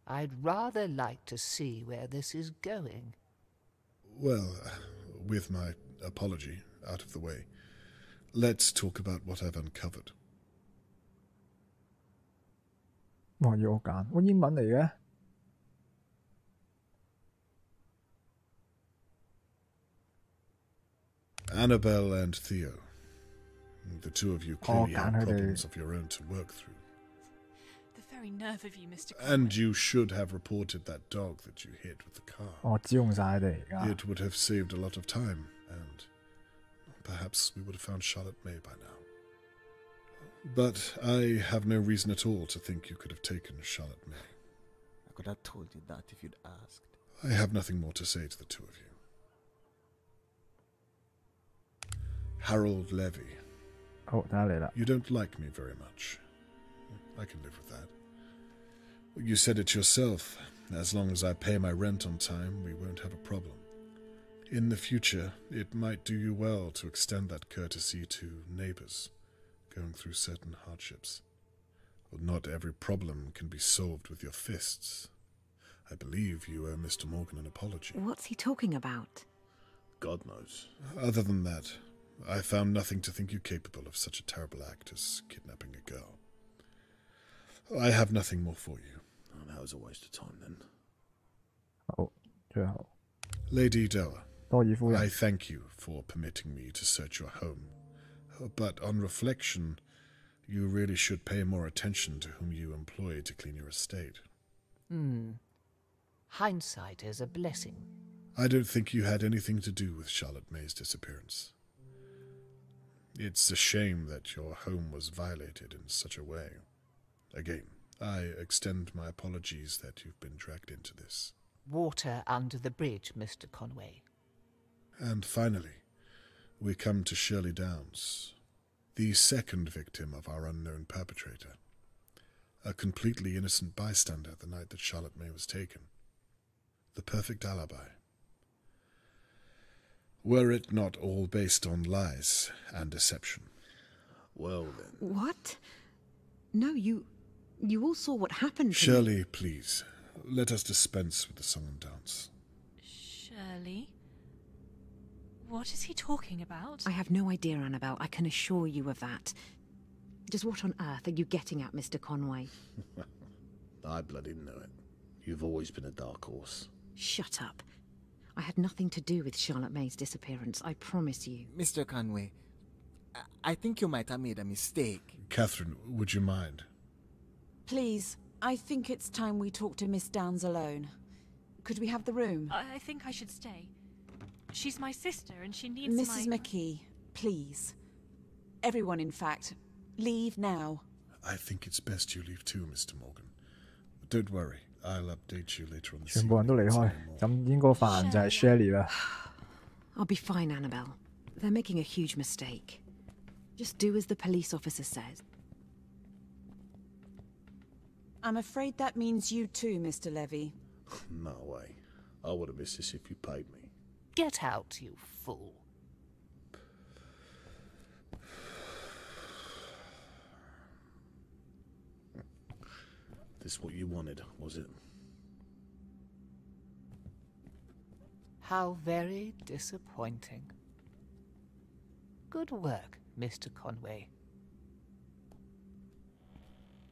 I'd rather like to see where this is going. Well, with my apology out of the way, let's talk about what I've uncovered. 哇！要我揀，我英文嚟嘅。Annabelle and Theo. The two of you clearly have can't problems of your own to work through. The very nerve of you, Mr. Conway. And you should have reported that dog that you hit with the car. 我招用晒你哋而家。 It would have saved a lot of time, and perhaps we would have found Charlotte May by now. But I have no reason at all to think you could have taken Charlotte May. I could have told you that if you'd asked. I have nothing more to say to the two of you. Harold Levy. 好，睇下你啦。 You don't like me very much. I can live with that. You said it yourself. As long as I pay my rent on time, we won't have a problem. In the future, it might do you well to extend that courtesy to neighbors going through certain hardships. Well, not every problem can be solved with your fists. I believe you owe Mr. Morgan an apology. What's he talking about? God knows. Other than that, I found nothing to think you capable of such a terrible act as kidnapping a girl. I have nothing more for you. Oh, that was a waste of time then. 好，最後 Lady Doa, 多爾夫人 I thank you for permitting me to search your home. But on reflection, you really should pay more attention to whom you employ to clean your estate. Hindsight is a blessing. I don't think you had anything to do with Charlotte May's disappearance. It's a shame that your home was violated in such a way. Again, I extend my apologies that you've been dragged into this. Water under the bridge, Mr. Conway. And finally, we come to Shirley Downs, the second victim of our unknown perpetrator. A completely innocent bystander the night that Charlotte May was taken. The perfect alibi. Were it not all based on lies and deception? Well then. What? No, you all saw what happened to me. Shirley, please, let us dispense with the song and dance. Shirley? What is he talking about? I have no idea, Annabelle. I can assure you of that. Just what on earth are you getting at, Mr. Conway? I bloody know it. You've always been a dark horse. Shut up. I had nothing to do with Charlotte May's disappearance, I promise you. Mr. Conway, I think you might have made a mistake. Catherine, would you mind? Please, I think it's time we talk to Miss Downs alone. Could we have the room? I think I should stay. She's my sister and she needs Mrs. McKee, please. Everyone, in fact. Leave now. I think it's best you leave too, Mr. Morgan. Don't worry, I'll update you later on this 全部人都離開，咁應該犯人就係 Shirley 啦。 I'll be fine, Annabelle. They're making a huge mistake. Just do as the police officer says. I'm afraid that means you too, Mr. Levy. No way. I would have missed this if you paid me. Get out, you fool. This what you wanted, was it? How very disappointing. Good work, Mr. Conway.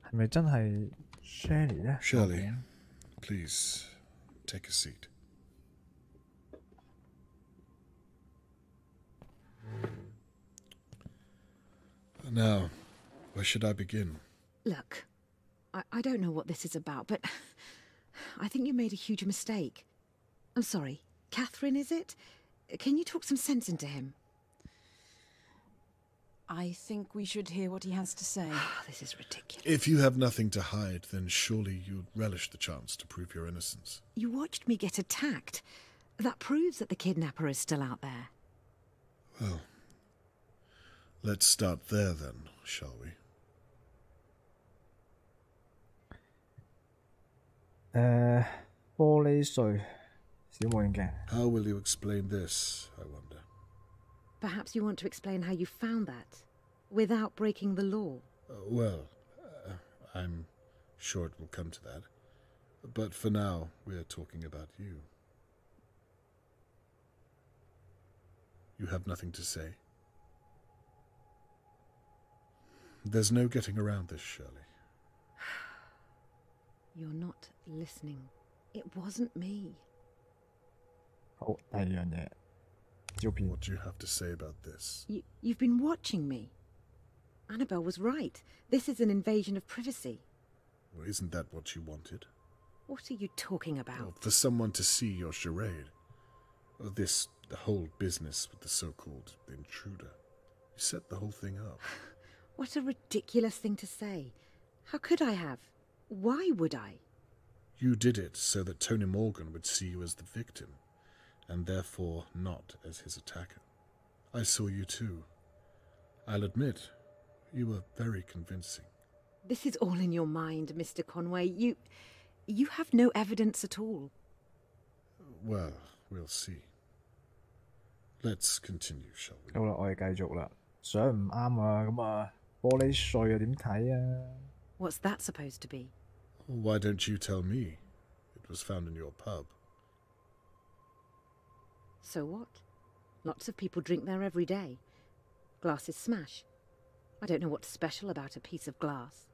係咪真係 Shirley 咧 Shirley, please take a seat. Now, where should I begin? Look, I don't know what this is about, but I think you made a huge mistake. I'm sorry. Catherine, is it? Can you talk some sense into him? I think we should hear what he has to say. This is ridiculous. If you have nothing to hide, then surely you'd relish the chance to prove your innocence. You watched me get attacked. That proves that the kidnapper is still out there. Well, let's start there then, shall we?玻璃碎，小望遠鏡。 How will you explain this, I wonder? Perhaps you want to explain how you found that, without breaking the law. I'm sure it will come to that. But for now, we're talking about you. You have nothing to say? There's no getting around this, Shirley. You're not listening. It wasn't me. 好，第二樣嘢，照片。 What do you have to say about this? You've been watching me. Annabelle was right. This is an invasion of privacy. Well, isn't that what you wanted? What are you talking about? Well, for someone to see your charade. The whole business with the so-called intruder. You set the whole thing up. What a ridiculous thing to say. How could I have? Why would I? You did it so that Tony Morgan would see you as the victim, and therefore not as his attacker. I saw you too. I'll admit, you were very convincing. This is all in your mind, Mr. Conway. You have no evidence at all. Well, we'll see. Let's continue, shall we? 好啦，我哋繼續啦。相唔啱啊，咁啊，玻璃碎啊，點睇啊？ What's that supposed to be? Why don't you tell me? It was found in your pub. So what? Lots of people drink there every day. Glasses smash. I don't know what's special about a piece of glass.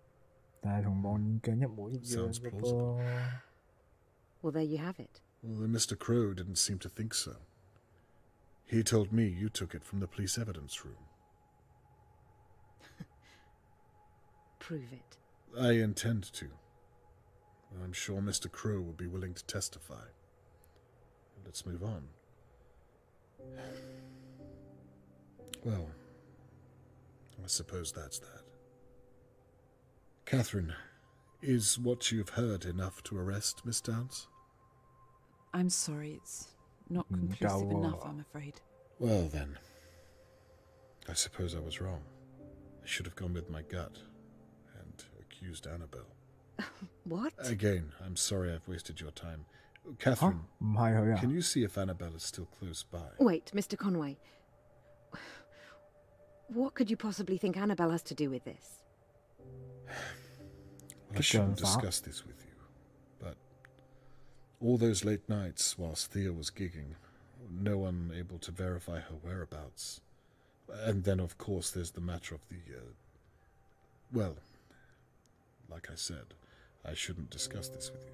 但係同望遠鏡一模一樣嘅噃。 Well, there you have it. Well, Mr. Crow didn't seem to think so. He told me you took it from the police evidence room. Prove it. I intend to. I'm sure Mr. Crow will be willing to testify. Let's move on. Well, I suppose that's that. Catherine, is what you've heard enough to arrest Miss Downs? I'm sorry, it's not conclusive enough, I'm afraid. Well then, I suppose I was wrong. I should have gone with my gut and accused Annabelle. What? Again, I'm sorry I've wasted your time. Catherine, can you see if Annabelle is still close by? Wait, Mr. Conway. What could you possibly think Annabelle has to do with this? Well, I shouldn't discuss this with you, but all those late nights whilst Thea was gigging, no one able to verify her whereabouts. And then, of course, there's the matter of the, well, like I said, I shouldn't discuss this with you.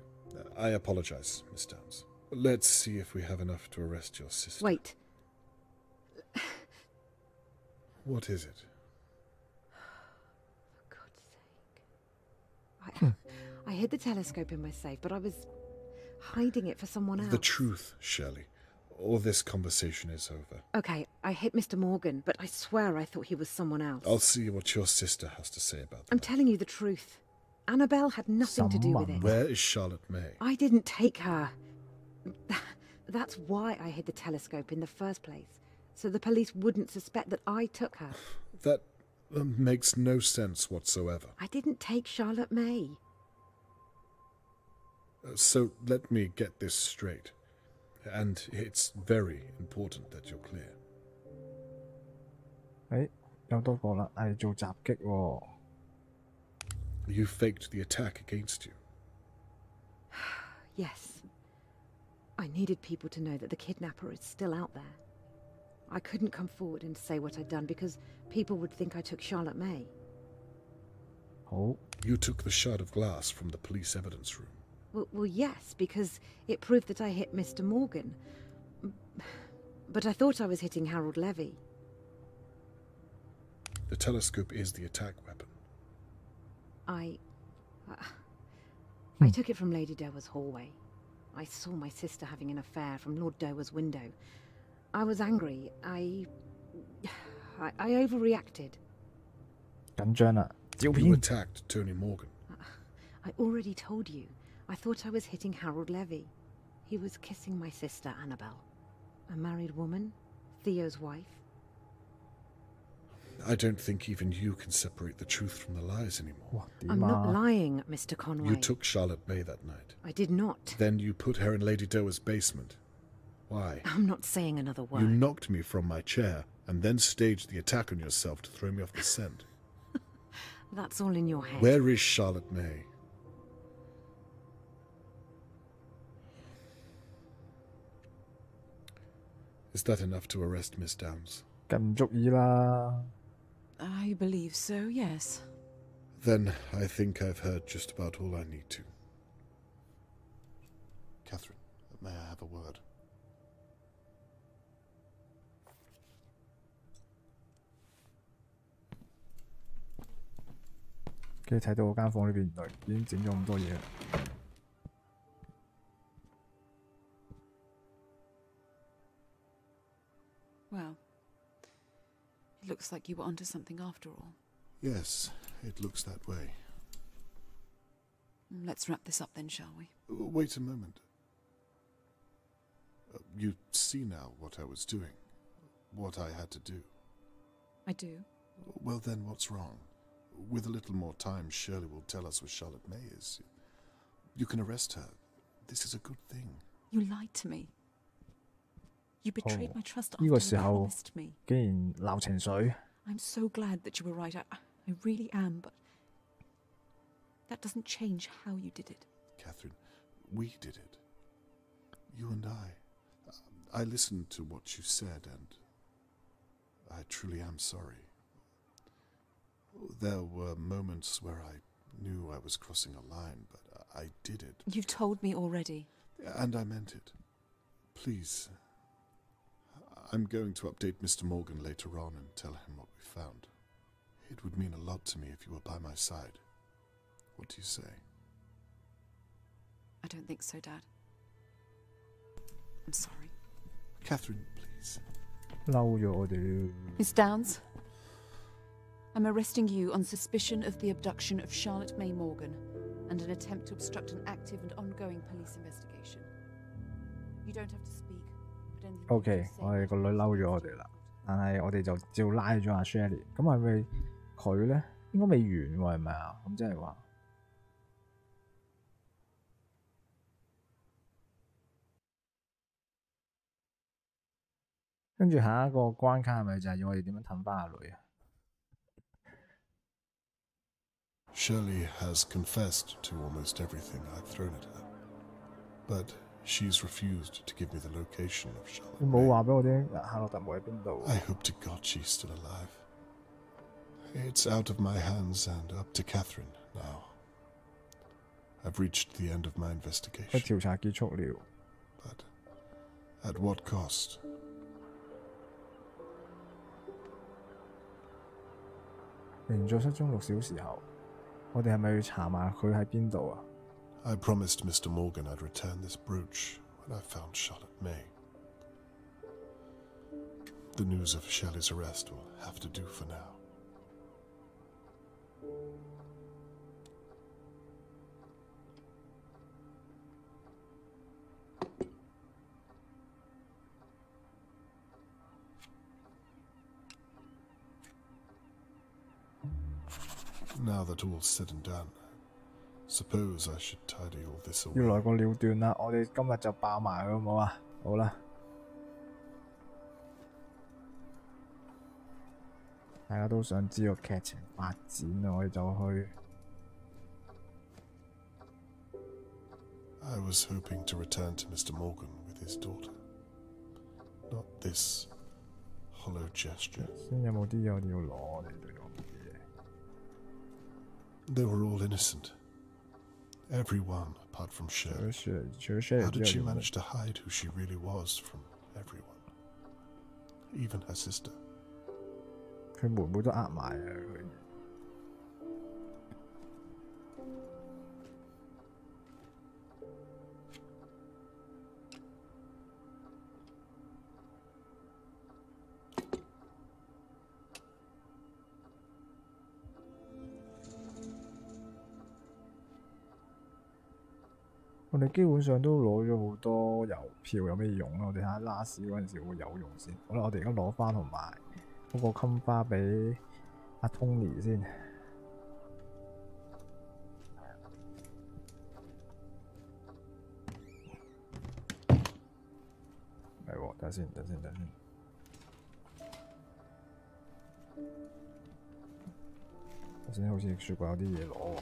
I apologize, Miss Downs. Let's see if we have enough to arrest your sister. Wait. What is it? For God's sake. I hid the telescope in my safe, but I was hiding it for someone else. The truth, Shirley, or this conversation is over. Okay, I hit Mr. Morgan, but I swear I thought he was someone else. I'll see what your sister has to say about that. I'm telling you the truth. Annabelle had nothing to do with it. Where is Charlotte May? I didn't take her. That's why I hid the telescope in the first place, so the police wouldn't suspect that I took her. That makes no sense whatsoever. I didn't take Charlotte May. So let me get this straight. And it's very important that you're clear. 有多個啦，係做襲擊喎。 You faked the attack against you. Yes. I needed people to know that the kidnapper is still out there. I couldn't come forward and say what I'd done because people would think I took Charlotte May. Oh. You took the shard of glass from the police evidence room. Well, yes, because it proved that I hit Mr. Morgan. But I thought I was hitting Harold Levy. The telescope is the attack weapon. I took it from Lady Dowa's hallway. I saw my sister having an affair from Lord Dowa's window. I was angry. I overreacted. 緊張啦，照 You 片。 attacked Tony Morgan. I already told you. I thought I was hitting Harold Levy. He was kissing my sister Annabelle. A married woman, Theo's wife. I don't think even you can separate the truth from the lies anymore. 哇，點 I'm not 啊？ lying, Mr. Conway. You took Charlotte May that night. I did not. Then you put her in Lady Dowa's basement. Why? I'm not saying another word. You knocked me from my chair and then staged the attack on yourself to throw me off the scent. That's all in your head. Where is Charlotte May? Is that enough to arrest Miss Downs? 梗唔足以啦。 I believe so, yes. Then I think I've heard just about all I need to. Catherine, may I have a word? 跟住睇到嗰間房裏邊，原來已經整咗咁多嘢。 Well, it looks like you were onto something after all. Yes, it looks that way. Let's wrap this up then, shall we? Wait a moment. You see now what I was doing, what I had to do. I do. Well then, what's wrong? With a little more time, Shirley will tell us where Charlotte May is. You can arrest her. This is a good thing. You lied to me. You betrayed my trust after 呢 you 個時候 promised me. 竟然鬧情緒。 I'm so glad that you were right. I really am, but that doesn't change how you did it. Catherine, we did it. You and I. I listened to what you said, and I truly am sorry. There were moments where I knew I was crossing a line, but I did it. You've told me already. And I meant it. Please. I'm going to update Mr. Morgan later on and tell him what we found. It would mean a lot to me if you were by my side. What do you say? I don't think so, Dad. I'm sorry. Catherine, please. 嬲咗我哋了。 Miss Downs, I'm arresting you on suspicion of the abduction of Charlotte May Morgan and an attempt to obstruct an active and ongoing police investigation. You don't have to speak, but anything you OK， say 我哋個女嬲咗我哋啦，但係我哋就照拉咗阿 Shirley。咁係咪佢咧？應該未完喎，係咪啊？咁即係話。 跟住下一個關卡係咪就係要我哋點樣氹翻阿女啊？ Shirley has confessed to almost everything I've thrown at her, but she's refused to give me the location of Charlotte 佢冇 May. 話俾我聽夏洛特冇喺邊度。 I hope to God she's still alive. It's out of my hands and up to Catherine now. I've reached the end of my 個 investigation, 調查結束了， but at what cost? 連續失蹤6小時後，我哋係咪要查埋佢喺邊度啊？ I promised Mr. Morgan I'd return this brooch when I found Charlotte May. The news of Shelley's arrest will have to do for now. Now that all's said and done, suppose I should tidy all this 要 away. 來個了斷啦！我哋今日就爆埋佢好唔好啊？好啦，大家都想知個劇情發展啊，我哋就去。 I was hoping to return to Mr. Morgan with his daughter. Not this hollow gesture. 先有冇啲嘢我哋要攞？我哋都有啲嘢。 They were all innocent. Everyone, apart from 除 Shirley. 咗 Shirley How did she 之外， manage to hide who she really was from everyone? Even her sister. 佢妹妹都呃埋啊佢。我哋基本上都攞咗好多郵票，有咩用啊？我哋睇下拉屎嗰陣時會有用先。好啦，我哋而家攞翻同埋嗰個襟花俾阿 Tony 先。係喎，等先。頭先好似雪櫃有啲嘢攞喎。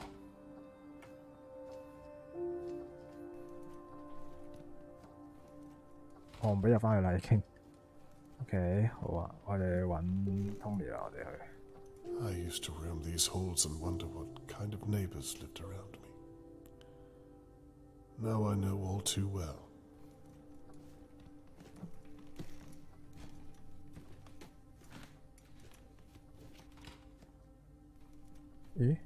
我唔俾入返去啦，已經。OK， 好啊，我哋揾 Tony 啦，我哋去。I used to roam these halls and wonder what kind of neighbors lived around me. Now I know all too well. 咦？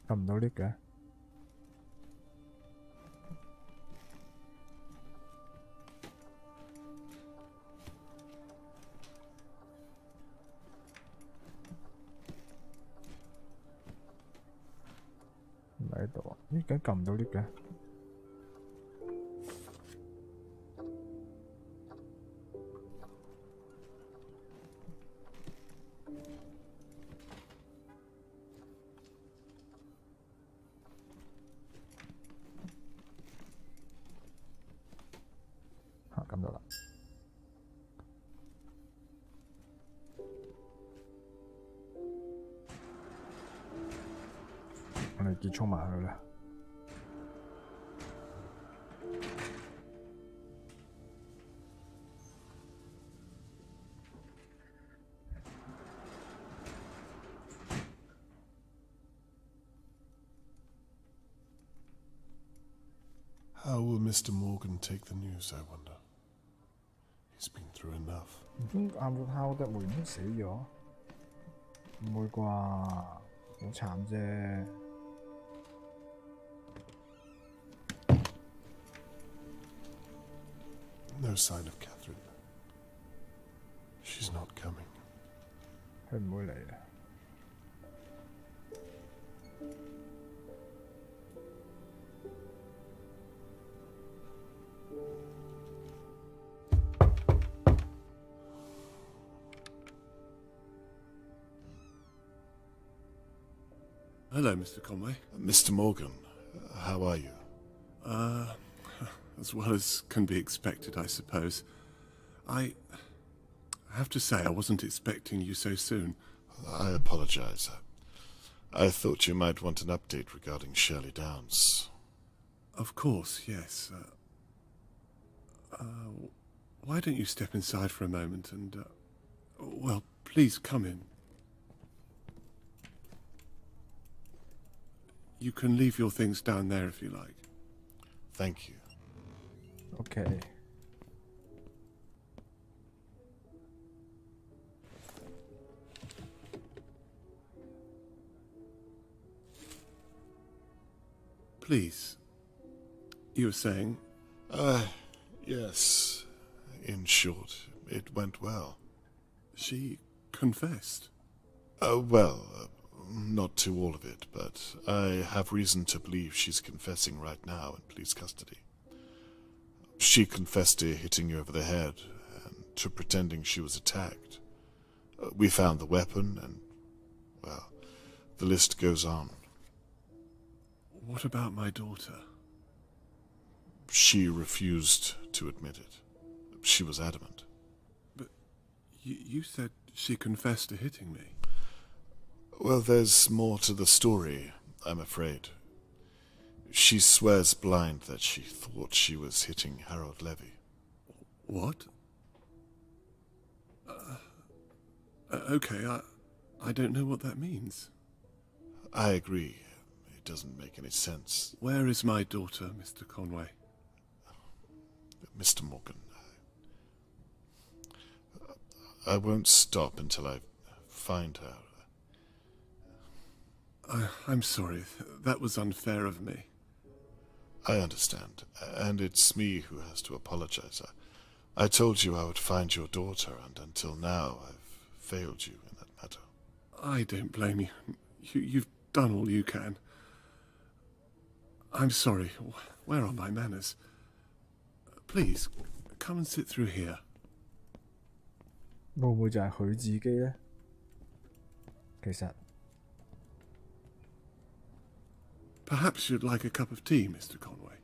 撳唔到 lift 嘅？唔喺度啊！咦？點解撳唔到 lift 嘅？撳到啦！我哋結束埋佢啦。How will Mr. Morgan take the news, I wonder? He's been through enough. 唔通阿活敲得梅都死咗？唔會啩？好慘啫！ No sign of Catherine. She's not coming. 佢唔會嚟啊！ Hello, Mr. Conway. Mr. Morgan, how are you? As well as can be expected, I suppose. I have to say, I wasn't expecting you so soon. I apologize. I thought you might want an update regarding Shirley Downs. Of course, yes. Why don't you step inside for a moment and, well, please come in. You can leave your things down there if you like. Thank you. Okay. Please. You were saying? Yes. In short, it went well. She confessed? Not to all of it, but I have reason to believe she's confessing right now in police custody. She confessed to hitting you over the head and to pretending she was attacked. We found the weapon and, well, the list goes on. What about my daughter? She refused to admit it. She was adamant. But you said she confessed to hitting me. Well, there's more to the story, I'm afraid. She swears blind that she thought she was hitting Harold Levy. What? Okay, I don't know what that means. I agree. It doesn't make any sense. Where is my daughter, Mr. Conway? Mr. Morgan, I won't stop until I find her. I'm sorry. That was unfair of me. I understand. And it's me who has to apologize. I told you I would find your daughter, and until now I've failed you in that matter. I don't blame you. You've done all you can. I'm sorry. Where are my manners? Please, come and sit through here. 會唔會就係佢自己呢？其實 Perhaps you'd like a cup of tea, Mr. Conway.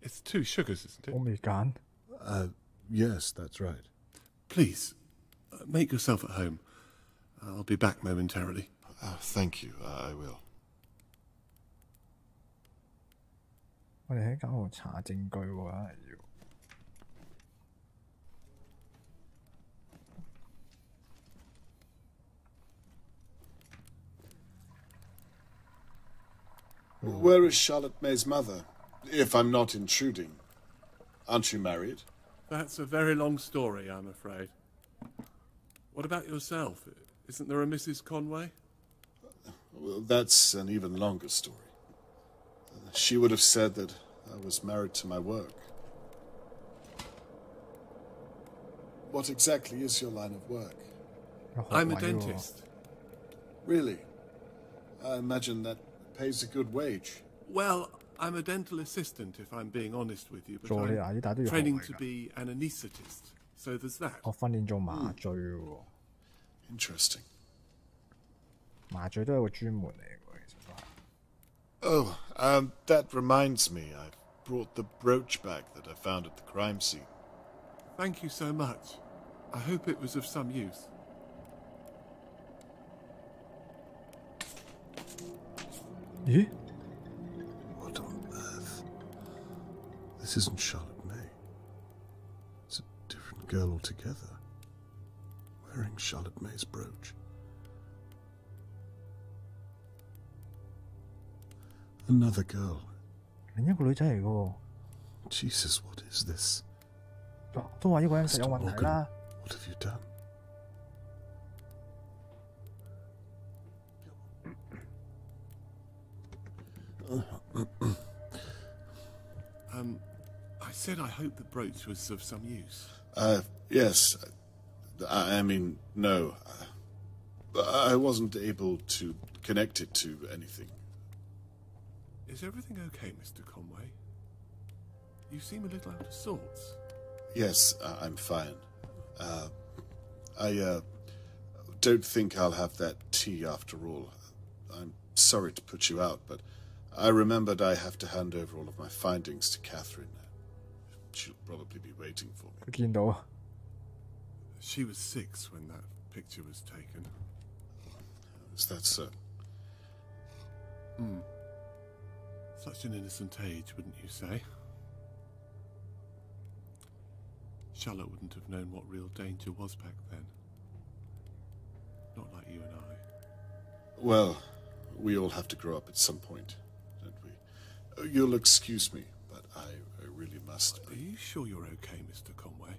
It's 2 sugars, isn't it? 我未揀。Yes, that's right. Please, make yourself at home. I'll be back momentarily. Thank you, I will. 我哋喺間度查證據喎，係要。Where is Charlotte May's mother? If I'm not intruding. Aren't you married? That's a very long story, I'm afraid. What about yourself? Isn't there a Mrs. Conway? Well, that's an even longer story. She would have said that I was married to my work. What exactly is your line of work? I'm a dentist. Really? I imagine that pays a good wage. Well, I'm a dental assistant, if I'm being honest with you, but I'm training to be an anaesthetist, so there's that. 我訓練做麻醉喎。Interesting. 麻醉都係個專門嚟嘅，其實都係。Oh, that reminds me. I brought the brooch back that I found at the crime scene. Thank you so much. I hope it was of some use.咦？ What on earth? This isn't Charlotte May. It's a different girl altogether. Wearing Charlotte May's brooch. Another girl. 另一個女仔嚟嘅喎。Jesus, what is this? 都話呢個人實有問題啦。What have you done? I said I hope the brooch was of some use. Yes. I mean, no. I wasn't able to connect it to anything. Is everything okay, Mr. Conway? You seem a little out of sorts. Yes, I'm fine. I don't think I'll have that tea after all. I'm sorry to put you out, but I remembered I have to hand over all of my findings to Catherine. She'll probably be waiting for me. 見到。She was 6 when that picture was taken. Is that so? Such an innocent age, wouldn't you say? Charlotte wouldn't have known what real danger was back then. Not like you and I. Well, we all have to grow up at some point, don't we? You'll excuse me, but I really must. Are you sure you're okay, Mr. Conway?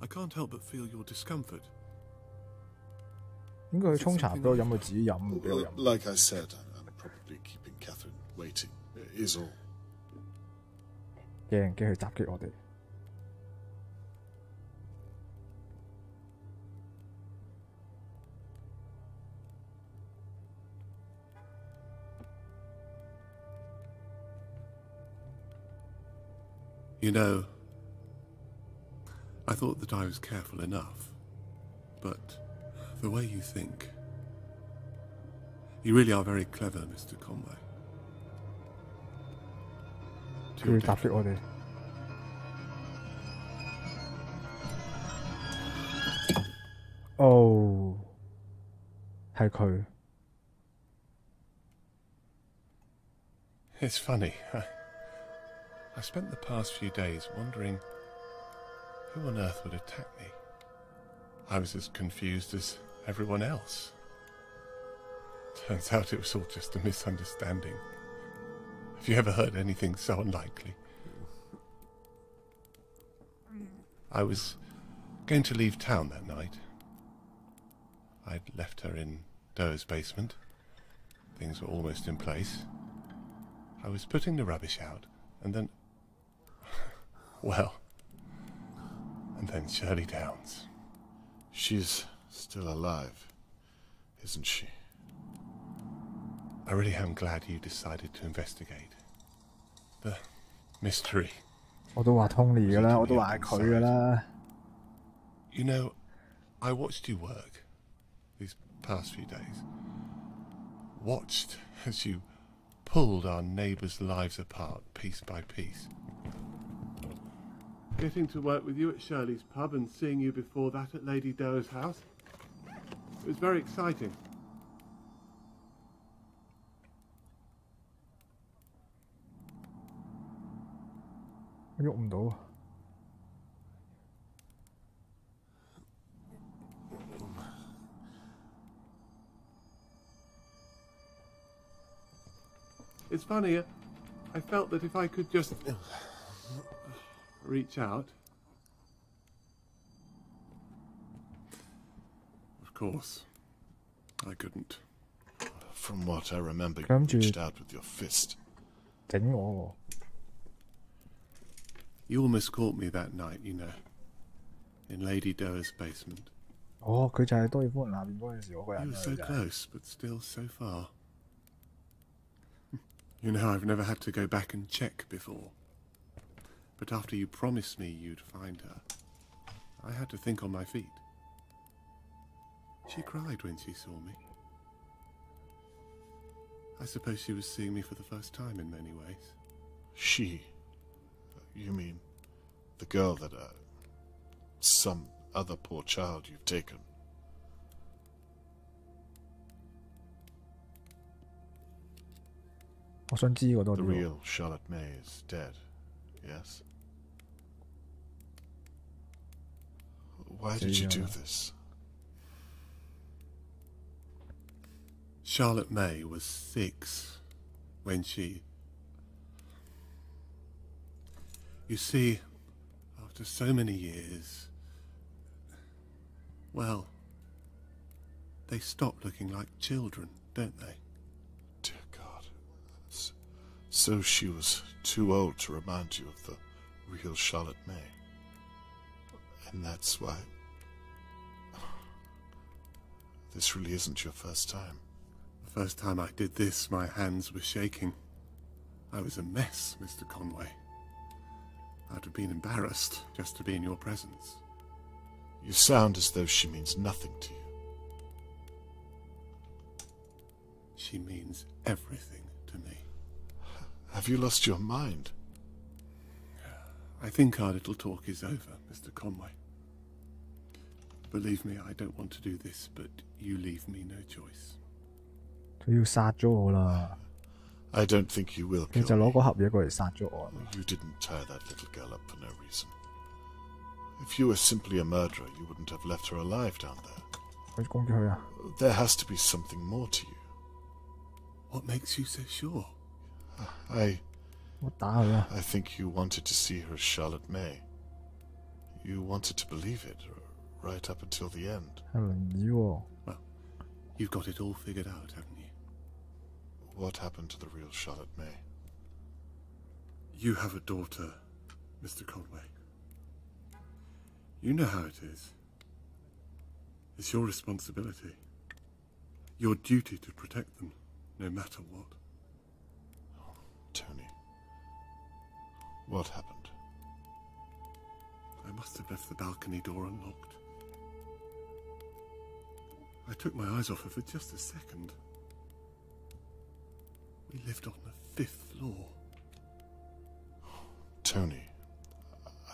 I can't help but feel your discomfort. 應該去沖茶俾我飲，佢自己飲，唔俾我飲。 Like I said, I'm probably keeping Catherine waiting. Is all. 驚佢襲擊我哋。You know, I thought that I was careful enough, but the way you think, you really are very clever, Mr. Conway. 佢襲擊我哋。哦，係佢。It's funny. I spent the past few days wondering who on earth would attack me. I was as confused as everyone else. Turns out it was all just a misunderstanding. Have you ever heard anything so unlikely? I was going to leave town that night. I'd left her in Doe's basement. Things were almost in place. I was putting the rubbish out, and then... well... and then Shirley Downs. She's still alive, isn't she? I really am glad you decided to investigate the mystery. 我都話 Tony 㗎啦，我都話係佢㗎啦。You know, I watched you work these past few days. Watched as you pulled our neighbours' lives apart piece by piece. Getting to work with you at Shirley's pub and seeing you before that at Lady Doe's house. It was very exciting. I 喐唔到。It's funny, I felt that if I could just reach out. Of course, I couldn't. From what I remember, you 跟住 reached out with your fist. 整我 You almost caught me that night, you know, in Lady Doe's basement. 喎。哦，佢就係多爾夫人下邊嗰陣時嗰個 You 人 were 嚟 so 嘅。 close, but still so far. You know, I've never had to go back and check before. But after you promised me you'd find her, I had to think on my feet. She cried when she saw me. I suppose she was seeing me for the first time in many ways. She? You mean the girl that, some other poor child you've taken? The real Charlotte May is dead, yes? Why did you do this? Charlotte May was 6 when she... You see, after so many years, well, they stop looking like children, don't they? Dear God. So she was too old to remind you of the real Charlotte May. And that's why... This really isn't your first time. The first time I did this, my hands were shaking. I was a mess, Mr. Conway. I'd have been embarrassed just to be in your presence. You sound as though she means nothing to you. She means everything to me. Have you lost your mind? I think our little talk is over, Mr. Conway. Believe me, I don't want to do this, but you leave me no choice. 佢要殺咗我啦！ I don't think you will 佢 kill 就攞 me. 嗰盒嘢過嚟殺咗我。 You didn't tie that little girl up for no reason. If you were simply a murderer, you wouldn't have left her alive down there. 佢攻擊佢啊！ There has to be something more to you. What makes you so sure? 我打佢啊！ I think you wanted to see her as Charlotte May. You wanted to believe it, right up until the end. 係輪椅喎。 Well, you've got it all figured out, haven't you? What happened to the real Charlotte May? You have a daughter, Mr. Conway. You know how it is. It's your responsibility. Your duty to protect them, no matter what. Tony. What happened? I must have left the balcony door unlocked. I took my eyes off her for just a second. We lived on the 5th floor. Tony,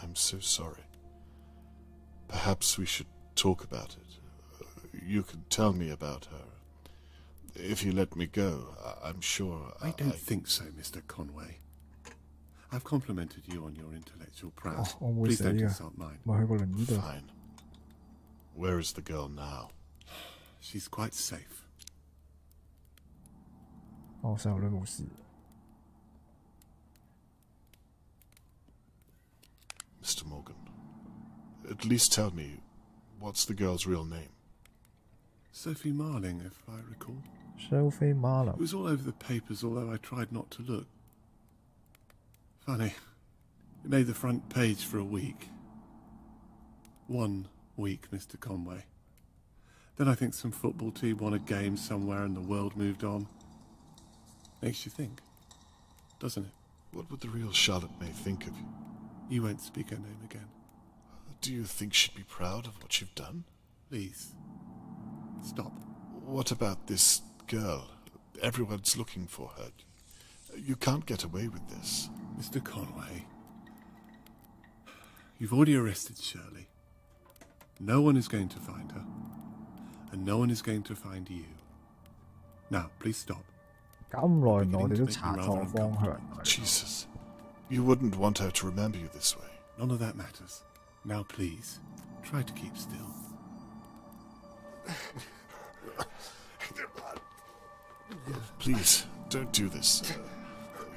I'm so sorry. Perhaps we should talk about it. You can tell me about her. If you let me go, I'm sure... I don't think so, Mr. Conway. I've complimented you on your intellectual prowess. Please don't insult mine. Fine. Where is the girl now? She's quite safe. 我細路女冇事。 Mr. Morgan, at least tell me, what's the girl's real name? Sophie Marling, if I recall. Sophie Marling. It was all over the papers, although I tried not to look. Funny. It made the front page for a week. 1 week, Mr. Conway. Then I think some football team won a game somewhere and the world moved on. Makes you think, doesn't it? What would the real Charlotte May think of you? You won't speak her name again. Do you think she'd be proud of what you've done? Please, stop. What about this girl? Everyone's looking for her. You can't get away with this. Mr. Conway, you've already arrested Shirley. No one is going to find her, and no one is going to find you. Now, please stop. Jesus, you wouldn't want her to remember you this way. None of that matters. Now, please, try to keep still. Please, don't do this.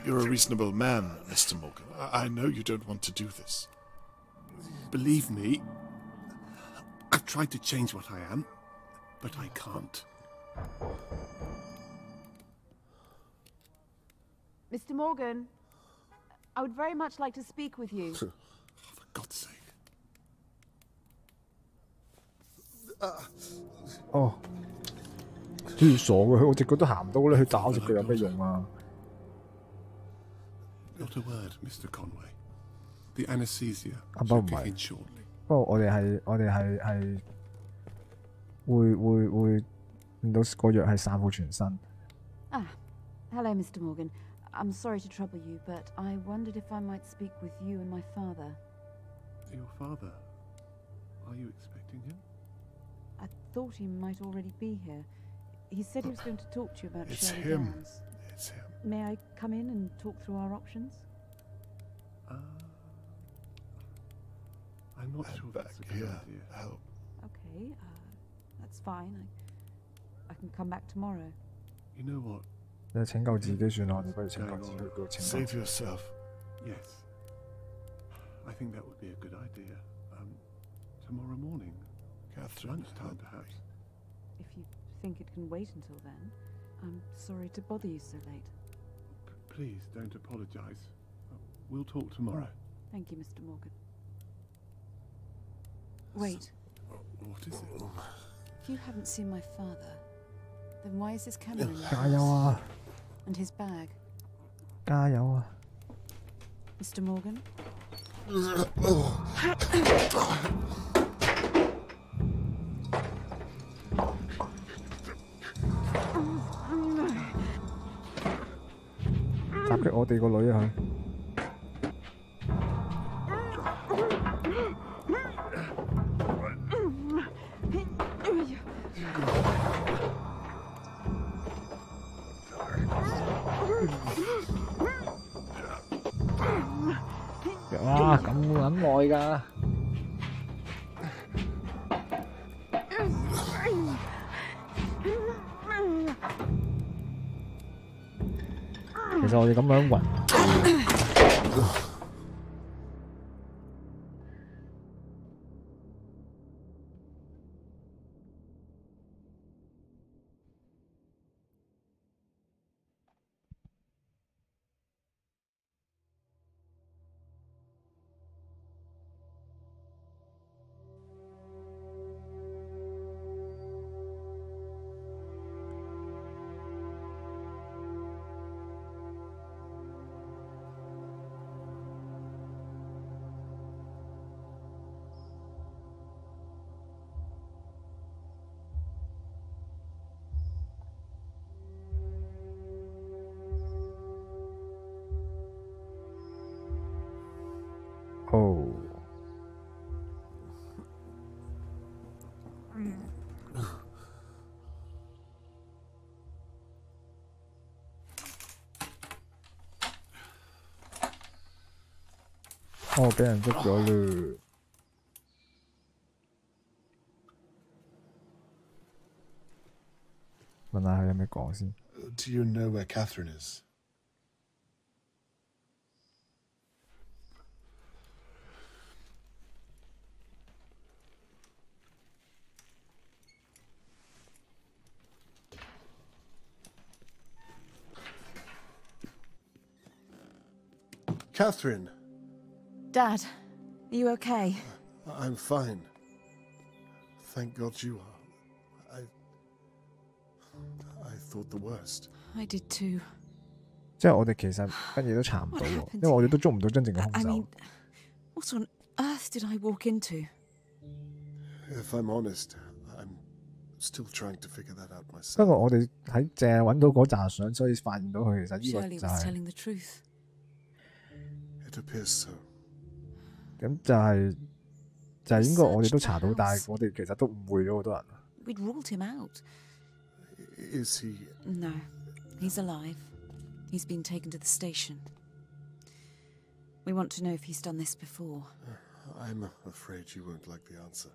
You're a reasonable man, Mr. Morgan. I know you don't want to do this. Believe me, I've tried to change what I am, but I can't. Mr. Morgan, I would very much like to speak with you. For God's sake. 哦，啲傻嘅，我隻腳都行唔到咧，佢打我隻腳有咩用啊 ？Not a word, Mr. Conway. The anesthesia 不過唔 should kick 係 in shortly. 不過我哋係會令到個藥係散佈全身。Ah, hello, Mr. Morgan. I'm sorry to trouble you, but I wondered if I might speak with you and my father. Your father? Are you expecting him? I thought he might already be here. He said he was going to talk to you about It's Shirley him. Downs. It's him. May I come in and talk through our options? I'm not sure back that's a good here. idea. Help. Okay, that's fine. I can come back tomorrow. You know what? 你拯救自己算啦，我哋不如拯救自己，叫拯救。 Save yourself. Yes. I think that would be a good idea. Tomorrow morning. Catherine. Lunchtime, perhaps. If you think it can wait until then, I'm sorry to bother you so late. Please don't apologize. We'll talk tomorrow. Thank you, Mr. Morgan. Wait. What is it? If you haven't seen my father, then why is his camera in your 加油啊！ and his bag? 加油啊！ Mr. Morgan?襲擊我哋個女啊佢！ 哇，咁撚耐㗎！其實我哋咁樣暈。哦。哦，俾人捉咗嘞！問下佢有咩講先。Do you know where Catherine is? Catherine! Dad, are you okay? I'm fine. Thank God you are. I thought the worst. I did too. 即係我哋其實乜嘢都查唔到喎，因為我哋都捉唔到真正嘅兇手。I mean, what on earth did I walk into? If I'm honest, I'm still trying to figure that out 不 myself. 過我哋喺淨係揾到嗰紮相，所以發現到佢其實呢個 Shirley 就 was 係 telling the truth. It appears so. 咁就係應該我哋都查到，但係我哋其實都誤會咗好多人。We'd ruled him out. Is he? No, he's alive. He's been taken to the station. We want to know if he's done this before. I'm afraid you won't like the answer.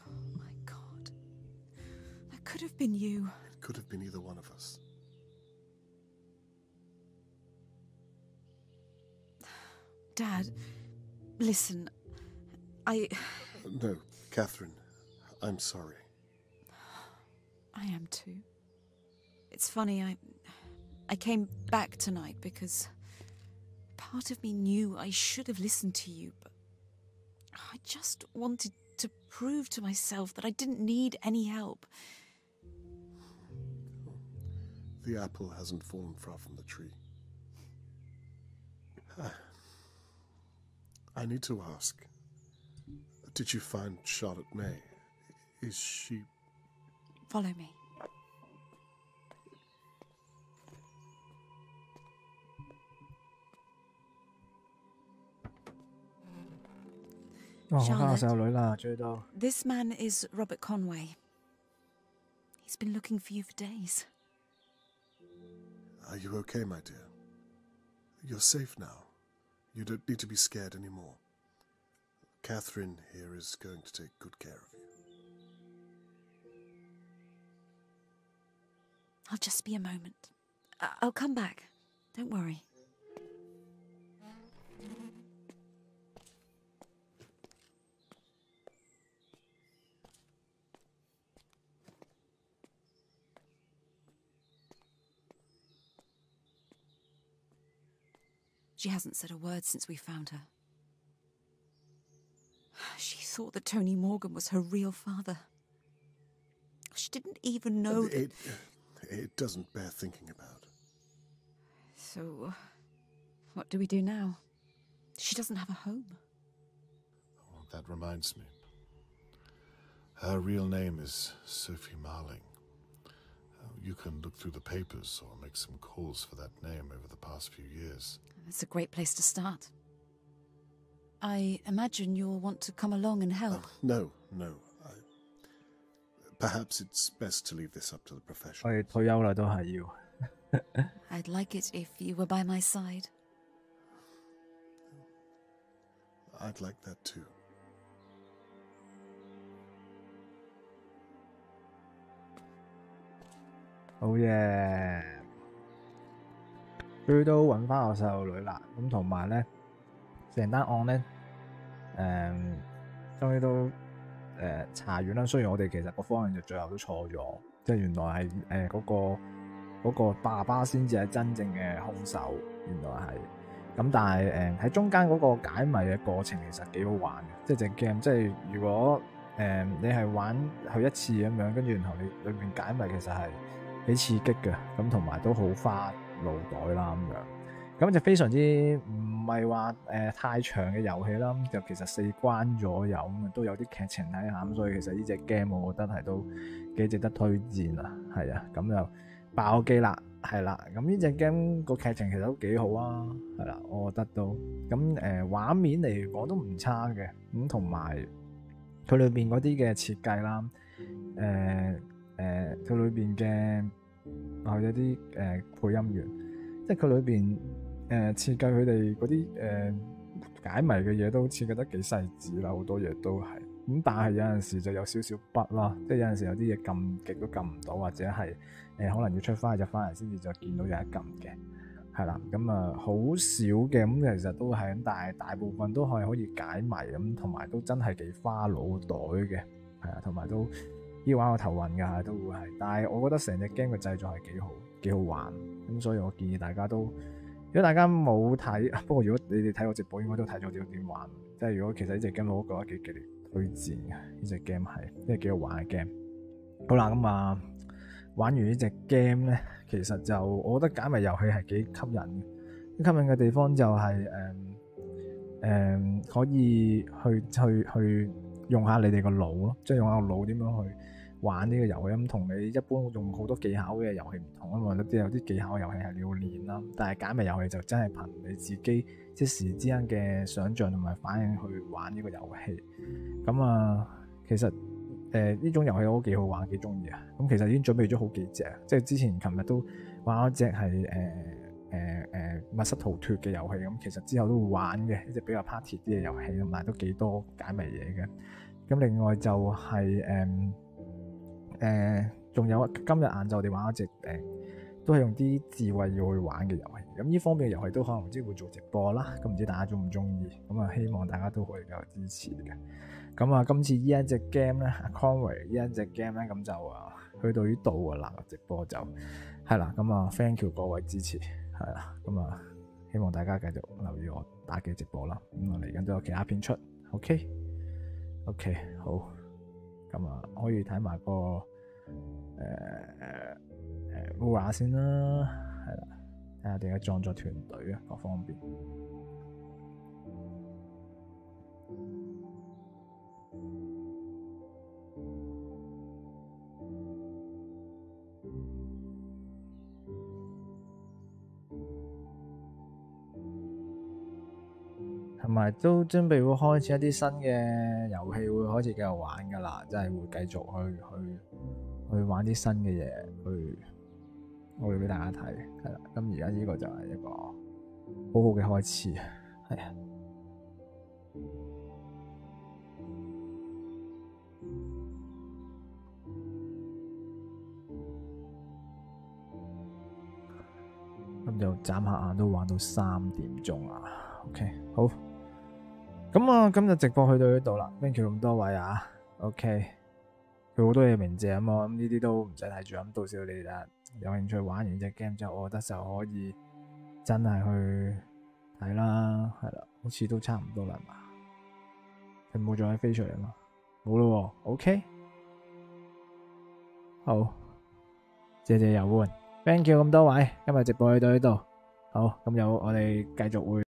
Oh my God. That could have been you. It could have been either one of us. Dad, listen, No, Catherine, I'm sorry. I am too. It's funny, I came back tonight because part of me knew I should have listened to you, but I just wanted to prove to myself that I didn't need any help. The apple hasn't fallen far from the tree. I need to ask, did you find Charlotte May? Is she... Follow me. Charlotte, this man is Robert Conway. He's been looking for you for days. Are you okay, my dear? You're safe now. You don't need to be scared anymore. Catherine here is going to take good care of you. I'll just be a moment. I'll come back. Don't worry. She hasn't said a word since we found her. She thought that Tony Morgan was her real father. She didn't even know that... It doesn't bear thinking about. So, what do we do now? She doesn't have a home. Oh, that reminds me. Her real name is Sophie Marling. You can look through the papers or make some calls for that name over the past few years. It's a great place to start. I imagine you'll want to come along and help. No. Perhaps it's best to leave this up to the professionals. 我哋退休啦，都係要。I'd like it if you were by my side. I'd like that too. 好嘢，終於都揾翻個細路女啦。咁同埋咧，成單案咧，終於都查完啦。雖然我哋其實個方向就最後都錯咗，即係原來係嗰個爸爸先至係真正嘅兇手，原來係。咁但係喺中間嗰個解謎嘅過程其實幾好玩嘅，即係隻 game， 即係如果你係玩佢一次咁樣，跟住然後你裏面解謎其實係幾刺激嘅，咁同埋都好花腦袋啦咁樣。咁就非常之唔係話太長嘅遊戲啦，就其實4關左右咁都有啲劇情睇下，咁所以其實呢隻 game 我覺得係都幾值得推薦啊，係啊，咁就爆機啦，係啦，咁呢隻 game 個劇情其實都幾好啊，係啦，我覺得都咁畫面嚟講都唔差嘅，咁同埋佢裏邊嗰啲嘅設計啦，佢裏邊嘅有啲配音員，即係佢裏邊設計佢哋嗰啲解謎嘅嘢都設計得幾細緻啦，好多嘢都係咁，但係有陣時就有少少筆啦，即係有陣時有啲嘢撳極都撳唔到，或者係可能要出翻去就翻嚟先至就見到有一撳嘅，係啦，咁好少嘅，咁其實都係咁，但係大部分都係可以解謎咁，同埋都真係幾花腦袋嘅，係啊，同埋都要玩個頭暈㗎，都會係，但係我覺得成隻 game 嘅製作係幾好玩，咁所以我建議大家都，如果大家冇睇，不過如果你哋睇我直播應該都睇咗點玩，即係如果其實呢隻 game 我都覺得幾推薦嘅，呢隻 game 係即係幾好玩嘅 game。好啦，咁玩完呢隻 game 咧，其實就我覺得解謎遊戲係幾吸引嘅。吸引嘅地方就係可以去用下你哋個腦咯，即係用下個腦點樣去玩呢個遊戲。咁同你一般用好多技巧嘅遊戲唔同啊嘛，有啲技巧嘅遊戲係你要練啦，但係解謎遊戲就真係憑你自己即時之間嘅想像同埋反應去玩呢個遊戲。咁啊，其實呢種遊戲我都幾好玩，幾中意啊。咁其實已經準備咗好幾隻，即係之前琴日都玩咗隻係密室逃脫嘅遊戲。咁其實之後都會玩嘅一隻比較 party 啲嘅遊戲，同埋都幾多解謎嘢嘅。咁另外就係仲有今日晏晝我哋玩一隻都係用啲智慧要去玩嘅遊戲。咁呢方面嘅遊戲都可能唔知會做直播啦。咁唔知大家中唔中意？咁啊，希望大家都可以繼續支持嘅。咁啊，今次呢一隻 game 咧 conway 呢一隻 game 咧，咁就去到呢度啊啦，直播就係啦。咁啊 thank you 各位支持，係啦。咁啊，希望大家繼續留意我打機直播啦。咁啊，嚟緊都有其他片出 OK 好。咁啊，可以睇埋個Vura 先啦，係啦，睇下點解創作團隊啊，各方面。同埋都準備會開始一啲新嘅遊戲，會開始繼續玩噶啦，即係會繼續去玩啲新嘅嘢，我會俾大家睇，係啦。咁而家呢個就係一個好好嘅開始，係啊。咁就眨下眼都玩到3點鐘啦。OK， 好。咁啊，今日直播去到呢度啦 ，thank you 咁多位啊 ，OK， 佢好多嘢鳴謝啊嘛，咁呢啲都唔使睇住，咁到時你哋有興趣玩完隻 game 之後，我覺得就可以真係去睇啦，係啦，好似都差唔多啦嘛，佢冇再飛出嚟嘛，冇咯 ，OK， 好，謝謝遊玩 ，thank you 咁多位，今日直播去到呢度，好，咁我哋繼續會。